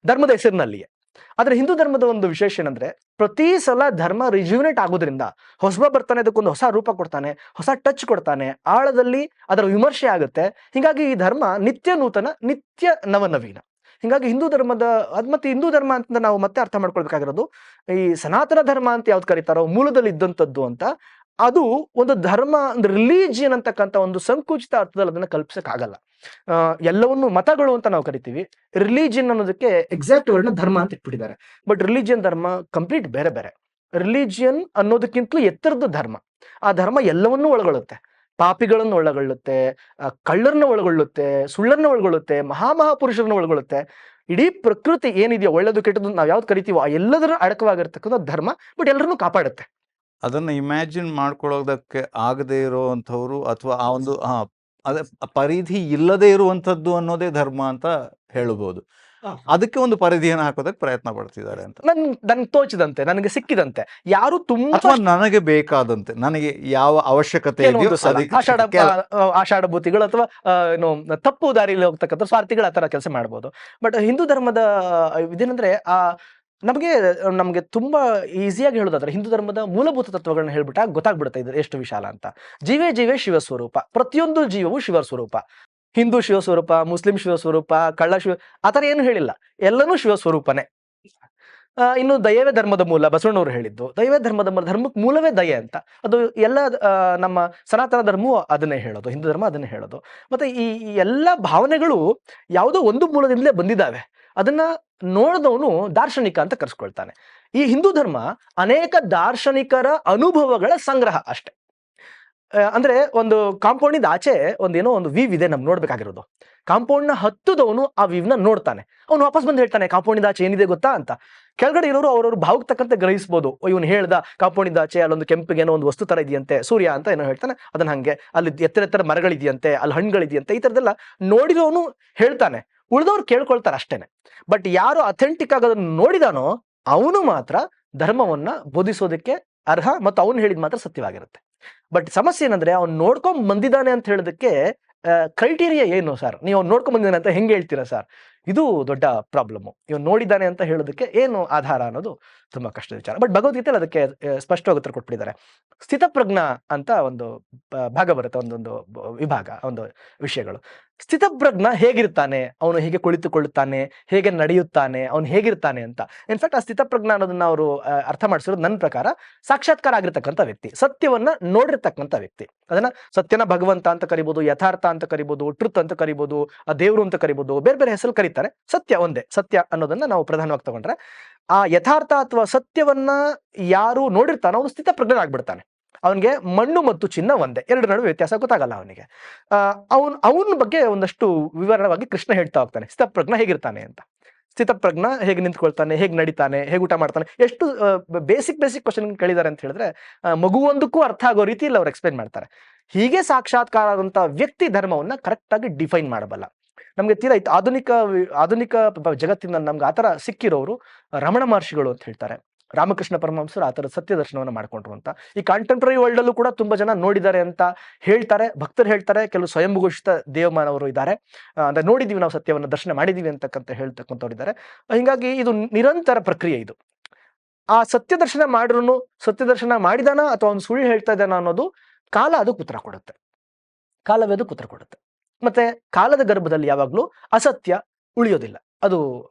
ಧರ್ಮದ ಹೆಸರಿನಲ್ಲಿಯೇ. ಆದ್ರೆ ಹಿಂದೂ ಧರ್ಮದ ಒಂದು ವಿಶೇಷ ಏನಂದ್ರೆ ಪ್ರತಿ ಸಲ ಧರ್ಮ ರಿಜ್ಯೂನೇಟ್ ಆಗೋದ್ರಿಂದ ಹೊಸಬ ಬರ್ತಾನೆ, ಅದಕ್ಕೊಂದು ಹೊಸ ರೂಪ ಕೊಡ್ತಾನೆ, ಹೊಸ ಟಚ್ ಕೊಡ್ತಾನೆ, ಆಳದಲ್ಲಿ ಅದರ ವಿಮರ್ಶೆ ಆಗುತ್ತೆ. ಹಿಂಗಾಗಿ ಈ ಧರ್ಮ ನಿತ್ಯ ನೂತನ, ನಿತ್ಯ ನವನವೀನ. ಹಿಂಗಾಗಿ ಹಿಂದೂ ಧರ್ಮದ ಮತ್ತೆ ಹಿಂದೂ ಧರ್ಮ ಅಂತ ನಾವು ಮತ್ತೆ ಅರ್ಥ ಮಾಡ್ಕೊಳ್ಬೇಕಾಗಿರೋದು, ಈ ಸನಾತನ ಧರ್ಮ ಅಂತ ಯಾವ್ದು ಕರೀತಾರೋ ಮೂಲದಲ್ಲಿ ಇದ್ದಂಥದ್ದು ಅಂತ, ಅದು ಒಂದು ಧರ್ಮ, ಒಂದು ರಿಲಿಜಿಯನ್ ಅಂತಕ್ಕಂಥ ಒಂದು ಸಂಕುಚಿತ ಅರ್ಥದಲ್ಲಿ ಅದನ್ನ ಕಲ್ಪಿಸಕ್ಕಾಗಲ್ಲ. ಎಲ್ಲವನ್ನು ಮತಗಳು ಅಂತ ನಾವು ಕರಿತೀವಿ, ರಿಲಿಜಿಯನ್ ಅನ್ನೋದಕ್ಕೆ ಎಕ್ಸಾಕ್ಟ್ ವರ್ಡ್ನ ಧರ್ಮ ಅಂತ ಇಟ್ಬಿಟ್ಟಿದ್ದಾರೆ. ಬಟ್ ರಿಲಿಜಿಯನ್ ಧರ್ಮ ಕಂಪ್ಲೀಟ್ ಬೇರೆ ಬೇರೆ. ರಿಲಿಜಿಯನ್ ಅನ್ನೋದಕ್ಕಿಂತಲೂ ಎತ್ತರದ ಧರ್ಮ. ಆ ಧರ್ಮ ಎಲ್ಲವನ್ನೂ ಒಳಗೊಳ್ಳುತ್ತೆ. ಪಾಪಿಗಳನ್ನು ಒಳಗೊಳ್ಳುತ್ತೆ, ಕಳ್ಳರನ್ನ ಒಳಗೊಳ್ಳುತ್ತೆ, ಸುಳ್ಳನ್ನ ಒಳಗೊಳ್ಳುತ್ತೆ, ಮಹಾಪುರುಷರನ್ನ ಒಳಗೊಳ್ಳುತ್ತೆ. ಇಡೀ ಪ್ರಕೃತಿ ಏನಿದೆಯೋ ಒಳ್ಳೆದು ಕೆಟ್ಟದ್ದು ನಾವು ಯಾವ್ದು ಕರಿತೀವೋ ಆ ಎಲ್ಲದರ ಅಡಕವಾಗಿರ್ತಕ್ಕಂಥ ಧರ್ಮ. ಬಟ್ ಎಲ್ಲರನ್ನೂ ಕಾಪಾಡುತ್ತೆ. ಅದನ್ನ ಇಮ್ಯಾಜಿನ್ ಮಾಡ್ಕೊಳ್ಳೋದಕ್ಕೆ ಆಗದೆ ಇರುವಂಥವ್ರು ಅಥವಾ ಆ ಒಂದು ಅದೇ ಪರಿಧಿ ಇಲ್ಲದೆ ಇರುವಂಥದ್ದು ಅನ್ನೋದೇ ಧರ್ಮ ಅಂತ ಹೇಳಬಹುದು. ಅದಕ್ಕೆ ಒಂದು ಪರಿಧಿಯನ್ನು ಹಾಕೋದಕ್ಕೆ ಪ್ರಯತ್ನ ಪಡ್ತಿದ್ದಾರೆ ಅಂತ. ನನ್ಗೆ ತೋಚಿದಂತೆ, ನನಗೆ ಸಿಕ್ಕಿದಂತೆ, ಯಾರು ತುಂಬಾ ಅಥವಾ ನನಗೆ ಬೇಕಾದಂತೆ, ನನಗೆ ಯಾವ ಅವಶ್ಯಕತೆ ಇದೆಯೋ ಆಷಾಢ ಭೂತಿಗಳು ಅಥವಾ ಏನು ತಪ್ಪು ದಾರಿಯಲ್ಲಿ ಹೋಗ್ತಕ್ಕಂಥ ಸ್ವಾರ್ಥಿಗಳು ಆ ತರ ಕೆಲಸ ಮಾಡ್ಬೋದು. ಬಟ್ ಹಿಂದೂ ಧರ್ಮದ ಇದೇನಂದ್ರೆ ನಮಗೆ ತುಂಬಾ ಈಸಿಯಾಗಿ ಹೇಳೋದಾದ್ರೆ ಹಿಂದೂ ಧರ್ಮದ ಮೂಲಭೂತ ತತ್ವಗಳನ್ನ ಹೇಳ್ಬಿಟ್ಟಾಗ ಗೊತ್ತಾಗ್ಬಿಡುತ್ತೆ ಇದು ಎಷ್ಟು ವಿಶಾಲ ಅಂತ. ಜೀವೇ ಜೀವೇ ಶಿವಸ್ವರೂಪ, ಪ್ರತಿಯೊಂದು ಜೀವವು ಶಿವಸ್ವರೂಪ. ಹಿಂದೂ ಶಿವಸ್ವರೂಪ, ಮುಸ್ಲಿಂ ಶಿವಸ್ವರೂಪ, ಕಳ್ಳ ಆತರ ಏನು ಹೇಳಿಲ್ಲ, ಎಲ್ಲನೂ ಶಿವಸ್ವರೂಪನೇ. ಇನ್ನು ದಯವೇ ಧರ್ಮದ ಮೂಲ, ಬಸವಣ್ಣವರು ಹೇಳಿದ್ದು ದಯವೇ ಧರ್ಮಕ್ಕೆ ಮೂಲವೇ ದಯೆ ಅಂತ. ಅದು ಎಲ್ಲ ನಮ್ಮ ಸನಾತನ ಧರ್ಮವು ಅದನ್ನೇ ಹೇಳೋದು, ಹಿಂದೂ ಧರ್ಮ ಅದನ್ನೇ ಹೇಳೋದು. ಮತ್ತೆ ಈ ಎಲ್ಲ ಭಾವನೆಗಳು ಯಾವುದೋ ಒಂದು ಮೂಲದಿಂದಲೇ ಬಂದಿದ್ದಾವೆ. ಅದನ್ನ ನೋಡಿದವನು ದಾರ್ಶನಿಕ ಅಂತ ಕರೆಸ್ಕೊಳ್ತಾನೆ. ಈ ಹಿಂದೂ ಧರ್ಮ ಅನೇಕ ದಾರ್ಶನಿಕರ ಅನುಭವಗಳ ಸಂಗ್ರಹ ಅಷ್ಟೇ. ಅಂದ್ರೆ ಒಂದು ಕಾಂಪೌಂಡಿಂದ ಆಚೆ ಒಂದೇನೋ ಒಂದು ವೀವ್ ಇದೆ ನಮ್ಗೆ ನೋಡ್ಬೇಕಾಗಿರೋದು. ಕಾಂಪೌಂಡ್ನ ಹತ್ತದವನು ಆ ವೀವ್ನ ನೋಡ್ತಾನೆ, ಅವನು ವಾಪಸ್ ಬಂದು ಹೇಳ್ತಾನೆ ಕಾಂಪೌಂಡಿಂದ ಆಚೆ ಏನಿದೆ ಗೊತ್ತಾ ಅಂತ. ಕೆಳಗಡೆ ಇರೋರು ಅವ್ರವ್ರ ಭಾವಕ್ಕೆ ತಕ್ಕಂತೆ ಗ್ರಹಿಸ್ಬೋದು. ಇವನು ಹೇಳ್ದ ಕಾಂಪೌಂಡಿಂದ ಆಚೆ ಅಲ್ಲೊಂದು ಕೆಂಪಿಗೇನೋ ಒಂದು ವಸ್ತು ತರ ಇದೆಯಂತೆ, ಸೂರ್ಯ ಅಂತ ಏನೋ ಹೇಳ್ತಾನೆ, ಅದನ್ನ ಹಂಗೆ ಅಲ್ಲಿ ಎತ್ತರ ಮರಗಳಿದೆಯಂತೆ, ಅಲ್ಲಿ ಹಣ್ಣುಗಳಿದೆಯಂತೆ, ಈ ತರದೆಲ್ಲ ನೋಡಿರೋನು ಹೇಳ್ತಾನೆ, ಉಳಿದವ್ರು ಕೇಳ್ಕೊಳ್ತಾರೆ ಅಷ್ಟೇನೆ. ಬಟ್ ಯಾರು ಅಥೆಂಟಿಕ್ ಆಗೋದನ್ನ ನೋಡಿದಾನೋ ಅವನು ಮಾತ್ರ ಧರ್ಮವನ್ನ ಬೋಧಿಸೋದಕ್ಕೆ ಅರ್ಹ, ಮತ್ತು ಅವನು ಹೇಳಿದ್ ಮಾತ್ರ ಸತ್ಯವಾಗಿರುತ್ತೆ. ಬಟ್ ಸಮಸ್ಯೆ ಏನಂದ್ರೆ ಅವ್ನು ನೋಡ್ಕೊಂಡ್ ಬಂದಿದ್ದಾನೆ ಅಂತ ಹೇಳೋದಕ್ಕೆ ಕ್ರೈಟೀರಿಯಾ ಏನು ಸರ್? ನೀವು ಅವ್ನು ನೋಡ್ಕೊಂಡ್ ಬಂದಿದ್ದಾನೆ ಅಂತ ಹೆಂಗೆ ಹೇಳ್ತೀರಾ ಸರ್? ಇದು ದೊಡ್ಡ ಪ್ರಾಬ್ಲಮ್. ಇವನು ನೋಡಿದ್ದಾನೆ ಅಂತ ಹೇಳೋದಕ್ಕೆ ಏನು ಆಧಾರ ಅನ್ನೋದು ತುಂಬಾ ಕಷ್ಟದ ವಿಚಾರ. ಬಟ್ ಭಗವದ್ಗೀತೆಯಲ್ಲಿ ಅದಕ್ಕೆ ಸ್ಪಷ್ಟವಾಗಿ ಉತ್ತರ ಕೊಟ್ಬಿಟ್ಟಿದ್ದಾರೆ. ಸ್ಥಿತಪ್ರಜ್ಞ ಅಂತ ಒಂದು ಭಾಗ ಬರುತ್ತೆ, ಒಂದೊಂದು ವಿಭಾಗ, ಒಂದು ವಿಷಯಗಳು. ಸ್ಥಿತಪ್ರಜ್ಞ ಹೇಗಿರ್ತಾನೆ, ಅವನು ಹೇಗೆ ಕುಳಿತುಕೊಳ್ಳುತ್ತಾನೆ, ಹೇಗೆ ನಡೆಯುತ್ತಾನೆ, ಅವನು ಹೇಗಿರ್ತಾನೆ ಅಂತ. ಇನ್ಫ್ಯಾಕ್ಟ್ ಆ ಸ್ಥಿತಪ್ರಜ್ಞ ಅನ್ನೋದನ್ನ ಅವರು ಅರ್ಥ ಮಾಡಿಸಿರೋದು ನನ್ನ ಪ್ರಕಾರ ಸಾಕ್ಷಾತ್ಕಾರ ಆಗಿರ್ತಕ್ಕಂಥ ವ್ಯಕ್ತಿ, ಸತ್ಯವನ್ನ ನೋಡಿರ್ತಕ್ಕಂಥ ವ್ಯಕ್ತಿ. ಅದನ್ನ ಸತ್ಯನ ಭಗವಂತ ಅಂತ ಕರಿಬಹುದು, ಯಥಾರ್ಥ ಅಂತ ಕರಿಬಹುದು, ಟ್ರುತ್ ಅಂತ ಕರಿಬಹುದು, ಆ ದೇವ್ರು ಅಂತ ಕರಿಬಹುದು, ಬೇರೆ ಬೇರೆ ಹೆಸರು ಕರೀತಾರೆ. ಸತ್ಯ ಒಂದೇ, ಸತ್ಯ ಅನ್ನೋದನ್ನ ನಾವು ಪ್ರಧಾನವಾಗಿ ತಗೊಂಡ್ರೆ ಆ ಯಥಾರ್ಥ ಅಥವಾ ಸತ್ಯವನ್ನ ಯಾರು ನೋಡಿರ್ತಾನೋ ಅವನು ಸ್ಥಿತಪ್ರಜ್ಞನಾಗ್ಬಿಡ್ತಾನೆ. ಅವನಿಗೆ ಮಣ್ಣು ಮತ್ತು ಚಿನ್ನ ಒಂದೇ, ಎರಡು ನಡುವೆ ವ್ಯತ್ಯಾಸ ಗೊತ್ತಾಗಲ್ಲ ಅವನಿಗೆ. ಅವನ ಬಗ್ಗೆ ಒಂದಷ್ಟು ವಿವರವಾಗಿ ಕೃಷ್ಣ ಹೇಳ್ತಾ ಹೋಗ್ತಾನೆ, ಸ್ಥಿತಪ್ರಜ್ಞ ಹೇಗಿರ್ತಾನೆ ಅಂತ. ಸ್ಥಿತಪ್ರಜ್ಞ ಹೇಗೆ ನಿಂತ್ಕೊಳ್ತಾನೆ, ಹೇಗೆ ನಡೀತಾನೆ, ಹೇಗೆ ಊಟ ಮಾಡ್ತಾನೆ, ಎಷ್ಟು ಬೇಸಿಕ್ ಕ್ವಶನ್ ಕೇಳಿದ್ದಾರೆ ಅಂತ ಹೇಳಿದ್ರೆ ಮಗುವೊಂದಕ್ಕೂ ಅರ್ಥ ಆಗೋ ರೀತಿಯಲ್ಲಿ ಅವ್ರು ಎಕ್ಸ್ಪ್ಲೇನ್ ಮಾಡ್ತಾರೆ. ಹೀಗೆ ಸಾಕ್ಷಾತ್ಕಾರ ಆದಂತ ವ್ಯಕ್ತಿ ಧರ್ಮವನ್ನ ಕರೆಕ್ಟ್ ಆಗಿ ಡಿಫೈನ್ ಮಾಡಬಲ್ಲ. ನಮ್ಗೆ ತೀರಾ ಆಧುನಿಕ ಜಗತ್ತಿನಲ್ಲಿ ನಮ್ಗೆ ಆತರ ಸಿಕ್ಕಿರೋರು ರಮಣ ಮಹರ್ಷಿಗಳು ಅಂತ ಹೇಳ್ತಾರೆ. ರಾಮಕೃಷ್ಣ ಪರಮಹಂಸರು ಆತರ ಸತ್ಯ ದರ್ಶನವನ್ನ ಮಾಡ್ಕೊಂಡ್ರು ಅಂತ. ಈ ಕಾಂಟೆಂಪ್ರರಿ ವರ್ಲ್ಡ್ ಅಲ್ಲೂ ಕೂಡ ತುಂಬಾ ಜನ ನೋಡಿದ್ದಾರೆ ಅಂತ ಹೇಳ್ತಾರೆ, ಭಕ್ತರು ಹೇಳ್ತಾರೆ. ಕೆಲವು ಸ್ವಯಂಘೋಷಿತ ದೇವಮಾನವರು ಇದ್ದಾರೆ, ಅಂದ್ರೆ ನೋಡಿದೀವಿ ನಾವು ಸತ್ಯವನ್ನ ದರ್ಶನ ಮಾಡಿದೀವಿ ಅಂತಕ್ಕಂತ ಹೇಳ್ತಕ್ಕಂಥವ್ರು ಇದ್ದಾರೆ. ಹಿಂಗಾಗಿ ಇದು ನಿರಂತರ ಪ್ರಕ್ರಿಯೆ. ಇದು ಆ ಸತ್ಯ ದರ್ಶನ ಮಾಡಿದ್ರು ಸತ್ಯ ದರ್ಶನ ಮಾಡಿದಾನ ಅಥವಾ ಅವ್ನು ಸುಳ್ಳು ಹೇಳ್ತಾ ಇದ್ದಾನ ಅನ್ನೋದು ಕಾಲ ಅದಕ್ಕೆ ಉತ್ತರ ಕೊಡುತ್ತೆ, ಕಾಲವೇ ಅದಕ್ಕೆ ಉತ್ತರ ಕೊಡುತ್ತೆ. ಮತ್ತೆ ಕಾಲದ ಗರ್ಭದಲ್ಲಿ ಯಾವಾಗ್ಲೂ ಅಸತ್ಯ ಉಳಿಯೋದಿಲ್ಲ, ಅದು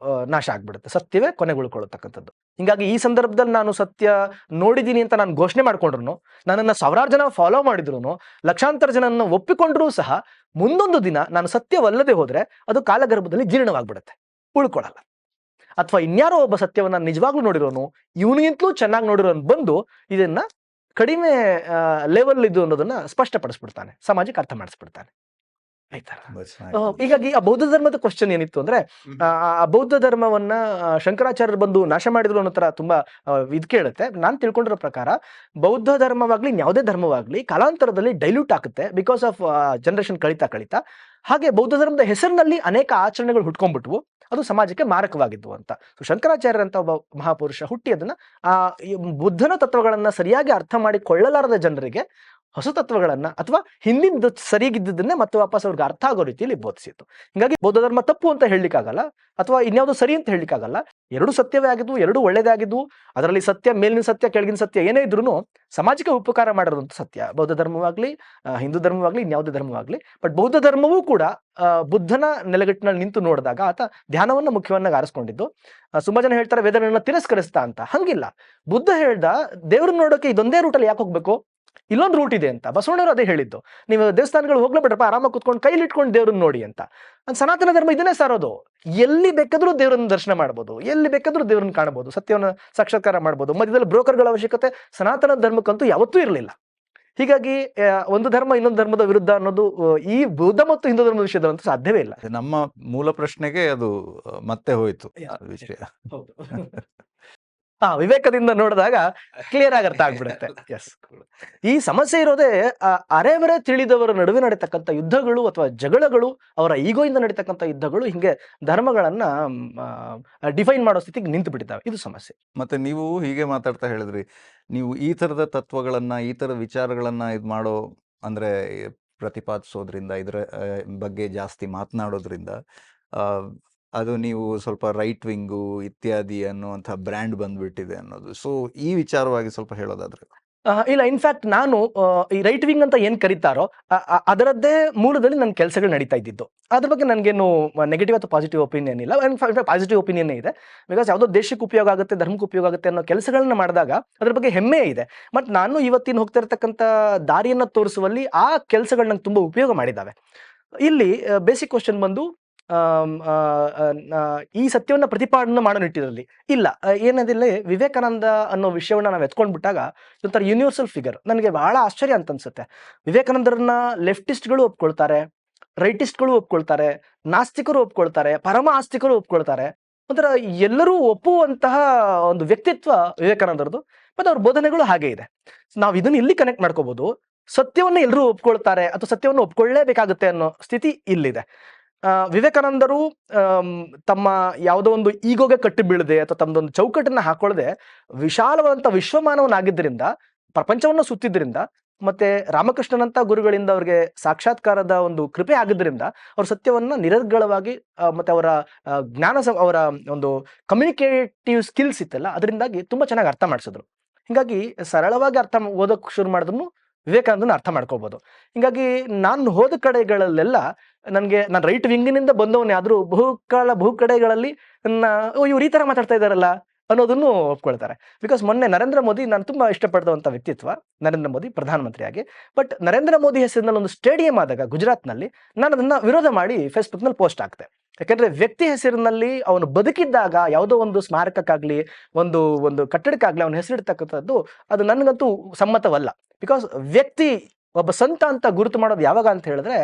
ನಾಶ ಆಗ್ಬಿಡುತ್ತೆ, ಸತ್ಯವೇ ಕೊನೆಗೊಳ್ಕೊಳ್ಳತಕ್ಕಂಥದ್ದು. ಹಿಂಗಾಗಿ ಈ ಸಂದರ್ಭದಲ್ಲಿ ನಾನು ಸತ್ಯ ನೋಡಿದ್ದೀನಿ ಅಂತ ನಾನು ಘೋಷಣೆ ಮಾಡ್ಕೊಂಡ್ರು, ನನ್ನನ್ನು ಸಾವಿರಾರು ಜನ ಫಾಲೋ ಮಾಡಿದ್ರು, ಲಕ್ಷಾಂತರ ಜನನ್ನ ಒಪ್ಪಿಕೊಂಡ್ರೂ ಸಹ ಮುಂದೊಂದು ದಿನ ನಾನು ಸತ್ಯವಲ್ಲದೆ ಹೋದ್ರೆ ಅದು ಕಾಲಗರ್ಭದಲ್ಲಿ ಜೀರ್ಣವಾಗ್ಬಿಡುತ್ತೆ, ಉಳ್ಕೊಳ್ಳಲ್ಲ. ಅಥವಾ ಇನ್ಯಾರೋ ಒಬ್ಬ ಸತ್ಯವನ್ನ ನಿಜವಾಗ್ಲೂ ನೋಡಿರೋನು, ಇವನಿಗಿಂತಲೂ ಚೆನ್ನಾಗಿ ನೋಡಿರೋನು ಬಂದು ಇದನ್ನ ಕಡಿಮೆ ಲೆವೆಲ್ ಇದು ಅನ್ನೋದನ್ನ ಸ್ಪಷ್ಟಪಡಿಸ್ಬಿಡ್ತಾನೆ, ಸಮಾಜಕ್ಕೆ ಅರ್ಥ ಮಾಡಿಸ್ಬಿಡ್ತಾನೆ. ಆಯ್ತಾ? ತುಂಬಾ ಚೆನ್ನಾಗಿ ಹೀಗಾಗಿ ಆ ಬೌದ್ಧ ಧರ್ಮದ ಕ್ವಶನ್ ಏನಿತ್ತು ಅಂದ್ರೆ, ಆ ಬೌದ್ಧ ಧರ್ಮವನ್ನ ಶಂಕರಾಚಾರ್ಯರು ಬಂದು ನಾಶ ಮಾಡಿದ್ರು ಅನ್ನೋ ತರ ತುಂಬಾ ಇದ್ ಕೇಳುತ್ತೆ. ನಾನ್ ತಿಳ್ಕೊಂಡಿರೋ ಪ್ರಕಾರ ಬೌದ್ಧ ಧರ್ಮವಾಗ್ಲಿ ಯಾವುದೇ ಧರ್ಮವಾಗ್ಲಿ ಕಾಲಾಂತರದಲ್ಲಿ ಡೈಲ್ಯೂಟ್ ಆಗುತ್ತೆ ಬಿಕಾಸ್ ಆಫ್ ಜನರೇಷನ್ ಕಳೀತಾ. ಹಾಗೆ ಬೌದ್ಧ ಧರ್ಮದ ಹೆಸರಿನಲ್ಲಿ ಅನೇಕ ಆಚರಣೆಗಳು ಹುಟ್ಕೊಂಡ್ಬಿಟ್ವು, ಅದು ಸಮಾಜಕ್ಕೆ ಮಾರಕವಾಗಿದ್ವು ಅಂತ. ಸೊ ಶಂಕರಾಚಾರ್ಯರಂತ ಒಬ್ಬ ಮಹಾಪುರುಷ ಹುಟ್ಟಿ ಅದನ್ನ ಆ ಈ ಬುದ್ಧನ ತತ್ವಗಳನ್ನ ಸರಿಯಾಗಿ ಅರ್ಥ ಮಾಡಿಕೊಳ್ಳಲಾರದ ಜನರಿಗೆ ಹೊಸ ತತ್ವಗಳನ್ನ ಅಥವಾ ಹಿಂದಿನ ಸರಿಗಿದ್ದನ್ನೇ ಮತ್ತೆ ವಾಪಸ್ ಅವ್ರಿಗೆ ಅರ್ಥ ಆಗೋ ರೀತಿಯಲ್ಲಿ ಬೋಧಿಸಿತ್ತು. ಹಿಂಗಾಗಿ ಬೌದ್ಧ ಧರ್ಮ ತಪ್ಪು ಅಂತ ಹೇಳಲಿಕ್ಕಾಗಲ್ಲ, ಅಥವಾ ಇನ್ಯಾವುದು ಸರಿ ಅಂತ ಹೇಳಲಿಕ್ಕಾಗಲ್ಲ. ಎರಡು ಸತ್ಯವೇ ಆಗಿದ್ವು, ಎರಡು ಒಳ್ಳೇದೇ ಆಗಿದ್ವು. ಅದರಲ್ಲಿ ಸತ್ಯ, ಮೇಲಿನ ಸತ್ಯ, ಕೆಳಗಿನ ಸತ್ಯ ಏನೇ ಇದ್ರೂ ಸಮಾಜಕ್ಕೆ ಉಪಕಾರ ಮಾಡಿರೋದಂತ ಸತ್ಯ. ಬೌದ್ಧ ಧರ್ಮವಾಗ್ಲಿ, ಹಿಂದೂ ಧರ್ಮವಾಗ್ಲಿ, ಇನ್ಯಾವುದೇ ಧರ್ಮವಾಗ್ಲಿ. ಬಟ್ ಬೌದ್ಧ ಧರ್ಮವೂ ಕೂಡ ಬುದ್ಧನ ನೆಲೆಗಟ್ಟಿನಲ್ಲಿ ನಿಂತು ನೋಡಿದಾಗ ಆತ ಧ್ಯಾನವನ್ನ ಮುಖ್ಯವನ್ನಾಗಿ ಆರಿಸ್ಕೊಂಡಿದ್ದು. ತುಂಬಾ ಜನ ಹೇಳ್ತಾರೆ ವೇದಗಳನ್ನ ತಿರಸ್ಕರಿಸ್ತಾ ಅಂತ. ಹಂಗಿಲ್ಲ. ಬುದ್ಧ ಹೇಳ್ದ ದೇವ್ರನ್ನ ನೋಡೋಕೆ ಇದೊಂದೇ ರೂಟಲ್ಲಿ ಯಾಕೆ ಹೋಗ್ಬೇಕು, ಇಲ್ಲೊಂದು ರೂಟ್ ಇದೆ ಅಂತ. ಬಸವಣ್ಣವರು ಅದೇ ಹೇಳಿದ್ದು, ನೀವು ದೇವಸ್ಥಾನಗಳು ಹೋಗ್ಲೇಬೇಡ್ರಪ್ಪ, ಆರಾಮಾಗಿ ಕುತ್ಕೊಂಡು ಕೈಲಿ ಇಟ್ಕೊಂಡು ದೇವ್ರನ್ನ ನೋಡಿ ಅಂತ. ಸನಾತನ ಧರ್ಮ ಇದನ್ನೇ ಸಾರೋದು. ಎಲ್ಲಿ ಬೇಕಾದ್ರೂ ದೇವರನ್ನ ದರ್ಶನ ಮಾಡ್ಬೋದು, ಎಲ್ಲಿ ಬೇಕಾದ್ರೂ ದೇವ್ರನ್ನ ಕಾಣಬಹುದು, ಸತ್ಯವನ್ನ ಸಾಕ್ಷಾತ್ಕಾರ ಮಾಡ್ಬೋದು. ಮಧ್ಯದಲ್ಲಿ ಬ್ರೋಕರ್ಗಳ ಅವಶ್ಯಕತೆ ಸನಾತನ ಧರ್ಮಕ್ಕಂತೂ ಯಾವತ್ತೂ ಇರಲಿಲ್ಲ. ಹೀಗಾಗಿ ಒಂದು ಧರ್ಮ ಇನ್ನೊಂದು ಧರ್ಮದ ವಿರುದ್ಧ ಅನ್ನೋದು ಈ ಬೌದ್ಧ ಮತ್ತು ಹಿಂದೂ ಧರ್ಮದ ವಿಷಯದಂತೂ ಸಾಧ್ಯವೇ ಇಲ್ಲ. ನಮ್ಮ ಮೂಲ ಪ್ರಶ್ನೆಗೆ ಅದು ಮತ್ತೆ ಹೋಯ್ತು ಆ ವಿಷಯ. ವಿವೇಕದಿಂದ ನೋಡಿದಾಗ ಕ್ಲಿಯರ್ ಆಗಿ ಅರ್ಥ ಆಗ್ಬಿಡುತ್ತೆ. ಎಸ್, ಈ ಸಮಸ್ಯೆ ಇರೋದೇ ಅರೆಬರೆ ತಿಳಿದವರ ನಡುವೆ ನಡೀತಕ್ಕಂಥ ಯುದ್ಧಗಳು ಅಥವಾ ಜಗಳಗಳು, ಅವರ ಈಗೋಯಿಂದ ನಡೀತಕ್ಕಂಥ ಯುದ್ಧಗಳು ಹಿಂಗೆ ಧರ್ಮಗಳನ್ನ ಡಿಫೈನ್ ಮಾಡೋ ಸ್ಥಿತಿಗೆ ನಿಂತು ಬಿಟ್ಟಿದ್ದಾವೆ. ಇದು ಸಮಸ್ಯೆ. ಮತ್ತೆ ನೀವು ಹೀಗೆ ಮಾತಾಡ್ತಾ ಹೇಳಿದ್ರಿ, ನೀವು ಈ ತರದ ತತ್ವಗಳನ್ನ, ಈ ತರ ವಿಚಾರಗಳನ್ನ ಇದು ಮಾಡೋ ಅಂದ್ರೆ ಪ್ರತಿಪಾದಿಸೋದ್ರಿಂದ, ಇದರ ಬಗ್ಗೆ ಜಾಸ್ತಿ ಮಾತನಾಡೋದ್ರಿಂದ ಅದು ನೀವು ಸ್ವಲ್ಪ ರೈಟ್ ವಿಂಗು ಇತ್ಯಾದಿ ಅನ್ನುವಂಥ ಬ್ರ್ಯಾಂಡ್ ಬಂದ್ಬಿಟ್ಟಿದೆ ಅನ್ನೋದು. ಸೊ ಈ ವಿಚಾರವಾಗಿ ಸ್ವಲ್ಪ ಹೇಳೋದಾದ್ರೆ. ಇಲ್ಲ, ಇನ್ಫ್ಯಾಕ್ಟ್ ನಾನು ಈ ರೈಟ್ ವಿಂಗ್ ಅಂತ ಏನ್ ಕರೀತಾರೋ ಅದರದ್ದೇ ಮೂಲದಲ್ಲಿ ನನ್ನ ಕೆಲಸಗಳು ನಡೀತಾ ಇದ್ದಿದ್ದು. ಅದ್ರ ಬಗ್ಗೆ ನನಗೇನು ನೆಗೆಟಿವ್ ಅಥವಾ ಪಾಸಿಟಿವ್ ಒಪಿನಿಯನ್ ಇಲ್ಲ. ಪಾಸಿಟಿವ್ ಒಪಿನಿಯನ್ ಇದೆ. ಬಿಕಾಸ್ ಯಾವುದೋ ದೇಶಕ್ಕೆ ಉಪಯೋಗ ಆಗುತ್ತೆ, ಧರ್ಮಕ್ಕೆ ಉಪಯೋಗ ಆಗುತ್ತೆ ಅನ್ನೋ ಕೆಲಸಗಳನ್ನ ಮಾಡಿದಾಗ ಅದ್ರ ಬಗ್ಗೆ ಹೆಮ್ಮೆ ಇದೆ. ಬಟ್ ನಾನು ಇವತ್ತಿನ ಹೋಗ್ತಾ ಇರ್ತಕ್ಕಂಥ ದಾರಿಯನ್ನ ತೋರಿಸುವಲ್ಲಿ ಆ ಕೆಲಸಗಳು ನಂಗೆ ತುಂಬಾ ಉಪಯೋಗ ಮಾಡಿದ್ದಾವೆ. ಇಲ್ಲಿ ಬೇಸಿಕ್ ಕ್ವಶನ್ ಬಂದು ಈ ಸತ್ಯವನ್ನ ಪ್ರತಿಪಾದನೆ ಮಾಡೋ ನಿಟ್ಟಿನಲ್ಲಿ ಇಲ್ಲ. ಏನದಿಲ್ಲ, ವಿವೇಕಾನಂದ ಅನ್ನೋ ವಿಷಯವನ್ನ ನಾವು ಎತ್ಕೊಂಡ್ಬಿಟ್ಟಾಗ ಒಂಥರ ಯೂನಿವರ್ಸಲ್ ಫಿಗರ್. ನನಗೆ ಬಹಳ ಆಶ್ಚರ್ಯ ಅಂತ ಅನ್ಸುತ್ತೆ. ವಿವೇಕಾನಂದರನ್ನ ಲೆಫ್ಟಿಸ್ಟ್ಗಳು ಒಪ್ಕೊಳ್ತಾರೆ, ರೈಟಿಸ್ಟ್ಗಳು ಒಪ್ಕೊಳ್ತಾರೆ, ನಾಸ್ತಿಕರು ಒಪ್ಕೊಳ್ತಾರೆ, ಪರಮ ಆಸ್ತಿಕರು ಒಪ್ಕೊಳ್ತಾರೆ. ಒಂಥರ ಎಲ್ಲರೂ ಒಪ್ಪುವಂತಹ ಒಂದು ವ್ಯಕ್ತಿತ್ವ ವಿವೇಕಾನಂದರದು. ಮತ್ತೆ ಅವ್ರ ಬೋಧನೆಗಳು ಹಾಗೆ ಇದೆ. ನಾವು ಇದನ್ನ ಇಲ್ಲಿ ಕನೆಕ್ಟ್ ಮಾಡ್ಕೋಬಹುದು. ಸತ್ಯವನ್ನ ಎಲ್ಲರೂ ಒಪ್ಕೊಳ್ತಾರೆ ಅಥವಾ ಸತ್ಯವನ್ನು ಒಪ್ಕೊಳ್ಳೇಬೇಕಾಗುತ್ತೆ ಅನ್ನೋ ಸ್ಥಿತಿ ಇಲ್ಲಿದೆ. ವಿವೇಕಾನಂದರು ತಮ್ಮ ಯಾವುದೋ ಒಂದು ಈಗೋಗೆ ಕಟ್ಟಿ ಬೀಳದೆ ಅಥವಾ ತಮ್ಮದೊಂದು ಚೌಕಟ್ಟನ್ನ ಹಾಕೊಳ್ಳದೆ ವಿಶಾಲವಾದಂಥ ವಿಶ್ವಮಾನವನಾಗಿದ್ದರಿಂದ, ಪ್ರಪಂಚವನ್ನು ಸುತ್ತಿದ್ರಿಂದ, ಮತ್ತೆ ರಾಮಕೃಷ್ಣನಂತ ಗುರುಗಳಿಂದ ಅವ್ರಿಗೆ ಸಾಕ್ಷಾತ್ಕಾರದ ಒಂದು ಕೃಪೆ ಆಗಿದ್ದರಿಂದ ಅವ್ರ ಸತ್ಯವನ್ನ ನಿರರ್ಗಳವಾಗಿ ಮತ್ತೆ ಅವರ ಅವರ ಒಂದು ಕಮ್ಯುನಿಕೇಟಿವ್ ಸ್ಕಿಲ್ಸ್ ಇತ್ತಲ್ಲ, ಅದರಿಂದಾಗಿ ತುಂಬಾ ಚೆನ್ನಾಗಿ ಅರ್ಥ ಮಾಡಿಸಿದ್ರು. ಹಿಂಗಾಗಿ ಸರಳವಾಗಿ ಓದೋಕ್ ಶುರು ಮಾಡಿದ್ರು ವಿವೇಕಾನಂದನ ಅರ್ಥ ಮಾಡ್ಕೋಬಹುದು. ಹಿಂಗಾಗಿ ನಾನು ಹೋದ ಕಡೆಗಳಲ್ಲೆಲ್ಲ ನಾನು ರೈಟ್ ವಿಂಗಿನಿಂದ ಬಂದವನೇ ಆದ್ರೂ ಬಹು ಕಡೆಗಳಲ್ಲಿ ಇವ್ರು ಈ ತರ ಮಾತಾಡ್ತಾ ಇದಾರಲ್ಲ ಅನ್ನೋದನ್ನು ಒಪ್ಕೊಳ್ತಾರೆ. ಬಿಕಾಸ್ ಮೊನ್ನೆ ನರೇಂದ್ರ ಮೋದಿ, ನಾನು ತುಂಬಾ ಇಷ್ಟಪಡುವಂತ ವ್ಯಕ್ತಿತ್ವ ನರೇಂದ್ರ ಮೋದಿ ಪ್ರಧಾನಮಂತ್ರಿಯಾಗಿ. ಬಟ್ ನರೇಂದ್ರ ಮೋದಿ ಹೆಸರಿನಲ್ಲಿ ಒಂದು ಸ್ಟೇಡಿಯಂ ಆದಾಗ ಗುಜರಾತ್ನಲ್ಲಿ ನಾನು ಅದನ್ನ ವಿರೋಧ ಮಾಡಿ ಫೇಸ್ಬುಕ್ ನಲ್ಲಿ ಪೋಸ್ಟ್ ಹಾಕ್ತೆ. ಯಾಕಂದ್ರೆ ವ್ಯಕ್ತಿ ಹೆಸರಿನಲ್ಲಿ ಅವನು ಬದುಕಿದ್ದಾಗ ಯಾವುದೋ ಒಂದು ಸ್ಮಾರಕಕ್ಕಾಗ್ಲಿ ಒಂದು ಕಟ್ಟಡಕ್ಕಾಗ್ಲಿ ಅವನ ಹೆಸರಿಡ್ತಕ್ಕಂಥದ್ದು ಅದು ನನಗಂತೂ ಸಮ್ಮತವಲ್ಲ. ಬಿಕಾಸ್ ವ್ಯಕ್ತಿ ಒಬ್ಬ ಸಂತ ಅಂತ ಗುರುತು ಮಾಡೋದು ಯಾವಾಗ ಅಂತ ಹೇಳಿದ್ರೆ,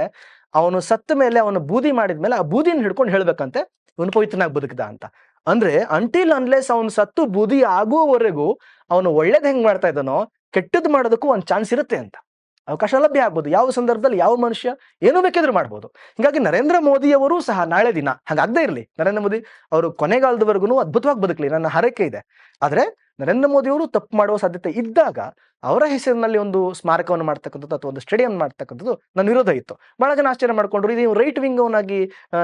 ಅವನು ಸತ್ತ ಮೇಲೆ ಅವನು ಬೂದಿ ಮಾಡಿದ್ಮೇಲೆ ಆ ಬೂದಿನ ಹಿಡ್ಕೊಂಡು ಹೇಳ್ಬೇಕಂತೆ ಇವನು ಪವಿತ್ರನಾಗಿ ಬದುಕಿದ ಅಂತ. ಅಂದ್ರೆ ಅಂಟಿಲ್ ಅನ್ಲೆಸ್ ಅವನು ಸತ್ತು ಬೂದಿ ಆಗುವವರೆಗೂ ಅವನು ಒಳ್ಳೇದ್ ಹೆಂಗ್ ಮಾಡ್ತಾ ಇದ್ದಾನೋ ಕೆಟ್ಟದ್ ಮಾಡೋದಕ್ಕೂ ಒಂದು ಚಾನ್ಸ್ ಇರುತ್ತೆ ಅಂತ. ಅವಕಾಶ ಲಭ್ಯ ಆಗ್ಬೋದು. ಯಾವ ಸಂದರ್ಭದಲ್ಲಿ ಯಾವ ಮನುಷ್ಯ ಏನೂ ಬೇಕಿದ್ರು ಮಾಡ್ಬೋದು. ಹಿಂಗಾಗಿ ನರೇಂದ್ರ ಮೋದಿಯವರು ಸಹ ನಾಳೆ ದಿನ ಹಾಗಾಗದೇ ಇರಲಿ, ನರೇಂದ್ರ ಮೋದಿ ಅವರು ಕೊನೆಗಾಲದವರೆಗೂ ಅದ್ಭುತವಾಗಿ ಬದುಕಲಿ, ನನ್ನ ಹರಕೆ ಇದೆ. ಆದ್ರೆ ನರೇಂದ್ರ ಮೋದಿಯವರು ತಪ್ಪು ಮಾಡುವ ಸಾಧ್ಯತೆ ಇದ್ದಾಗ ಅವರ ಹೆಸರಿನಲ್ಲಿ ಒಂದು ಸ್ಮಾರಕವನ್ನು ಮಾಡ್ತಕ್ಕಂಥದ್ದು ಅಥವಾ ಒಂದು ಸ್ಟೇಡಿಯಂ ಮಾಡ್ತಕ್ಕಂಥದ್ದು ನನ್ನ ವಿರೋಧ ಇತ್ತು. ಬಹಳ ಜನ ಆಶ್ಚರ್ಯ ಮಾಡ್ಕೊಂಡ್ರು, ಇದು ರೈಟ್ ವಿಂಗ್ ಅವನಾಗಿ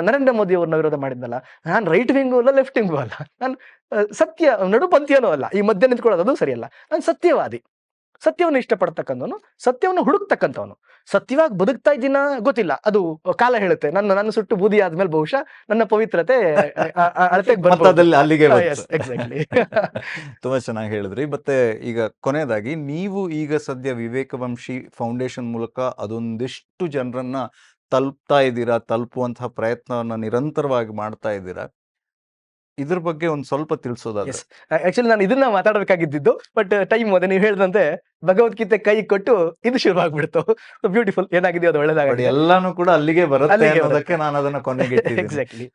ನರೇಂದ್ರ ಮೋದಿ ಅವ್ರನ್ನ ವಿರೋಧ ಮಾಡಿದ್ನಲ್ಲ. ನಾನು ರೈಟ್ ವಿಂಗು ಅಲ್ಲ, ಲೆಫ್ಟ್ ವಿಂಗು ಅಲ್ಲ, ನಾನು ಸತ್ಯ ನಡುಪಂಥೀಯನೂ ಅಲ್ಲ, ಈ ಮಧ್ಯ ನಿಂತ್ಕೊಳ್ಳೋದು ಅದು ಸರಿಯಲ್ಲ. ನಾನು ಸತ್ಯವಾದಿ, ಸತ್ಯವನ್ನು ಇಷ್ಟಪಡ್ತಕ್ಕಂಥವನು, ಸತ್ಯವನ್ನು ಹುಡುಕ್ತಕ್ಕಂಥವನು. ಸತ್ಯವಾಗಿ ಬದುಕ್ತಾ ಇದ್ದೀನ ಗೊತ್ತಿಲ್ಲ, ಅದು ಕಾಲ ಹೇಳುತ್ತೆ. ನನ್ನ ಸುಟ್ಟು ಬೂದಿ ಆದ್ಮೇಲೆ ಬಹುಶಃ ನನ್ನ ಪವಿತ್ರತೆ ಅಲ್ಲಿಗೆ ಎಕ್ಸಾಕ್ಟ್ಲಿ. ತುಂಬಾ ಚೆನ್ನಾಗಿ ಹೇಳಿದ್ರಿ. ಮತ್ತೆ ಈಗ ಕೊನೆಯದಾಗಿ, ನೀವು ಈಗ ಸದ್ಯ ವಿವೇಕವಂಶಿ ಫೌಂಡೇಶನ್ ಮೂಲಕ ಅದೊಂದಿಷ್ಟು ಜನರನ್ನ ತಲುಪ್ತಾ ಇದ್ದೀರಾ, ತಲುಪುವಂತಹ ಪ್ರಯತ್ನವನ್ನ ನಿರಂತರವಾಗಿ ಮಾಡ್ತಾ ಇದ್ದೀರಾ. ಇದ್ರ ಬಗ್ಗೆ ಒಂದು ಸ್ವಲ್ಪ ತಿಳಿಸೋದಾದ್ರೆ. ಎಸ್, ಆಕ್ಚುಲಿ ನಾನು ಇದನ್ನ ಮಾತಾಡಬೇಕಾಗಿದ್ದು, ಬಟ್ ಟೈಮ್ ಅದೇ ನೀವು ಹೇಳಿದಂತೆ ಭಗವದ್ಗೀತೆ ಕೈ ಕೊಟ್ಟು ಇದು ಶುರು ಆಗ್ಬಿಡ್ತು. ಬ್ಯೂಟಿಫುಲ್, ಏನಾಗಿದೆ ಅದು ಬಟ್ ಒಳ್ಳೇದಾಗಿದೆ. ಎಲ್ಲಾನು ಕೂಡ ಅಲ್ಲಿಗೆ ಬರುತ್ತೆ ಅಲ್ಲಿಗೆ ಅನ್ನೋದಕ್ಕೆ ನಾನು ಅದನ್ನ ಕೊನೆಗೆ ಇಟ್ಟಿದ್ದೀನಿ. ಎಕ್ಸಾಕ್ಟ್ಲಿ.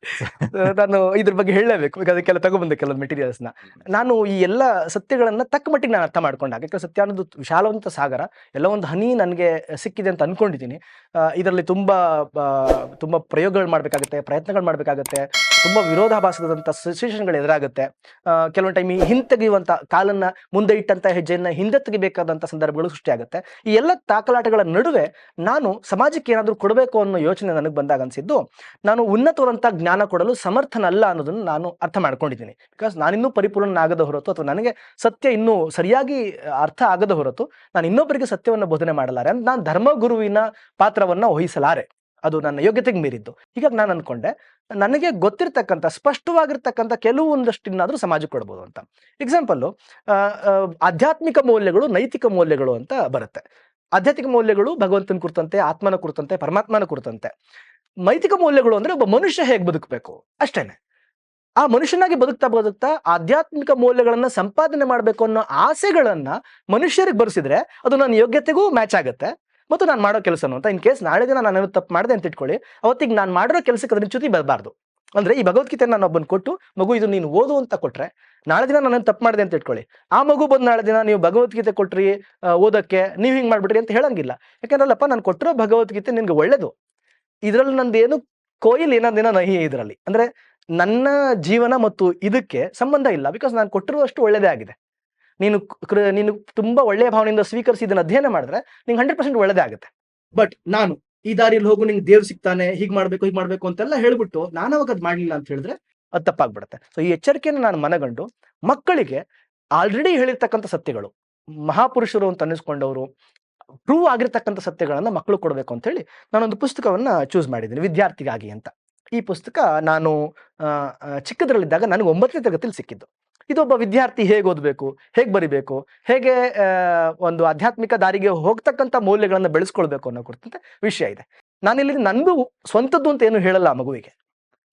ನಾನು ಇದ್ರ ಬಗ್ಗೆ ಹೇಳಲೇಬೇಕು, ಈಗ ಅದಕ್ಕೆಲ್ಲ ತಗೊಬಂದೆ ಕೆಲವೊಂದು ಮೆಟೀರಿಯಲ್ಸ್ ನ. ನಾನು ಈ ಎಲ್ಲ ಸತ್ಯಗಳನ್ನ ತಕ್ಕ ಮಟ್ಟಿಗೆ ನಾನು ಅರ್ಥ ಮಾಡ್ಕೊಂಡಾಗ, ಯಾಕಂದ್ರೆ ಸತ್ಯ ಅನ್ನೋದು ವಿಶಾಲವಂತ ಸಾಗರ, ಎಲ್ಲ ಒಂದು ಹನಿ ನನಗೆ ಸಿಕ್ಕಿದೆ ಅಂತ ಅನ್ಕೊಂಡಿದ್ದೀನಿ. ಇದರಲ್ಲಿ ತುಂಬಾ ತುಂಬಾ ಪ್ರಯೋಗಗಳು ಮಾಡ್ಬೇಕಾಗುತ್ತೆ, ಪ್ರಯತ್ನಗಳು ಮಾಡ್ಬೇಕಾಗತ್ತೆ, ತುಂಬಾ ವಿರೋಧಾಭಾಸದಂತ ಸಿಚುವೇಶನ್ಗಳು ಎದುರಾಗುತ್ತೆ. ಕೆಲವೊಂದು ಟೈಮ್ ಹಿಂತೆಗೆಯುವಂತ, ಕಾಲನ್ನ ಮುಂದೆ ಇಟ್ಟಂತ ಹೆಜ್ಜೆಯನ್ನ ಹಿಂದೆ ತೆಗಿಬೇಕಾದಂತ ಸಂದರ್ಭಗಳು ಸೃಷ್ಟಿಯಾಗುತ್ತೆ. ಈ ಎಲ್ಲ ತಾಕಲಾಟಗಳ ನಡುವೆ ನಾನು ಸಮಾಜಕ್ಕೆ ಏನಾದರೂ ಕೊಡಬೇಕು ಅನ್ನೋ ಯೋಚನೆ ನನಗೆ ಬಂದಾಗ ಅನ್ಸಿದ್ದು, ನಾನು ಉನ್ನತವಾದಂತ ಜ್ಞಾನ ಕೊಡಲು ಸಮರ್ಥನಲ್ಲ ಅನ್ನೋದನ್ನು ನಾನು ಅರ್ಥ ಮಾಡ್ಕೊಂಡಿದ್ದೀನಿ. ಬಿಕಾಸ್ ನಾನಿನ್ನೂ ಪರಿಪೂರ್ಣನಾಗದ ಹೊರತು, ಅಥವಾ ನನಗೆ ಸತ್ಯ ಇನ್ನೂ ಸರಿಯಾಗಿ ಅರ್ಥ ಆಗದ ಹೊರತು ನಾನು ಇನ್ನೊಬ್ಬರಿಗೆ ಸತ್ಯವನ್ನು ಬೋಧನೆ ಮಾಡಲಾರೆ, ಅಂತ ನಾನು ಧರ್ಮಗುರುವಿನ ಪಾತ್ರವನ್ನ ವಹಿಸಲಾರೆ, ಅದು ನನ್ನ ಯೋಗ್ಯತೆಗೆ ಮೀರಿದ್ದು. ಹೀಗಾಗಿ ನಾನು ಅನ್ಕೊಂಡೆ, ನನಗೆ ಗೊತ್ತಿರ್ತಕ್ಕಂಥ ಸ್ಪಷ್ಟವಾಗಿರ್ತಕ್ಕಂಥ ಕೆಲವೊಂದಷ್ಟಿನ್ನಾದ್ರೂ ಸಮಾಜಕ್ಕೆ ಕೊಡ್ಬೋದು ಅಂತ. ಎಕ್ಸಾಂಪಲ್, ಆಧ್ಯಾತ್ಮಿಕ ಮೌಲ್ಯಗಳು, ನೈತಿಕ ಮೌಲ್ಯಗಳು ಅಂತ ಬರುತ್ತೆ. ಆಧ್ಯಾತ್ಮಿಕ ಮೌಲ್ಯಗಳು ಭಗವಂತನ ಕುರಿತಂತೆ, ಆತ್ಮನ ಕುರಿತಂತೆ, ಪರಮಾತ್ಮನ ಕುರಿತಂತೆ. ನೈತಿಕ ಮೌಲ್ಯಗಳು ಅಂದ್ರೆ ಒಬ್ಬ ಮನುಷ್ಯ ಹೇಗೆ ಬದುಕಬೇಕು ಅಷ್ಟೇನೆ. ಆ ಮನುಷ್ಯನಾಗಿ ಬದುಕ್ತಾ ಆಧ್ಯಾತ್ಮಿಕ ಮೌಲ್ಯಗಳನ್ನ ಸಂಪಾದನೆ ಮಾಡಬೇಕು ಅನ್ನೋ ಆಸೆಗಳನ್ನ ಮನುಷ್ಯರಿಗೆ ಬರೆಸಿದ್ರೆ ಅದು ನನ್ನ ಯೋಗ್ಯತೆಗೂ ಮ್ಯಾಚ್ ಆಗುತ್ತೆ, ಮತ್ತು ನಾನು ಮಾಡೋ ಕೆಲಸನು ಅಂತ. ಇನ್ ಕೇಸ್ ನಾಳೆ ದಿನ ನಾನು ತಪ್ಪು ಮಾಡಿದೆ ಅಂತ ಇಟ್ಕೊಳ್ಳಿ, ಅವತ್ತಿಗೆ ನಾನು ಮಾಡಿರೋ ಕೆಲಸಕ್ಕೆ ಅದನ್ನ ಚ್ಯುತಿ ಬರಬಾರ್ದು. ಅಂದ್ರೆ ಈ ಭಗವದ್ಗೀತೆ ನಾನು ಒಬ್ಬನ್ ಕೊಟ್ಟು, ಮಗು ಇದು ನೀನು ಓದು ಅಂತ ಕೊಟ್ರೆ, ನಾಳೆ ದಿನ ನಾನು ತಪ್ಪು ಮಾಡಿದೆ ಅಂತ ಇಟ್ಕೊಳ್ಳಿ, ಆ ಮಗು ಬಂದು ನಾಳೆ ದಿನ ನೀವು ಭಗವದ್ಗೀತೆ ಕೊಟ್ರಿ ಓದಕ್ಕೆ, ನೀವು ಹಿಂಗ್ ಮಾಡ್ಬಿಟ್ರಿ ಅಂತ ಹೇಳಂಗಿಲ್ಲ. ಯಾಕಂದ್ರಲ್ಲಪ್ಪ, ನಾನು ಕೊಟ್ಟಿರೋ ಭಗವದ್ಗೀತೆ ನಿನ್ಗೆ ಒಳ್ಳೇದು, ಇದ್ರಲ್ಲಿ ನಂದೇನು ಕೋಯಿಲ್ ಏನಂದಿನ ನಹಿ, ಇದರಲ್ಲಿ ಅಂದ್ರೆ ನನ್ನ ಜೀವನ ಮತ್ತು ಇದಕ್ಕೆ ಸಂಬಂಧ ಇಲ್ಲ. ಬಿಕಾಸ್ ನಾನು ಕೊಟ್ಟಿರುವಷ್ಟು ಒಳ್ಳೇದೇ ಆಗಿದೆ. ನೀನು ತುಂಬಾ ಒಳ್ಳೆಯ ಭಾವನೆಯಿಂದ ಸ್ವೀಕರಿಸಿ ಇದನ್ನ ಅಧ್ಯಯನ ಮಾಡಿದ್ರೆ ನಿಂಗೆ 100% ಒಳ್ಳೇದೇ ಆಗುತ್ತೆ. ಬಟ್ ನಾನು ಈ ದಾರಿಯಲ್ಲಿ ಹೋಗು, ನಿಂಗೆ ದೇವ್ರು ಸಿಗ್ತಾನೆ, ಹೀಗ್ ಮಾಡ್ಬೇಕು ಅಂತೆಲ್ಲ ಹೇಳ್ಬಿಟ್ಟು ನಾನು ಅವಾಗ ಅದ್ ಮಾಡ್ಲಿಲ್ಲ ಅಂತ ಹೇಳಿದ್ರೆ ಅದು ತಪ್ಪಾಗ್ಬಿಡುತ್ತೆ. ಸೊ ಈ ಎಚ್ಚರಿಕೆಯನ್ನು ನಾನು ಮನಗಂಡು ಮಕ್ಕಳಿಗೆ ಆಲ್ರೆಡಿ ಹೇಳಿರ್ತಕ್ಕಂಥ ಸತ್ಯಗಳು, ಮಹಾಪುರುಷರು ಅಂತ ಅನ್ನಿಸ್ಕೊಂಡವರು ಪ್ರೂವ್ ಆಗಿರ್ತಕ್ಕಂಥ ಸತ್ಯಗಳನ್ನ ಮಕ್ಕಳು ಕೊಡಬೇಕು ಅಂತ ಹೇಳಿ ನಾನೊಂದು ಪುಸ್ತಕವನ್ನ ಚೂಸ್ ಮಾಡಿದ್ದೀನಿ, ವಿದ್ಯಾರ್ಥಿಗಾಗಿ ಅಂತ. ಈ ಪುಸ್ತಕ ನಾನು ಚಿಕ್ಕದ್ರಲ್ಲಿದ್ದಾಗ ನನಗೆ 9ನೇ ತರಗತಿಯಲ್ಲಿ ಸಿಕ್ಕಿದ್ದು. ಇದೊಬ್ಬ ವಿದ್ಯಾರ್ಥಿ ಹೇಗೆ ಓದಬೇಕು, ಹೇಗೆ ಬರಿಬೇಕು, ಹೇಗೆ ಒಂದು ಆಧ್ಯಾತ್ಮಿಕ ದಾರಿಗೆ ಹೋಗ್ತಕ್ಕಂಥ ಮೌಲ್ಯಗಳನ್ನ ಬೆಳೆಸ್ಕೊಳ್ಬೇಕು ಅನ್ನೋ ಕುರಿತಂತೆ ವಿಷಯ ಇದೆ. ನಾನಿಲ್ಲಿ ನಂದು ಸ್ವಂತದ್ದು ಅಂತ ಏನು ಹೇಳಲ್ಲ, ಮಗುವಿಗೆ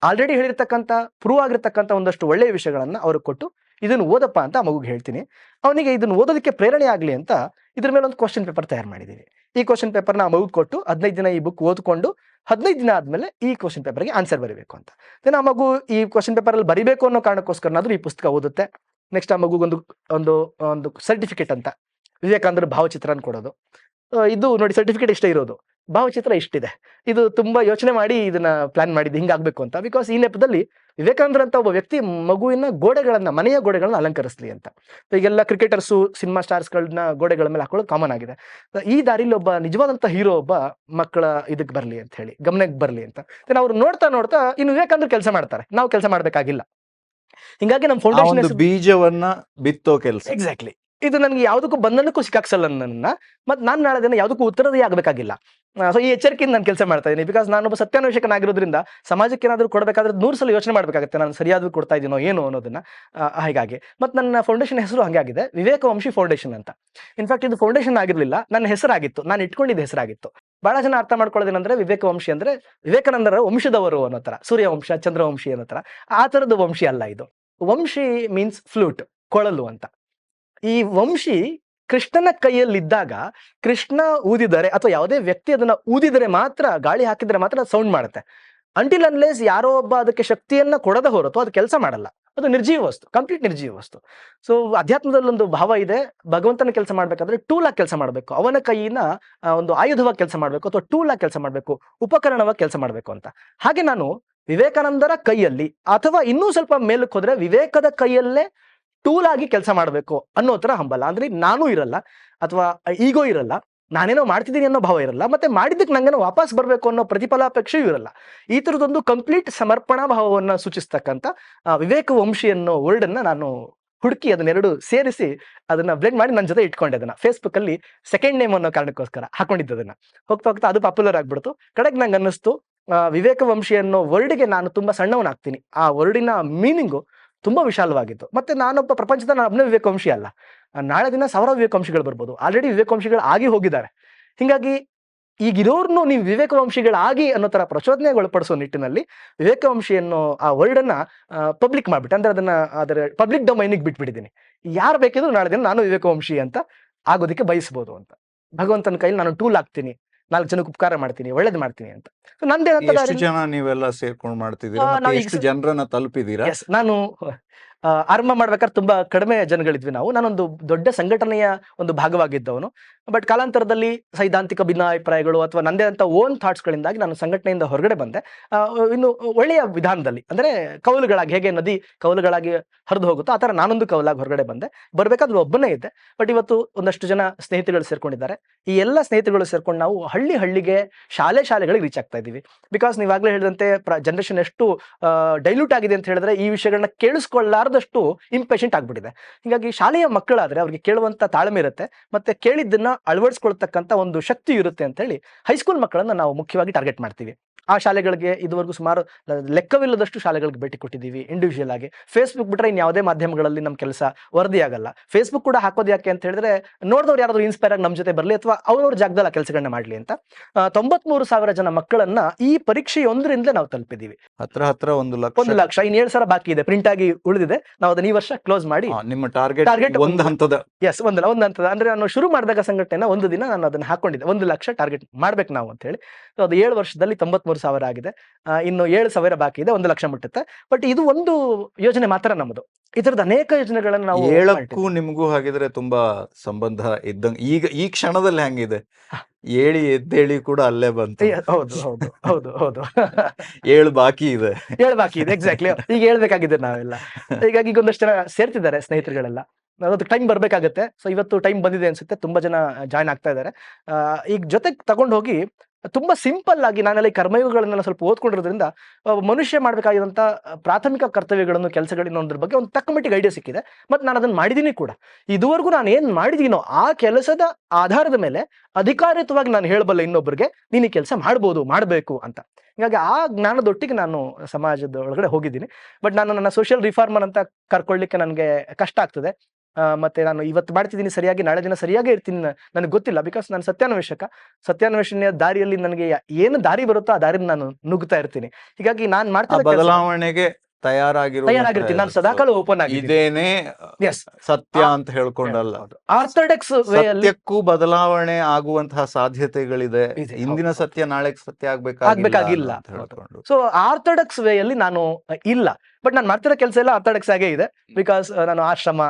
ಆಲ್ರೆಡಿ ಹೇಳಿರ್ತಕ್ಕಂಥ ಪ್ರೂವ್ ಆಗಿರ್ತಕ್ಕಂಥ ಒಂದಷ್ಟು ಒಳ್ಳೆಯ ವಿಷಯಗಳನ್ನ ಅವ್ರಿಗೆ ಕೊಟ್ಟು ಇದನ್ನು ಓದಪ್ಪ ಅಂತ ಆ ಮಗುಗೆ ಹೇಳ್ತೀನಿ. ಅವನಿಗೆ ಇದನ್ನು ಓದೋದಕ್ಕೆ ಪ್ರೇರಣೆ ಆಗಲಿ ಅಂತ ಇದ್ರ ಮೇಲೆ ಒಂದು ಕ್ವಶನ್ ಪೇಪರ್ ತಯಾರು ಮಾಡಿದ್ದೀವಿ. ಈ ಕ್ವಶನ್ ಪೇಪರ್ನ ಆ ಮಗುಗೆ ಕೊಟ್ಟು 15 ದಿನ ಈ ಬುಕ್ ಓದ್ಕೊಂಡು 15 ದಿನ ಆದ್ಮೇಲೆ ಈ ಕ್ವಶನ್ ಪೇಪರ್ಗೆ ಆನ್ಸರ್ ಬರೀಬೇಕು ಅಂತ. ದೆನ್ ಆ ಮಗು ಈ ಕ್ವಶನ್ ಪೇಪರಲ್ಲಿ ಬರಿಬೇಕು ಅನ್ನೋ ಕಾರಣಕ್ಕೋಸ್ಕರನಾದ್ರೂ ಈ ಪುಸ್ತಕ ಓದುತ್ತೆ. ನೆಕ್ಸ್ಟ್ ಆ ಮಗುಗೊಂದು ಒಂದು ಒಂದು ಸರ್ಟಿಫಿಕೇಟ್ ಅಂತ ವಿವೇಕಾನಂದರ ಭಾವಚಿತ್ರನ ಕೊಡೋದು. ಇದು ನೋಡಿ, ಸರ್ಟಿಫಿಕೇಟ್ ಇಷ್ಟೇ ಇರೋದು, ಭಾವಚಿತ್ರ ಇಷ್ಟಿದೆ. ಇದು ತುಂಬಾ ಯೋಚನೆ ಮಾಡಿ ಇದನ್ನ ಪ್ಲಾನ್ ಮಾಡಿದ್ದು ಹಿಂಗಾಗ್ಬೇಕು ಅಂತ. ಬಿಕಾಸ್ ಈ ನೆಪದಲ್ಲಿ ವಿವೇಕಾನಂದ್ರ ಅಂತ ಒಬ್ಬ ವ್ಯಕ್ತಿ ಮಗುವಿನ ಗೋಡೆಗಳನ್ನ, ಮನೆಯ ಗೋಡೆಗಳನ್ನ ಅಲಂಕರಿಸಲಿ ಅಂತ. ಈಗೆಲ್ಲ ಕ್ರಿಕೆಟರ್ಸು, ಸಿನಿಮಾ ಸ್ಟಾರ್ಸ್ಗಳನ್ನ ಗೋಡೆಗಳ ಮೇಲೆ ಹಾಕೊಳ್ಳೋದು ಕಾಮನ್ ಆಗಿದೆ. ಈ ದಾರಿಲಿ ಒಬ್ಬ ನಿಜವಾದಂತ ಹೀರೋ ಒಬ್ಬ ಮಕ್ಕಳ ಇದಕ್ಕೆ ಬರಲಿ ಅಂತ ಹೇಳಿ, ಗಮನಕ್ಕೆ ಬರಲಿ ಅಂತ. ಅವ್ರು ನೋಡ್ತಾ ಇನ್ನು ವಿವೇಕಾನಂದ್ರ ಕೆಲಸ ಮಾಡ್ತಾರೆ, ನಾವು ಕೆಲಸ ಮಾಡ್ಬೇಕಾಗಿಲ್ಲ. ಹಿಂಗಾಗಿ ನಮ್ಮ ಫೌಂಡೇಶನ್ ಬೀಜವನ್ನ ಬಿತ್ತೋ ಕೆಲಸ. ಎಕ್ಸಾಕ್ಟ್ಲಿ. ಇದು ನನಗೆ ಯಾವುದಕ್ಕೂ ಬಂಧನಕ್ಕೂ ಸಿಕ್ಕಾಕ್ಸಲ್ಲ ನನ್ನ, ಮತ್ತು ನಾನು ನಾಳೆ ದಿನ ಯಾವುದಕ್ಕೂ ಉತ್ತರದೇ ಆಗಬೇಕಾಗಿಲ್ಲ. ಸೊ ಈ ಎಚ್ಚರಿಕೆಯಿಂದ ನಾನು ಕೆಲಸ ಮಾಡ್ತಾ ಇದ್ದೀನಿ. ಬಿಕಾಸ್ ನಾನೊಬ್ಬ ಸತ್ಯಾನ್ವೇಷಕನಾಗಿರೋದ್ರಿಂದ ಸಮಾಜಕ್ಕೆ ಏನಾದರೂ ಕೊಡಬೇಕಾದ್ರೆ 100 ಸಲ ಯೋಚನೆ ಮಾಡಬೇಕಾಗುತ್ತೆ, ನಾನು ಸರಿಯಾದ್ರೂ ಕೊಡ್ತಾ ಇದ್ದೀನೋ ಏನೋ ಅನ್ನೋದನ್ನ. ಹಾಗಾಗಿ ಮತ್ತು ನನ್ನ ಫೌಂಡೇಶನ್ ಹೆಸರು ಹಾಗೆ ಆಗಿದೆ, ವಿವೇಕವಂಶಿ ಫೌಂಡೇಶನ್ ಅಂತ. ಇನ್ಫ್ಯಾಕ್ಟ್ ಇದು ಫೌಂಡೇಶನ್ ಆಗಿರಲಿಲ್ಲ, ನನ್ನ ಹೆಸರಾಗಿತ್ತು, ನಾನು ಇಟ್ಕೊಂಡಿದ್ದ ಹೆಸರಾಗಿತ್ತು. ಬಹಳ ಜನ ಅರ್ಥ ಮಾಡ್ಕೊಳ್ಳೋದೇನಂದ್ರೆ ವಿವೇಕವಂಶಿ ಅಂದ್ರೆ ವಿವೇಕಾನಂದರ ವಂಶದವರು ಅನ್ನೋ ತರ, ಸೂರ್ಯವಂಶ, ಚಂದ್ರವಂಶಿ ಅನ್ನೋ ತರ. ಆ ತರದ ವಂಶಿ ಅಲ್ಲ ಇದು. ವಂಶಿ ಮೀನ್ಸ್ ಫ್ಲೂಟ್, ಕೊಳಲು ಅಂತ. ಈ ವಂಶಿ ಕೃಷ್ಣನ ಕೈಯಲ್ಲಿದ್ದಾಗ, ಕೃಷ್ಣ ಊದಿದರೆ ಅಥವಾ ಯಾವುದೇ ವ್ಯಕ್ತಿ ಅದನ್ನ ಊದಿದರೆ ಮಾತ್ರ, ಗಾಳಿ ಹಾಕಿದ್ರೆ ಮಾತ್ರ ಸೌಂಡ್ ಮಾಡುತ್ತೆ. ಅಂಟಿಲ್ ಅನ್ಲೇಸ್ ಯಾರೋ ಒಬ್ಬ ಅದಕ್ಕೆ ಶಕ್ತಿಯನ್ನ ಕೊಡದ ಹೊರತು ಅದು ಕೆಲಸ ಮಾಡಲ್ಲ. ಅದು ನಿರ್ಜೀವ ವಸ್ತು, ಕಂಪ್ಲೀಟ್ ನಿರ್ಜೀವ ವಸ್ತು. ಸೊ ಅಧ್ಯಾತ್ಮದಲ್ಲಿ ಒಂದು ಭಾವ ಇದೆ, ಭಗವಂತನ ಕೆಲಸ ಮಾಡ್ಬೇಕಾದ್ರೆ ಟೂಲ್ ಆಗಿ ಕೆಲಸ ಮಾಡಬೇಕು, ಅವನ ಕೈಯಿನ ಒಂದು ಆಯುಧವಾಗಿ ಕೆಲಸ ಮಾಡಬೇಕು, ಅಥವಾ ಟೂಲ್ ಆಗಿ ಕೆಲಸ ಮಾಡಬೇಕು, ಉಪಕರಣವಾಗಿ ಕೆಲಸ ಮಾಡಬೇಕು ಅಂತ. ಹಾಗೆ ನಾನು ವಿವೇಕಾನಂದರ ಕೈಯಲ್ಲಿ, ಅಥವಾ ಇನ್ನೂ ಸ್ವಲ್ಪ ಮೇಲಕ್ಕೆ ಹೋದ್ರೆ ವಿವೇಕದ ಕೈಯಲ್ಲೇ ಟೂಲ್ ಆಗಿ ಕೆಲಸ ಮಾಡಬೇಕು ಅನ್ನೋ ತರ ಹಂಬಲ. ಅಂದ್ರೆ ನಾನೂ ಇರಲ್ಲ, ಅಥವಾ ಈಗೋ ಇರಲ್ಲ, ನಾನೇನೋ ಮಾಡ್ತಿದ್ದೀನಿ ಅನ್ನೋ ಭಾವ ಇರಲ್ಲ, ಮತ್ತೆ ಮಾಡಿದ್ದಕ್ಕೆ ನಂಗೇನೋ ವಾಪಸ್ ಬರಬೇಕು ಅನ್ನೋ ಪ್ರತಿಫಲಾಪೇಕ್ಷೆಯೂ ಇರಲ್ಲ. ಈ ತರದೊಂದು ಕಂಪ್ಲೀಟ್ ಸಮರ್ಪಣಾ ಭಾವವನ್ನ ಸೂಚಿಸ್ತಕ್ಕಂಥ ವಿವೇಕ ವಂಶಿ ಅನ್ನೋ ವರ್ಡ್ ಅನ್ನ ನಾನು ಹುಡುಕಿ ಅದನ್ನೆರಡು ಸೇರಿಸಿ ಅದನ್ನ ಬ್ಲೆಂಡ್ ಮಾಡಿ ನನ್ನ ಜೊತೆ ಇಟ್ಕೊಂಡೆ. ಅದನ್ನ ಫೇಸ್ಬುಕ್ ಅಲ್ಲಿ ಸೆಕೆಂಡ್ ನೇಮ್ ಅನ್ನೋ ಕಾರಣಕ್ಕೋಸ್ಕರ ಹಾಕೊಂಡಿದ್ದದನ್ನ. ಹೋಗ್ತಾ ಹೋಗ್ತಾ ಅದು ಪಾಪ್ಯುಲರ್ ಆಗ್ಬಿಡ್ತು. ಕಡೆಗೆ ನಂಗೆ ಅನ್ನಿಸ್ತು, ವಿವೇಕ ವಂಶಿ ಅನ್ನೋ ವರ್ಡ್ಗೆ ನಾನು ತುಂಬಾ ಸಣ್ಣವನಾಗ್ತೀನಿ, ಆ ವರ್ಡಿನ ಮೀನಿಂಗು ತುಂಬಾ ವಿಶಾಲವಾಗಿತ್ತು. ಮತ್ತೆ ನಾನೊಬ್ಬ ಪ್ರಪಂಚದ ಒಬ್ಬನೇ ವಿವೇಕವಂಶಿ ಅಲ್ಲ, ನಾಳೆ ದಿನ 1000 ವಿವೇಕವಂಶಿಗಳು ಬರ್ಬೋದು, ಆಲ್ರೆಡಿ ವಿವೇಕವಂಶಿಗಳು ಆಗಿ ಹೋಗಿದ್ದಾರೆ. ಹಿಂಗಾಗಿ ಈಗಿರೋರ್ನು ನೀವು ವಿವೇಕವಂಶಿಗಳಾಗಿ ಅನ್ನೋ ತರ ಪ್ರಚೋದನೆಗೊಳಪಡಿಸೋ ನಿಟ್ಟಿನಲ್ಲಿ ವಿವೇಕವಂಶಿ ಅನ್ನೋ ಆ ವರ್ಡ್ ಅನ್ನ ಪಬ್ಲಿಕ್ ಮಾಡ್ಬಿಟ್ಟೆ. ಅಂದ್ರೆ ಅದರ ಪಬ್ಲಿಕ್ ಡೊಮೈನಿಗೆ ಬಿಟ್ಬಿಟ್ಟಿದ್ದೀನಿ. ಯಾರು ಬೇಕಿದ್ರು ನಾಳೆ ದಿನ ನಾನು ವಿವೇಕವಂಶಿ ಅಂತ ಆಗೋದಕ್ಕೆ ಬಯಸ್ಬೋದು ಅಂತ. ಭಗವಂತನ ಕೈಲಿ ನಾನು ಟೂಲ್ ಆಗ್ತೀನಿ, 4 ಜನಕ್ಕೆ ಉಪಕಾರ ಮಾಡ್ತೀನಿ, ಒಳ್ಳೇದು ಮಾಡ್ತೀನಿ ಅಂತ. So ನಂದೇ ಅಂತ ಎಷ್ಟು ದಾರಿಲಿ ಜನ ನೀವೆಲ್ಲ ಸೇರ್ಕೊಂಡು ಮಾಡ್ತಿದ್ದೀರಾ ಮತ್ತೆ ನಾವು ಈಗ ಎಷ್ಟು ಜನರನ್ನ ತಲುಪಿದೀರಾ? ಎಸ್, ನಾನು ಆರಂಭ ಮಾಡ್ಬೇಕಾದ್ರೆ ತುಂಬಾ ಕಡಿಮೆ ಜನಗಳಿದ್ವಿ ನಾವು. ನಾನೊಂದು ದೊಡ್ಡ ಸಂಘಟನೆಯ ಒಂದು ಭಾಗವಾಗಿದ್ದವನು. ಬಟ್ ಕಾಲಾಂತರದಲ್ಲಿ ಸೈದ್ಧಾಂತಿಕ ಭಿನ್ನಾಭಿಪ್ರಾಯಗಳು ಅಥವಾ ನಂದೇ ಅಂತ ಓನ್ ಥಾಟ್ಸ್ಗಳಿಂದಾಗಿ ನಾನು ಸಂಘಟನೆಯಿಂದ ಹೊರಗಡೆ ಬಂದೆ. ಇನ್ನು ಒಳ್ಳೆಯ ವಿಧಾನದಲ್ಲಿ, ಅಂದ್ರೆ ಕೌಲುಗಳಾಗಿ, ಹೇಗೆ ನದಿ ಕೌಲುಗಳಾಗಿ ಹರಿದು ಹೋಗುತ್ತೋ ಆ ಥರ ನಾನೊಂದು ಕೌಲಾಗಿ ಹೊರಗಡೆ ಬಂದೆ. ಬರ್ಬೇಕಾದ್ರೆ ಒಬ್ಬನೇ ಇದ್ದೆ. ಬಟ್ ಇವತ್ತು ಒಂದಷ್ಟು ಜನ ಸ್ನೇಹಿತರುಗಳು ಸೇರ್ಕೊಂಡಿದ್ದಾರೆ. ಈ ಎಲ್ಲ ಸ್ನೇಹಿತರುಗಳು ಸೇರ್ಕೊಂಡು ನಾವು ಹಳ್ಳಿಗೆ ಶಾಲೆಗಳಿಗೆ ರೀಚ್ ಆಗ್ತಾ ಇದ್ದೀವಿ. ಬಿಕಾಸ್ ನೀವಾಗಲೇ ಹೇಳಿದಂತೆ ಜನರೇಷನ್ ಎಷ್ಟು ಡೈಲ್ಯೂಟ್ ಆಗಿದೆ ಅಂತ ಹೇಳಿದ್ರೆ ಈ ವಿಷಯಗಳನ್ನ ಕೇಳಿಸ್ಕೊಳ್ಳಾರ್ದಷ್ಟು ಇಂಪೇಷಂಟ್ ಆಗ್ಬಿಟ್ಟಿದೆ. ಹೀಗಾಗಿ ಶಾಲೆಯ ಮಕ್ಕಳಾದ್ರೆ ಅವ್ರಿಗೆ ಕೇಳುವಂತ ತಾಳ್ಮೆ ಇರುತ್ತೆ, ಮತ್ತೆ ಕೇಳಿದ್ದನ್ನ ಅಳವಡಿಸ್ಕೊಳ್ತಕ್ಕಂಥ ಒಂದು ಶಕ್ತಿ ಇರುತ್ತೆ ಅಂತ ಹೇಳಿ ಹೈಸ್ಕೂಲ್ ಮಕ್ಕಳನ್ನ ನಾವು ಮುಖ್ಯವಾಗಿ ಟಾರ್ಗೆಟ್ ಮಾಡ್ತೀವಿ. ಆ ಶಾಲೆಗಳಿಗೆ ಇದುವರೆಗೂ ಸುಮಾರು ಲೆಕ್ಕವಿಲ್ಲದಷ್ಟು ಶಾಲೆಗಳಿಗೆ ಭೇಟಿ ಕೊಟ್ಟಿದ್ದೀವಿ ಇಂಡಿವಿಜುವಲ್ ಆಗಿ. ಫೇಸ್ಬುಕ್ ಬಿಟ್ರೆ ಇನ್ ಯಾವುದೇ ಮಾಧ್ಯಮಗಳಲ್ಲಿ ನಮ್ಮ ಕೆಲಸ ವರದಿ ಆಗಲ್ಲ. ಫೇಸ್ಬುಕ್ ಕೂಡ ಹಾಕೋದು ಯಾಕೆ ಅಂತ ಹೇಳಿದ್ರೆ ನೋಡಿದವ್ರು ಯಾರಾದ್ರೂ ಇನ್ಸ್ಪೈರ್ ಆಗಿ ನಮ್ಮ ಜೊತೆ ಬರಲಿ ಅಥವಾ ಅವ್ರವ್ರ ಜಾಗದಲ್ಲಿ ಆ ಕೆಲಸಗಳನ್ನ ಮಾಡ್ಲಿ ಅಂತ. 93,000 ಜನ ಮಕ್ಕಳನ್ನ ಈ ಪರೀಕ್ಷೆಯೊಂದರಿಂದ ನಾವು ತಲುಪಿದ್ದೀವಿ. ಹತ್ರ 1 1 ಲಕ್ಷ. ಇನ್ನು 7,000 ಬಾಕಿ ಇದೆ, ಪ್ರಿಂಟ್ ಆಗಿ ಉಳಿದಿದೆ. ನಾವು ಅದನ್ನ ಈ ವರ್ಷ ಕ್ಲೋಸ್ ಮಾಡಿ ನಿಮ್ಮ ಟಾರ್ಗೆಟ್ ಒಂದು ಹಂತದ ಎಸ್ ಒಂದು ಹಂತದ, ಅಂದ್ರೆ ನಾನು ಶುರು ಮಾಡಿದಾಗ ಸಂಘಟನೆ ಒಂದು ದಿನ ನಾನು ಅದನ್ನ ಹಾಕೊಂಡಿದ್ದೆ, 1 ಲಕ್ಷ ಟಾರ್ಗೆಟ್ ಮಾಡ್ಬೇಕು ನಾವು ಅಂತ ಹೇಳಿ. ಅದು 7 ವರ್ಷದಲ್ಲಿ 93,000 ಆಗಿದೆ. ಇನ್ನು 7,000 ಬಾಕಿ ಇದೆ, 1 ಲಕ್ಷ ಮುಟ್ಟುತ್ತೆ. ಬಟ್ ಇದು ಒಂದು ಯೋಜನೆ ಮಾತ್ರ ನಮ್ಮದು. ಈ ತರದ ಅನೇಕ ಯೋಜನೆಗಳನ್ನು ನಾವು 7ಕ್ಕೂ ನಿಮಗೂ ಹಾಗಿದ್ರೆ ತುಂಬಾ ಸಂಬಂಧ ಇದ್ದಂಗೆ. ಈಗ ಈ ಕ್ಷಣದಲ್ಲಿ ಹೆಂಗಿದೆ? ಏಳಿ ಎದ್ದೇಳಿ ಕೂಡ ಅಲ್ಲೇ ಬಂತು. ಹೌದು ಹೌದು ಹೌದು ಹೌದು 7 ಬಾಕಿ ಇದೆ. 7 ಬಾಕಿ ಇದೆ, ಎಕ್ಸಾಕ್ಟ್ಲಿ. ಈಗ ಹೇಳ್ಬೇಕಾಗಿದೆ ನಾವೆಲ್ಲ. ಹೀಗಾಗಿ ಈಗ ಒಂದಷ್ಟು ಜನ ಸೇರ್ತಿದ್ದಾರೆ ಸ್ನೇಹಿತರುಗಳೆಲ್ಲ. ಅದಕ್ಕೆ ಟೈಮ್ ಬರ್ಬೇಕಾಗತ್ತೆ. ಸೊ ಇವತ್ತು ಟೈಮ್ ಬಂದಿದೆ ಅನ್ಸುತ್ತೆ. ತುಂಬಾ ಜನ ಜಾಯ್ನ್ ಆಗ್ತಾ ಇದ್ದಾರೆ. ಈಗ ಜೊತೆಗೆ ತಗೊಂಡು ಹೋಗಿ ತುಂಬಾ ಸಿಂಪಲ್ ಆಗಿ ನಾನೆಲ್ಲ ಈ ಕರ್ಮಯೋಗಗಳನ್ನೆಲ್ಲ ಸ್ವಲ್ಪ ಓದ್ಕೊಂಡಿರೋದ್ರಿಂದ ಮನುಷ್ಯ ಮಾಡ್ಬೇಕಾಗಿರುವಂತ ಪ್ರಾಥಮಿಕ ಕರ್ತವ್ಯಗಳನ್ನು, ಕೆಲಸಗಳನ್ನ ಒಂದ್ರ ಬಗ್ಗೆ ಒಂದು ತಕ್ಕ ಮಟ್ಟಿಗೆ ಐಡಿಯಾ ಸಿಕ್ಕಿದೆ. ಮತ್ತೆ ನಾನು ಅದನ್ನ ಮಾಡಿದೀನಿ ಕೂಡ. ಇದುವರೆಗೂ ನಾನು ಏನ್ ಮಾಡಿದೀನೋ ಆ ಕೆಲಸದ ಆಧಾರದ ಮೇಲೆ ಅಧಿಕಾರಿತವಾಗಿ ನಾನು ಹೇಳಬಲ್ಲೆ ಇನ್ನೊಬ್ಬರಿಗೆ, ನೀನು ಈ ಕೆಲಸ ಮಾಡ್ಬೋದು, ಮಾಡಬೇಕು ಅಂತ. ಹೀಗಾಗಿ ಆ ಜ್ಞಾನದೊಟ್ಟಿಗೆ ನಾನು ಸಮಾಜದ ಒಳಗಡೆ ಹೋಗಿದ್ದೀನಿ. ಬಟ್ ನಾನು ನನ್ನ ಸೋಷಿಯಲ್ ರಿಫಾರ್ಮರ್ ಅಂತ ಕರ್ಕೊಳ್ಳಿಕ್ಕೆ ನನಗೆ ಕಷ್ಟ ಆಗ್ತದೆ. ಮತ್ತೆ ನಾನು ಇವತ್ತು ಮಾಡ್ತಿದ್ದೀನಿ ಸರಿಯಾಗಿ, ನಾಳೆ ದಿನ ಸರಿಯಾಗೇ ಇರ್ತೀನಿ ನನಗೆ ಗೊತ್ತಿಲ್ಲ. ಬಿಕಾಸ್ ನಾನು ಸತ್ಯಾನ್ವೇಷಣೆಯ ದಾರಿಯಲ್ಲಿ ನನಗೆ ಏನು ದಾರಿ ಬರುತ್ತೋ ಆ ದಾರಿನ ನಾನು ನುಗ್ಗುತ್ತಾ ಇರ್ತೀನಿ. ಹೀಗಾಗಿ ನಾನು ಮಾಡ್ತಿರೋ ಬದಲಾವಣೆಗೆ ತಯಾರಾಗಿರ್ತೀನಿ. ನಾನು ಸದಾಕಾಲ ಓಪನ್ ಆಗಿ ಇದೇನೇ ಸತ್ಯ ಅಂತ ಹೇಳ್ಕೊಂಡಲ್ಲ. ಆರ್ಥೋಡಾಕ್ಸ್ ಸತ್ಯಕ್ಕೂ ಬದಲಾವಣೆ ಆಗುವಂತಹ ಸಾಧ್ಯತೆಗಳಿದೆ. ಇಂದಿನ ಸತ್ಯ ನಾಳೆ ಸತ್ಯ ಆಗ್ಬೇಕಾಗಿಲ್ಲ ಅಂತ ಹೇಳ್ಕೊಂಡು. ಸೊ ಆರ್ಥೋಡಾಕ್ಸ್ ವೇಯಲ್ಲಿ ನಾನು ಇಲ್ಲ. ಬಟ್ ನಾನು ಮಾಡ್ತಿರೋ ಕೆಲಸ ಎಲ್ಲ ಆರ್ಥೋಡಾಕ್ಸ್ ಆಗೇ ಇದೆ. ಬಿಕಾಸ್ ನಾನು ಆಶ್ರಮ,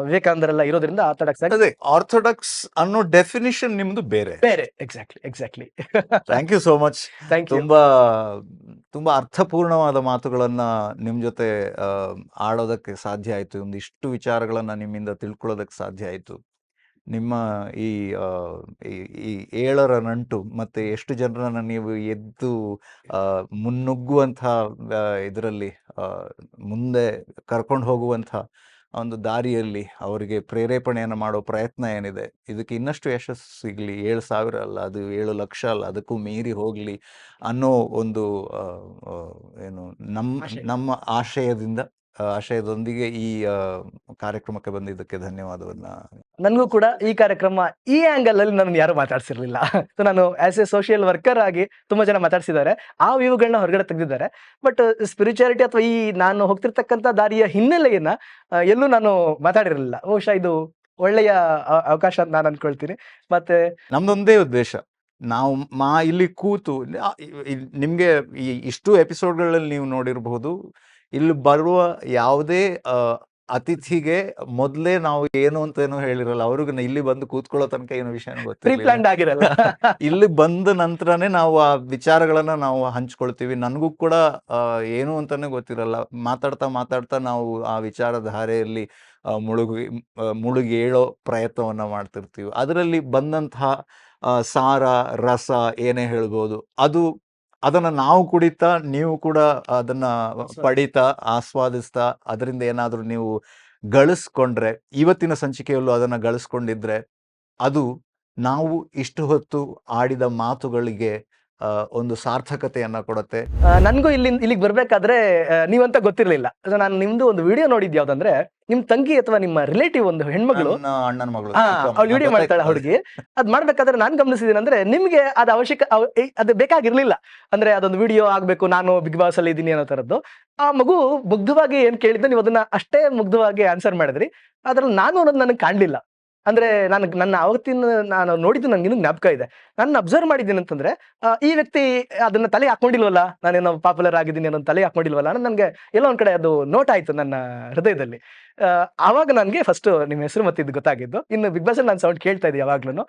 ವಿವೇಕಾನಂದರೆಲ್ಲ ಇರೋದ್ರಿಂದ ಆರ್ಥೋಡಾಕ್ಸ್ ಆಗಿದೆ. ಆರ್ಥೋಡಾಕ್ಸ್ ಅನ್ನೋ ಡೆಫಿನಿಷನ್ ನಿಮ್ದು ಬೇರೆ. Exactly. Thank you so much. ತುಂಬಾ ಅರ್ಥಪೂರ್ಣವಾದ ಮಾತುಗಳನ್ನ ನಿಮ್ ಜೊತೆ ಆಡೋದಕ್ಕೆ ಸಾಧ್ಯ ಆಯ್ತು. ಒಂದಿಷ್ಟು ವಿಚಾರಗಳನ್ನ ನಿಮ್ಮಿಂದ ತಿಳ್ಕೊಳ್ಳೋದಕ್ಕೆ ಸಾಧ್ಯ ಆಯ್ತು. ನಿಮ್ಮ ಈ 7ರ ನಂಟು ಮತ್ತೆ ಎಷ್ಟು ಜನರನ್ನ ನೀವು ಎದ್ದು ಮುನ್ನುಗ್ಗುವಂತಹ ಇದರಲ್ಲಿ ಮುಂದೆ ಕರ್ಕೊಂಡು ಹೋಗುವಂತಹ ಒಂದು ದಾರಿಯಲ್ಲಿ ಅವರಿಗೆ ಪ್ರೇರೇಪಣೆಯನ್ನು ಮಾಡೋ ಪ್ರಯತ್ನ ಏನಿದೆ, ಇದಕ್ಕೆ ಇನ್ನಷ್ಟು ಯಶಸ್ಸು ಸಿಗಲಿ. 7,000 ಅಲ್ಲ, ಅದು 7 ಲಕ್ಷ ಅಲ್ಲ, ಅದಕ್ಕೂ ಮೀರಿ ಹೋಗ್ಲಿ ಅನ್ನೋ ಒಂದು ಏನು ನಮ್ಮ ಆಶಯದೊಂದಿಗೆ ಈ ಕಾರ್ಯಕ್ರಮಕ್ಕೆ ಬಂದಿದ್ದಕ್ಕೆ ಧನ್ಯವಾದವನ್ನ. ನನಗೂ ಕೂಡ ಈ ಕಾರ್ಯಕ್ರಮ ಈ ಆಂಗಲ್ ಅಲ್ಲಿ ನನ್ನ ಯಾರು ಮಾತಾಡ್ಸಿರ್ಲಿಲ್ಲ. ಸೊ ನಾನು ಆಸ್ ಎ ಸೋಷಿಯಲ್ ವರ್ಕರ್ ಆಗಿ ತುಂಬಾ ಜನ ಮಾತಾಡ್ಸಿದ್ದಾರೆ, ಆ ವ್ಯೂಗಳನ್ನ ಹೊರಗಡೆ ತೆಗೆದಿದ್ದಾರೆ. ಬಟ್ ಸ್ಪಿರಿಚುಯಾಲಿಟಿ ಅಥವಾ ಈ ನಾನು ಹೋಗ್ತಿರ್ತಕ್ಕಂಥ ದಾರಿಯ ಹಿನ್ನೆಲೆಯನ್ನ ಎಲ್ಲೂ ನಾನು ಮಾತಾಡಿರಲಿಲ್ಲ. ಬಹುಶಃ ಇದು ಒಳ್ಳೆಯ ಅವಕಾಶ ಅಂತ ನಾನು ಅನ್ಕೊಳ್ತೀನಿ. ಮತ್ತೆ ನಮ್ದೊಂದೇ ಉದ್ದೇಶ, ನಾವು ಇಲ್ಲಿ ಕೂತು ನಿಮ್ಗೆ ಇಷ್ಟು ಎಪಿಸೋಡ್ಗಳಲ್ಲಿ ನೀವು ನೋಡಿರಬಹುದು, ಇಲ್ಲಿ ಬರುವ ಯಾವುದೇ ಅತಿಥಿಗೆ ಮೊದಲೇ ನಾವು ಏನು ಅಂತ ಏನೋ ಹೇಳಿರಲ್ಲ. ಅವ್ರಿಗೆ ಇಲ್ಲಿ ಬಂದು ಕೂತ್ಕೊಳ್ಳೋ ತನಕ ಏನು ವಿಷಯ ಗೊತ್ತಿರಲ್ಲ. ಇಲ್ಲಿ ಬಂದ ನಂತರನೇ ನಾವು ಆ ವಿಚಾರಗಳನ್ನ ನಾವು ಹಂಚ್ಕೊಳ್ತೀವಿ. ನನಗೂ ಕೂಡ ಏನು ಅಂತಾನೆ ಗೊತ್ತಿರಲ್ಲ. ಮಾತಾಡ್ತಾ ನಾವು ಆ ವಿಚಾರಧಾರೆಯಲ್ಲಿ ಮುಳುಗಿ ಏಳೋ ಪ್ರಯತ್ನವನ್ನ ಮಾಡ್ತಿರ್ತೀವಿ. ಅದರಲ್ಲಿ ಬಂದಂತಹ ಸಾರ ರಸ ಏನೇ ಹೇಳ್ಬೋದು, ಅದನ್ನ ನಾವು ಕುಡಿತಾ, ನೀವು ಕೂಡ ಅದನ್ನ ಪಡಿತಾ, ಆಸ್ವಾದಿಸ್ತಾ, ಅದರಿಂದ ಏನಾದ್ರೂ ನೀವು ಗಳಿಸ್ಕೊಂಡ್ರೆ, ಇವತ್ತಿನ ಸಂಚಿಕೆಯಲ್ಲೂ ಅದನ್ನ ಗಳಿಸ್ಕೊಂಡಿದ್ರೆ, ಅದು ನಾವು ಇಷ್ಟು ಹೊತ್ತು ಆಡಿದ ಮಾತುಗಳಿಗೆ ಒಂದು ಸಾರ್ಥಕತೆಯನ್ನ ಕೊಡುತ್ತೆ. ನನ್ಗೂ ಇಲ್ಲಿಗೆ ಬರ್ಬೇಕಾದ್ರೆ ನೀವಂತ ಗೊತ್ತಿರ್ಲಿಲ್ಲ. ನಾನು ನಿಮ್ದು ಒಂದು ವಿಡಿಯೋ ನೋಡಿದ್ ಯಾವ್ದಂದ್ರೆ, ನಿಮ್ ತಂಗಿ ಅಥವಾ ನಿಮ್ಮ ರಿಲೇಟಿವ್ ಒಂದು ಹೆಣ್ಮಗಳು ನನ್ನ ಅಣ್ಣನ ಮಗಳು ಅವ್ಳು ವಿಡಿಯೋ ಮಾಡ್ತಾಳೆ ಹುಡುಗಿ. ಅದ್ ಮಾಡ್ಬೇಕಾದ್ರೆ ನಾನ್ ಗಮನಿಸಿದೀನಿ ಅಂದ್ರೆ, ನಿಮ್ಗೆ ಅದು ಅದು ಬೇಕಾಗಿರ್ಲಿಲ್ಲ. ಅಂದ್ರೆ ಅದೊಂದು ವಿಡಿಯೋ ಆಗ್ಬೇಕು, ನಾನು ಬಿಗ್ ಬಾಸ್ ಅಲ್ಲಿ ಇದೀನಿ ಅನ್ನೋ ತರದ್ದು. ಆ ಮಗು ಮುಗ್ಧವಾಗಿ ಏನ್ ಕೇಳಿದ್ದು, ನೀವು ಅದನ್ನ ಅಷ್ಟೇ ಮುಗ್ಧವಾಗಿ ಆನ್ಸರ್ ಮಾಡಿದ್ರಿ. ಅದ್ರಲ್ಲಿ ನಾನು ಅನ್ನೋದು ನನಗೆ ಕಾಣ್ಲಿಲ್ಲ. ಅಂದ್ರೆ ನನ್ನ ಅವತ್ತಿನ ನಾನು ನೋಡಿದ್ದು ನಂಗೆ ಇನ್ನೂ ಜ್ಞಾಪಕ ಇದೆ. ನಾನು ಅಬ್ಸರ್ವ್ ಮಾಡಿದ್ದೀನಿ ಅಂತಂದ್ರೆ, ಈ ವ್ಯಕ್ತಿ ಅದನ್ನ ತಲೆಗೆ ಹಾಕೊಂಡಿಲ್ವಲ್ಲ, ನಾನೇನೋ ಪಾಪ್ಯುಲರ್ ಆಗಿದ್ದೀನಿ ಅನ್ನೋ ತಲೆಗೆ ಹಾಕೊಂಡಿಲ್ವಲ್ಲ ಅನ್ನೋದು ನನ್ಗೆ ಎಲ್ಲೋ ಒಂದ್ ಕಡೆ ಅದು ನೋಟ್ ಆಯ್ತು ನನ್ನ ಹೃದಯದಲ್ಲಿ. ಆವಾಗ ನನ್ಗೆ ಫಸ್ಟ್ ನಿಮ್ಮ ಹೆಸರು ಮತ್ತೆ ಇದು ಗೊತ್ತಾಗಿದ್ದು. ಇನ್ನು ಬಿಗ್ ಬಾಸ್ ಅಲ್ಲಿ ನಾನು ಸೌಂಡ್ ಕೇಳ್ತಾ ಇದ್ದೆ ಯಾವಾಗ್ಲೂ.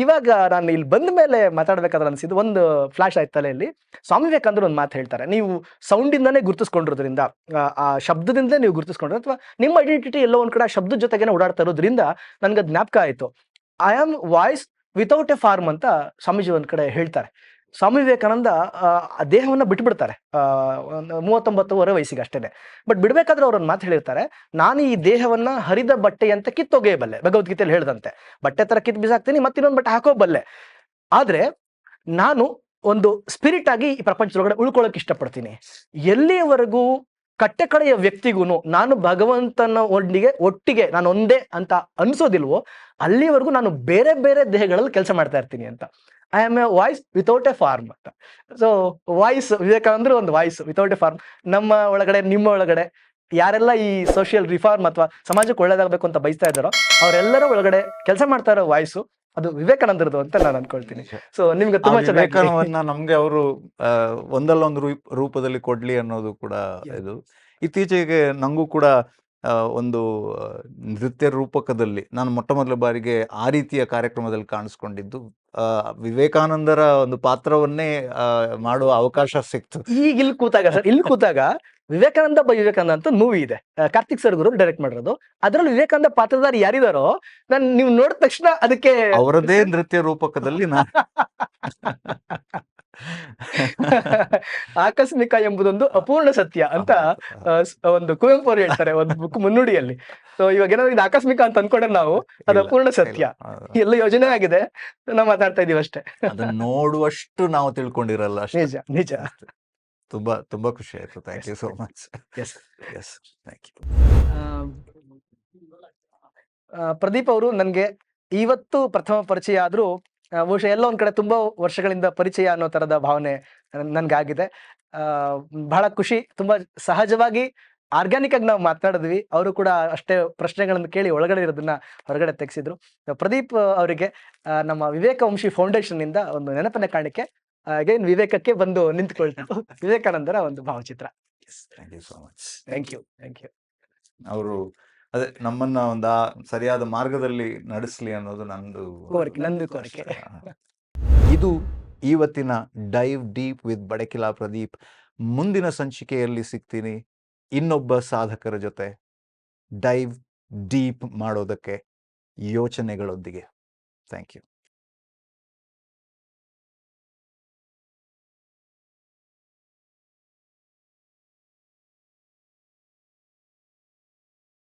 ಇವಾಗ ನಾನು ಇಲ್ಲಿ ಬಂದ ಮೇಲೆ ಮಾತಾಡ್ಬೇಕಾದ್ರೆ ಅನ್ಸಿದ್ದು ಒಂದು ಫ್ಲಾಶ್ ಆಯ್ತು ತಲೆಯಲ್ಲಿ. ಸ್ವಾಮಿ ವಿವೇಕಾನಂದರು ಒಂದು ಮಾತು ಹೇಳ್ತಾರೆ, ನೀವು ಸೌಂಡ್ ಇಂದಾನೇ ಗುರುತಿಸ್ಕೊಂಡಿರೋದ್ರಿಂದ, ಆ ಶಬ್ದದಿಂದಲೇ ನೀವು ಗುರುತಿಸ್ಕೊಂಡ್ರೆ, ಅಥವಾ ನಿಮ್ಮ ಐಡೆಂಟಿಟಿ ಎಲ್ಲೋ ಒಂದ್ ಕಡೆ ಆ ಶಬ್ದದ ಜೊತೆಗೇನೆ ಓಡಾಡ್ತಾ ಇರೋದ್ರಿಂದ ನನ್ಗೆ ಜ್ಞಾಪಕ ಆಯ್ತು. I am voice without a form ಅಂತ ಸ್ವಾಮೀಜಿ ಒಂದ್ ಕಡೆ ಹೇಳ್ತಾರೆ. ಸ್ವಾಮಿ ವಿವೇಕಾನಂದ ಆ ದೇಹವನ್ನ ಬಿಟ್ಬಿಡ್ತಾರೆ 39 ವಯಸ್ಸಿಗೆ ಅಷ್ಟೇನೆ. ಬಟ್ ಬಿಡ್ಬೇಕಾದ್ರೆ ಅವ್ರೊಂದು ಮಾತು ಹೇಳಿರ್ತಾರೆ, ನಾನು ಈ ದೇಹವನ್ನ ಹರಿದ ಬಟ್ಟೆಯಂತೆ ಕಿತ್ತೊಗೆಯಬಲ್ಲೆ. ಭಗವದ್ಗೀತೆಯಲ್ಲಿ ಹೇಳ್ದಂತೆ, ಬಟ್ಟೆ ತರ ಕಿತ್ತು ಬಿಸಾಕ್ತೀನಿ, ಮತ್ತಿನ್ನೊಂದು ಬಟ್ಟೆ ಹಾಕೋಬಲ್ಲೆ. ಆದ್ರೆ ನಾನು ಒಂದು ಸ್ಪಿರಿಟ್ ಆಗಿ ಈ ಪ್ರಪಂಚದೊಳಗಡೆ ಉಳ್ಕೊಳ್ಳೋಕೆ ಇಷ್ಟಪಡ್ತೀನಿ. ಎಲ್ಲಿಯವರೆಗೂ ಕಟ್ಟೆಕಡೆಯ ವ್ಯಕ್ತಿಗೂನು ನಾನು ಭಗವಂತನ ಒಟ್ಟಿಗೆ ನಾನು ಒಂದೇ ಅಂತ ಅನ್ಸೋದಿಲ್ವೋ, ಅಲ್ಲಿವರೆಗೂ ನಾನು ಬೇರೆ ಬೇರೆ ದೇಹಗಳಲ್ಲಿ ಕೆಲಸ ಮಾಡ್ತಾ ಇರ್ತೀನಿ ಅಂತ. I am a voice without a form ಅಂತ. ಸೊ ವಾಯ್ಸ್ ವಿವೇಕಾನಂದರು ಒಂದು ವಾಯ್ಸ್ ವಿತೌಟ್ ಎ ಫಾರ್ಮ್. ನಮ್ಮ ಒಳಗಡೆ, ನಿಮ್ಮ ಒಳಗಡೆ ಯಾರೆಲ್ಲ ಈ ಸೋಷಿಯಲ್ ರಿಫಾರ್ಮ್ ಅಥವಾ ಸಮಾಜಕ್ಕೆ ಒಳ್ಳೇದಾಗಬೇಕು ಅಂತ ಬಯಸ್ತಾ ಇದ್ದಾರೋ, ಅವರೆಲ್ಲರ ಒಳಗಡೆ ಕೆಲಸ ಮಾಡ್ತಾ ಇರೋ ವಾಯ್ಸು ಅದು ವಿವೇಕಾನಂದರದು ಅಂತ ನಾನು ಅನ್ಕೊಳ್ತೀನಿ. ಸೊ ನಿಮ್ಗೆ ತುಂಬಾ ಚೆನ್ನಾಗಿ ವಿವೇಕಾನಂದವನ್ನ ನಮ್ಗೆ ಅವರು ಒಂದಲ್ಲೊಂದು ರೂಪದಲ್ಲಿ ಕೊಡ್ಲಿ ಅನ್ನೋದು ಕೂಡ ಇದು. ಇತ್ತೀಚೆಗೆ ನಂಗೂ ಕೂಡ ಒಂದು ನೃತ್ಯ ರೂಪಕದಲ್ಲಿ ನಾನು ಮೊಟ್ಟ ಮೊದಲ ಬಾರಿಗೆ ಆ ರೀತಿಯ ಕಾರ್ಯಕ್ರಮದಲ್ಲಿ ಕಾಣಿಸ್ಕೊಂಡಿದ್ದು, ವಿವೇಕಾನಂದರ ಒಂದು ಪಾತ್ರವನ್ನೇ ಮಾಡುವ ಅವಕಾಶ ಸಿಕ್ತು. ಈಗ ಇಲ್ಲಿ ಕೂತಾಗ ವಿವೇಕಾನಂದ ಬೈ ವಿವೇಕಾನಂದ ಅಂತ ಮೂವಿ ಇದೆ, ಕಾರ್ತಿಕ್ ಸರ್ ಗುರು ಡೈರೆಕ್ಟ್ ಮಾಡಿರೋದು. ಅದ್ರಲ್ಲಿ ವಿವೇಕಾನಂದ ಪಾತ್ರಧಾರಿ ಯಾರಿದಾರೋ ನೀವು ನೋಡಿದ ತಕ್ಷಣ ಅದಕ್ಕೆ ಅವರದೇ ನೃತ್ಯ ರೂಪಕದಲ್ಲಿ ಆಕಸ್ಮಿಕ ಎಂಬುದೊಂದು ಅಪೂರ್ಣ ಸತ್ಯ ಅಂತ ಒಂದು ಕುವೆಂಪು ಅವರು ಹೇಳ್ತಾರೆ ಒಂದು ಬುಕ್ ಮುನ್ನುಡಿಯಲ್ಲಿ. ಸೊ ಇವಾಗ ಏನಾದ್ರು ಇದು ಆಕಸ್ಮಿಕ ಅಂತ ಅನ್ಕೊಂಡ್ರೆ ನಾವು, ಅದು ಅಪೂರ್ಣ ಸತ್ಯ. ಎಲ್ಲ ಯೋಜನೆ ಆಗಿದೆ, ನಾವು ಮಾತಾಡ್ತಾ ಇದೀವಿ ಅಷ್ಟೇ. ಅದನ್ನ ನೋಡುವಷ್ಟು ನಾವು ತಿಳ್ಕೊಂಡಿರಲ್ಲ. ನಿಜ ನಿಜ. ತುಂಬಾ ತುಂಬಾ ಖುಷಿ ಆಯ್ತು. Thank you so much. Yes yes, thank you. Pradeep ಅವರು ನನ್ಗೆ ಇವತ್ತು ಪ್ರಥಮ ಪರಿಚಯ ಆದ್ರೂ, ಬಹುಶಃ ಎಲ್ಲ ಒಂದ್ ಕಡೆ ತುಂಬಾ ವರ್ಷಗಳಿಂದ ಪರಿಚಯ ಅನ್ನೋ ತರದ ಭಾವನೆ ನನ್ಗಾಗಿದೆ. ಬಹಳ ಖುಷಿ. ತುಂಬಾ ಸಹಜವಾಗಿ ಆರ್ಗ್ಯಾನಿಕ್ ಆಗಿ ನಾವು ಮಾತನಾಡಿದ್ವಿ. ಅವರು ಕೂಡ ಅಷ್ಟೇ ಪ್ರಶ್ನೆಗಳನ್ನು ಕೇಳಿ ಒಳಗಡೆ ಇರೋದನ್ನ ಹೊರಗಡೆ ತೆಗೆಸಿದ್ರು. ಪ್ರದೀಪ್ ಅವರಿಗೆ ನಮ್ಮ ವಿವೇಕವಂಶಿ ಫೌಂಡೇಶನ್ ಇಂದ ಒಂದು ನೆನಪಿನ ಕಾಣಿಕೆ, ಅಗೈನ್ ವಿವೇಕಕ್ಕೆ ಬಂದು ನಿಂತ್ಕೊಳ್ತು ವಿವೇಕಾನಂದರ ಒಂದು ಭಾವಚಿತ್ರ. Thank you so much. Thank you. Thank you. ಅವರು ಅದೇ ನಮ್ಮನ್ನ ಒಂದು ಸರಿಯಾದ ಮಾರ್ಗದಲ್ಲಿ ನಡೆಸಲಿ ಅನ್ನೋದು ನಂದು ಕೋರಿಕೆ. ಇದು ಇವತ್ತಿನ dive deep with Badakila Pradeep. ಮುಂದಿನ ಸಂಚಿಕೆಯಲ್ಲಿ ಸಿಗ್ತೀನಿ ಇನ್ನೊಬ್ಬ ಸಾಧಕರ ಜೊತೆ ಡೈವ್ ಡೀಪ್ ಮಾಡೋದಕ್ಕೆ ಯೋಚನೆಗಳೊಂದಿಗೆ. Thank you.